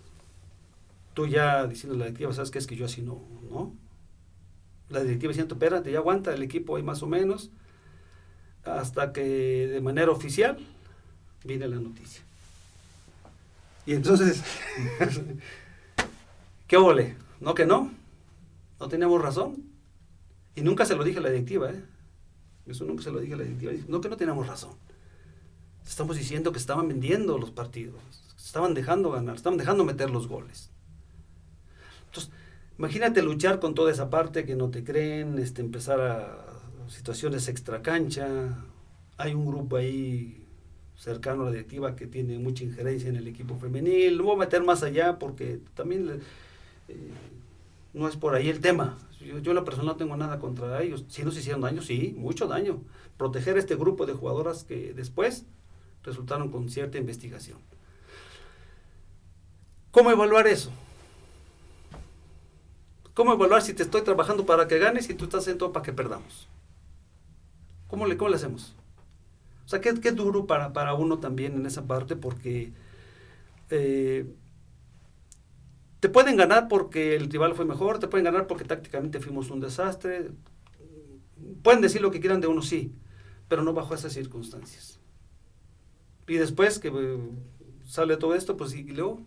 tú ya diciendo a la directiva, ¿sabes qué? Es que yo así no. La directiva diciendo, espérate, ya aguanta el equipo ahí más o menos, hasta que de manera oficial viene la noticia. Y entonces, ¿qué ole? ¿No que no? ¿No teníamos razón? Y nunca se lo dije a la directiva, Eso nunca se lo dije a la directiva. No que no teníamos razón. Estamos diciendo que estaban vendiendo los partidos, estaban dejando ganar, estaban dejando meter los goles. Entonces, imagínate luchar con toda esa parte que no te creen, empezar a situaciones extra cancha. Hay un grupo ahí cercano a la directiva que tiene mucha injerencia en el equipo femenil. No voy a meter más allá porque también no es por ahí el tema. Yo en la persona no tengo nada contra ellos. Si nos hicieron daño, sí, mucho daño. Proteger a este grupo de jugadoras que después resultaron con cierta investigación. ¿Cómo evaluar eso? ¿Cómo evaluar si te estoy trabajando para que ganes y tú estás haciendo todo para que perdamos? ¿Cómo le hacemos? O sea, qué duro para uno también en esa parte, porque te pueden ganar porque el rival fue mejor, te pueden ganar porque tácticamente fuimos un desastre. Pueden decir lo que quieran de uno, sí, pero no bajo esas circunstancias. Y después que sale todo esto, pues y luego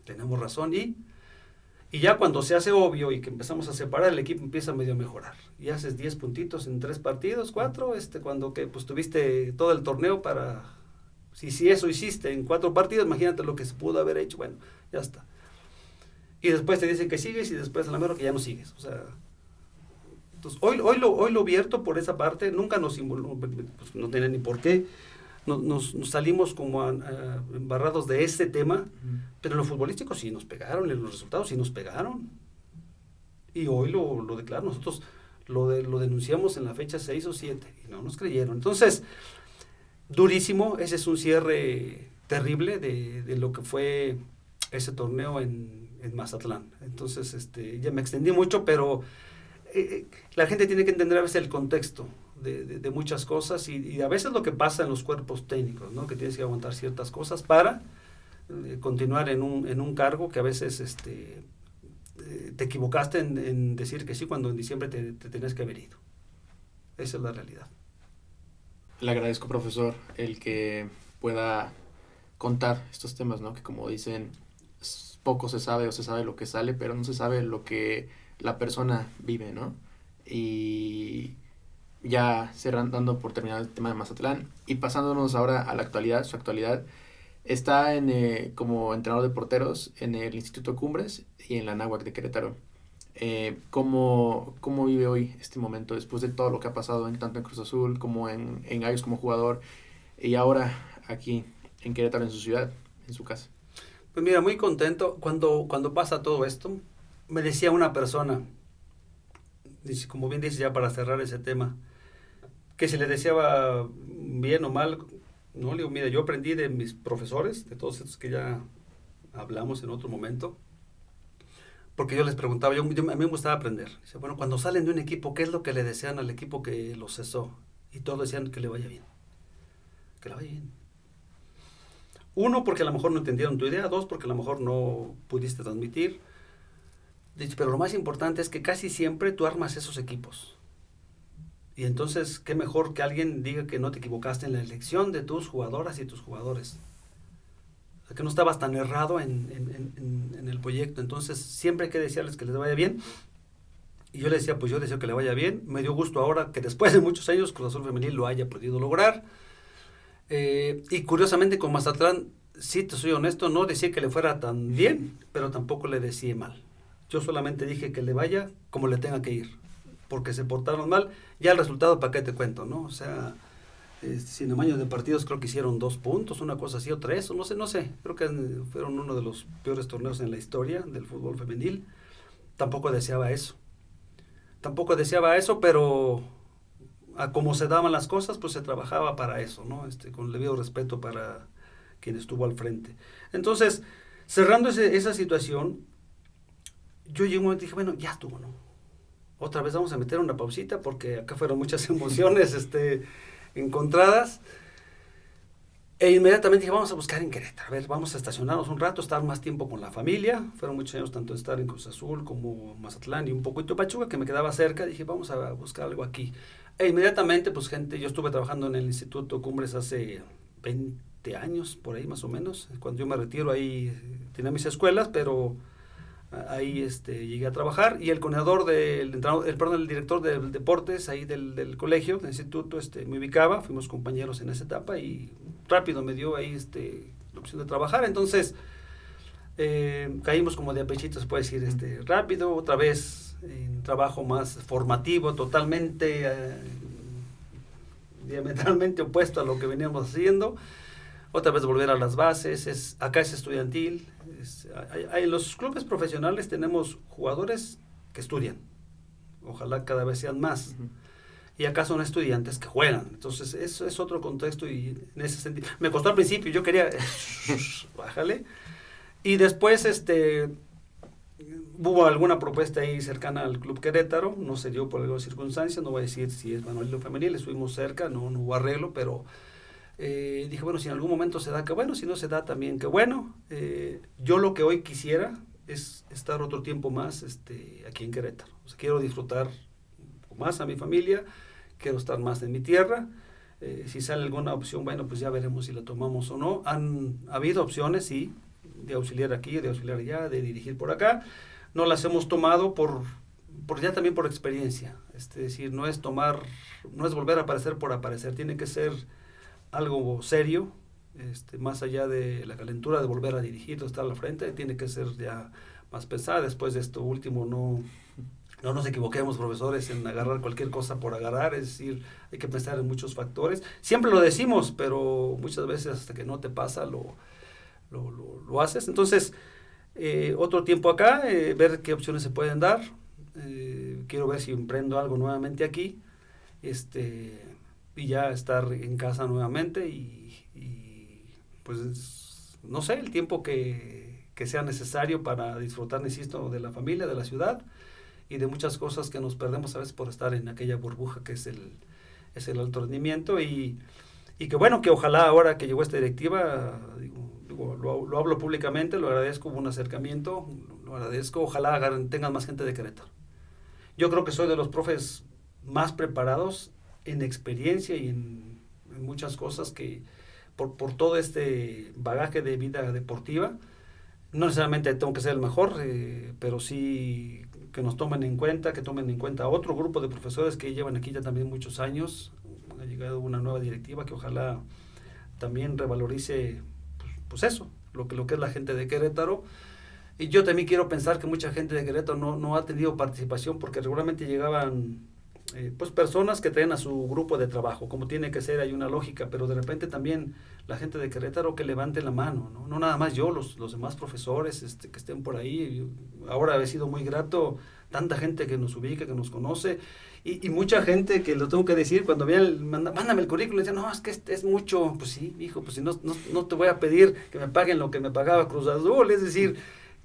tenemos razón y ya cuando se hace obvio y que empezamos a separar, el equipo empieza medio a mejorar. Y haces 10 puntitos en 3 partidos, 4, cuando que pues tuviste todo el torneo para... Si eso hiciste en 4 partidos, imagínate lo que se pudo haber hecho, bueno, ya está. Y después te dicen que sigues y después a la mejor que ya no sigues. O sea, entonces hoy lo vierto por esa parte, nunca nos pues no tenía ni por qué. Nos salimos como embarrados de este tema, pero en lo futbolístico sí nos pegaron, en los resultados sí nos pegaron. Y hoy lo declaro, nosotros lo denunciamos en la fecha 6 o 7 y no nos creyeron. Entonces, durísimo, ese es un cierre terrible de lo que fue ese torneo en Mazatlán. Entonces, ya me extendí mucho, pero la gente tiene que entender a veces el contexto de muchas cosas y a veces lo que pasa en los cuerpos técnicos, ¿no? Que tienes que aguantar ciertas cosas para continuar en un cargo que a veces te equivocaste en decir que sí cuando en diciembre te tenías que haber ido. Esa es la realidad. Le agradezco, profesor, el que pueda contar estos temas, ¿no? Que como dicen, poco se sabe o se sabe lo que sale, pero no se sabe lo que la persona vive, ¿no? Y ya dando por terminado el tema de Mazatlán y pasándonos ahora a la actualidad, su actualidad, está como entrenador de porteros en el Instituto Cumbres y en la Náhuac de Querétaro. ¿Cómo vive hoy este momento después de todo lo que ha pasado tanto en Cruz Azul como en Gallos como jugador y ahora aquí en Querétaro, en su ciudad, en su casa? Pues mira, muy contento. Cuando pasa todo esto, me decía una persona, como bien dice ya para cerrar ese tema, que si le deseaba bien o mal, no, le digo, mira, yo aprendí de mis profesores, de todos estos que ya hablamos en otro momento, porque yo les preguntaba, a mí me gustaba aprender. Dice, bueno, cuando salen de un equipo, ¿qué es lo que le desean al equipo que los cesó? Y todos decían que le vaya bien. Que le vaya bien. 1, porque a lo mejor no entendieron tu idea. 2, porque a lo mejor no pudiste transmitir. Dice, pero lo más importante es que casi siempre tú armas esos equipos. Y entonces, qué mejor que alguien diga que no te equivocaste en la elección de tus jugadoras y tus jugadores. O sea, que no estabas tan errado en el proyecto. Entonces, siempre hay que desearles que les vaya bien. Y yo le decía, pues yo deseo que le vaya bien. Me dio gusto ahora que después de muchos años Cruz Azul Femenil lo haya podido lograr. Y curiosamente con Mazatlán, sí te soy honesto, no decía que le fuera tan bien, pero tampoco le decía mal. Yo solamente dije que le vaya como le tenga que ir, porque se portaron mal. Ya el resultado, ¿para qué te cuento, no? O sea, sin amaños de partidos creo que hicieron 2 puntos, una cosa así, o 3, o no sé. Creo que fueron uno de los peores torneos en la historia del fútbol femenil. Tampoco deseaba eso, pero a como se daban las cosas, pues se trabajaba para eso, ¿no? Con el debido respeto para quien estuvo al frente. Entonces, cerrando esa situación, yo llegué un momento y dije, bueno, ya estuvo, ¿no? Otra vez vamos a meter una pausita porque acá fueron muchas emociones encontradas. E inmediatamente dije, vamos a buscar en Querétaro, a ver, vamos a estacionarnos un rato, estar más tiempo con la familia. Fueron muchos años tanto estar en Cruz Azul como Mazatlán y un poquito Pachuca, que me quedaba cerca. Dije, vamos a buscar algo aquí. E inmediatamente, pues yo estuve trabajando en el Instituto Cumbres hace 20 años, por ahí más o menos. Cuando yo me retiro ahí tenía mis escuelas, pero ahí llegué a trabajar. Y el coordinador el director de deportes ahí del colegio, del instituto, me ubicaba. Fuimos compañeros en esa etapa y rápido me dio ahí la opción de trabajar. Entonces caímos como de apechito, se puede decir, rápido, otra vez en trabajo más formativo, totalmente diametralmente opuesto a lo que veníamos haciendo. Otra vez volver a las bases, acá es estudiantil. En los clubes profesionales tenemos jugadores que estudian, ojalá cada vez sean más. Uh-huh. Y acá son estudiantes que juegan. Entonces, eso es otro contexto y en ese sentido. Me costó al principio, yo quería, bájale. Y después, hubo alguna propuesta ahí cercana al Club Querétaro, no se dio por alguna circunstancia, no voy a decir si es varonil o femenil, estuvimos cerca, no hubo arreglo, pero dije, bueno, si en algún momento se da, que bueno, si no se da también, que bueno. Yo lo que hoy quisiera es estar otro tiempo más aquí en Querétaro. O sea, quiero disfrutar más a mi familia, quiero estar más en mi tierra. Si sale alguna opción, bueno, pues ya veremos si la tomamos o no. Han habido opciones, sí, de auxiliar aquí, de auxiliar allá, de dirigir por acá. No las hemos tomado por ya también por experiencia. Es decir, no es volver a aparecer por aparecer, tiene que ser algo serio, más allá de la calentura de volver a dirigir o estar al frente, tiene que ser ya más pesada. Después de esto último, no nos equivoquemos, profesores, en agarrar cualquier cosa por agarrar, es decir, hay que pensar en muchos factores. Siempre lo decimos, pero muchas veces hasta que no te pasa lo haces. Entonces, otro tiempo acá, ver qué opciones se pueden dar. Quiero ver si emprendo algo nuevamente aquí, y ya estar en casa nuevamente y pues no sé, el tiempo que sea necesario para disfrutar, insisto, de la familia, de la ciudad y de muchas cosas que nos perdemos a veces por estar en aquella burbuja que es el alto rendimiento y que bueno, que ojalá ahora que llegó esta directiva, lo hablo públicamente, lo agradezco, hubo un acercamiento, lo agradezco, ojalá tengan más gente de Querétaro. Yo creo que soy de los profes más preparados en experiencia y en muchas cosas que por todo este bagaje de vida deportiva, no necesariamente tengo que ser el mejor, pero sí que nos tomen en cuenta, que tomen en cuenta a otro grupo de profesores que llevan aquí ya también muchos años. Ha llegado una nueva directiva que ojalá también revalorice pues eso, lo que es la gente de Querétaro. Y yo también quiero pensar que mucha gente de Querétaro no ha tenido participación porque regularmente llegaban pues personas que traen a su grupo de trabajo, como tiene que ser, hay una lógica, pero de repente también la gente de Querétaro que levante la mano, no nada más yo, los demás profesores que estén por ahí. Ahora ha sido muy grato, tanta gente que nos ubica, que nos conoce, y mucha gente que lo tengo que decir, cuando vean, mándame el currículum, decían, no, es que es mucho. Pues sí, hijo, pues si no te voy a pedir que me paguen lo que me pagaba Cruz Azul, es decir,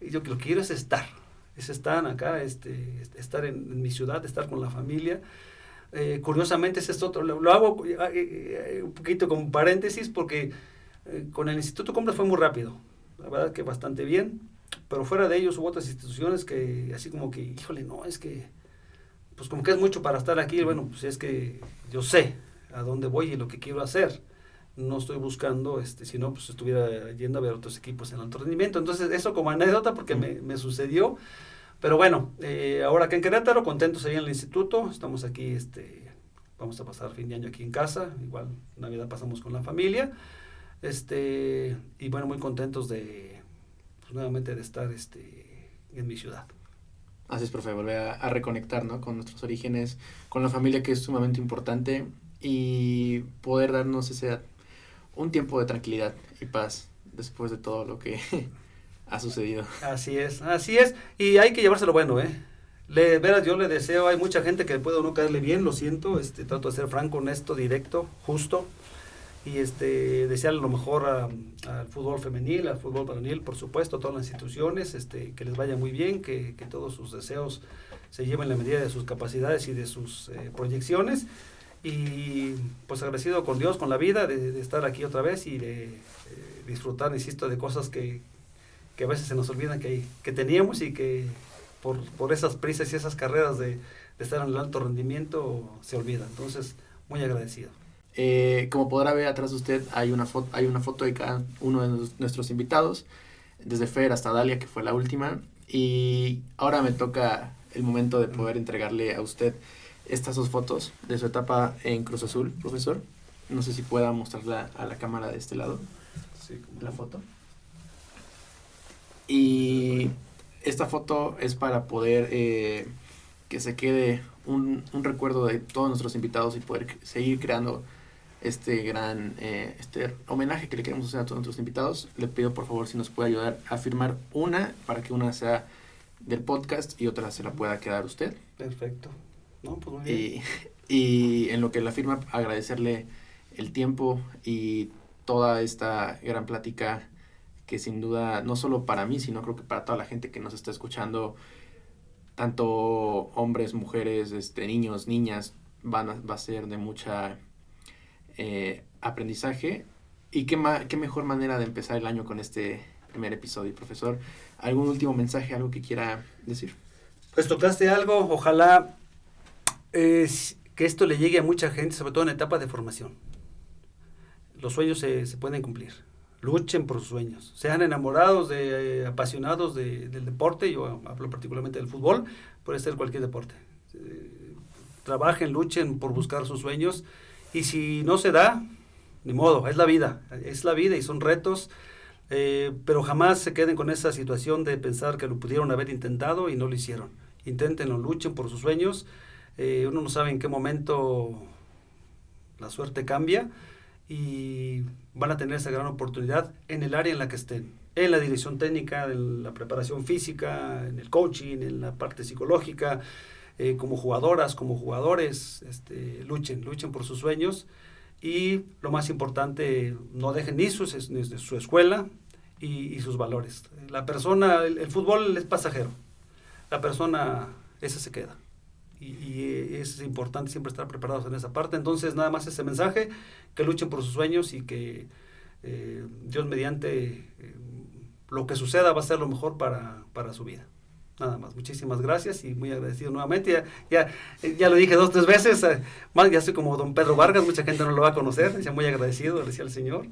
yo lo que quiero es estar acá, estar en mi ciudad, estar con la familia. Curiosamente es esto otro, lo hago un poquito como paréntesis porque con el Instituto Cumbres fue muy rápido, la verdad que bastante bien, pero fuera de ellos hubo otras instituciones que así como que, híjole, no, es que pues como que es mucho para estar aquí. Bueno, pues es que yo sé a dónde voy y lo que quiero hacer. No estoy buscando, si no, pues estuviera yendo a ver otros equipos en alto rendimiento. Entonces, eso como anécdota porque me sucedió. Pero bueno, ahora acá en Querétaro, contentos ahí en el instituto. Estamos aquí, vamos a pasar fin de año aquí en casa. Igual, Navidad pasamos con la familia. Y bueno, muy contentos pues, nuevamente de estar en mi ciudad. Así es, profe, volver a reconectar, ¿no? Con nuestros orígenes, con la familia, que es sumamente importante, y poder darnos un tiempo de tranquilidad y paz después de todo lo que ha sucedido. Así es, y hay que llevárselo bueno, veras, yo le deseo, hay mucha gente que puede no caerle bien, lo siento, trato de ser franco, honesto, directo, justo, y desearle lo mejor al fútbol femenil, al fútbol varonil, por supuesto, a todas las instituciones, que les vaya muy bien, que todos sus deseos se lleven en la medida de sus capacidades y de sus proyecciones. y pues agradecido con Dios, con la vida, de estar aquí otra vez y de disfrutar, insisto, de cosas que a veces se nos olvidan que teníamos y que por esas prisas y esas carreras de estar en el alto rendimiento se olvidan. Entonces, muy agradecido. Como podrá ver atrás de usted, hay una foto de cada uno de nuestros invitados, desde Fer hasta Dalia, que fue la última, y ahora me toca el momento de poder entregarle a usted estas 2 fotos de su etapa en Cruz Azul, profesor. No sé si pueda mostrarla a la cámara de este lado, Sí, la foto. Y esta foto es para poder que se quede un recuerdo de todos nuestros invitados y poder seguir creando este gran homenaje que le queremos hacer a todos nuestros invitados. Le pido por favor si nos puede ayudar a firmar una, para que una sea del podcast y otra se la pueda quedar usted. Perfecto. No, pues muy bien. Y en lo que la firma, agradecerle el tiempo y toda esta gran plática que sin duda, no solo para mí, sino creo que para toda la gente que nos está escuchando, tanto hombres, mujeres, niños, niñas, va a ser de mucha aprendizaje. Y qué mejor manera de empezar el año con este primer episodio. Profesor, ¿algún último mensaje, algo que quiera decir? Pues tocaste algo, ojalá que esto le llegue a mucha gente, sobre todo en etapa de formación. Los sueños se pueden cumplir. Luchen por sus sueños. Sean enamorados, apasionados del deporte. Yo hablo particularmente del fútbol, puede ser cualquier deporte. Trabajen, luchen por buscar sus sueños. Y si no se da, ni modo, es la vida y son retos. Pero jamás se queden con esa situación de pensar que lo pudieron haber intentado y no lo hicieron. Inténtenlo, luchen por sus sueños. Uno no sabe en qué momento la suerte cambia y van a tener esa gran oportunidad en el área en la que estén, en la dirección técnica, en la preparación física, en el coaching, en la parte psicológica, como jugadoras, como jugadores, luchen por sus sueños y lo más importante, no dejen ni su escuela y sus valores. La persona, el fútbol es pasajero, la persona, esa se queda. Y es importante siempre estar preparados en esa parte. Entonces, nada más ese mensaje, que luchen por sus sueños y que Dios mediante lo que suceda va a ser lo mejor para su vida. Nada más, muchísimas gracias y muy agradecido nuevamente. Ya lo dije 2 o 3 veces, ya soy como don Pedro Vargas, mucha gente no lo va a conocer, ya muy agradecido, decía el Señor,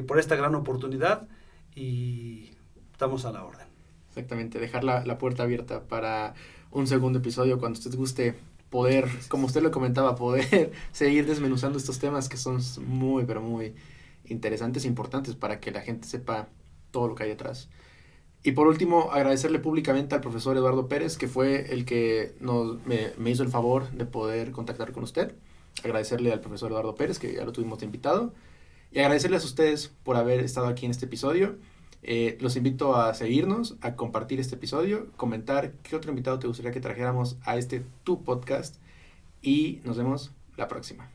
por esta gran oportunidad y estamos a la orden. Exactamente, dejar la puerta abierta para un segundo episodio cuando usted guste poder, como usted lo comentaba, poder seguir desmenuzando estos temas que son muy, pero muy interesantes e importantes para que la gente sepa todo lo que hay detrás. Y por último, agradecerle públicamente al profesor Eduardo Pérez, que fue el que me hizo el favor de poder contactar con usted. Agradecerle al profesor Eduardo Pérez, que ya lo tuvimos de invitado. Y agradecerles a ustedes por haber estado aquí en este episodio. Los invito a seguirnos, a compartir este episodio, comentar qué otro invitado te gustaría que trajéramos a tu podcast y nos vemos la próxima.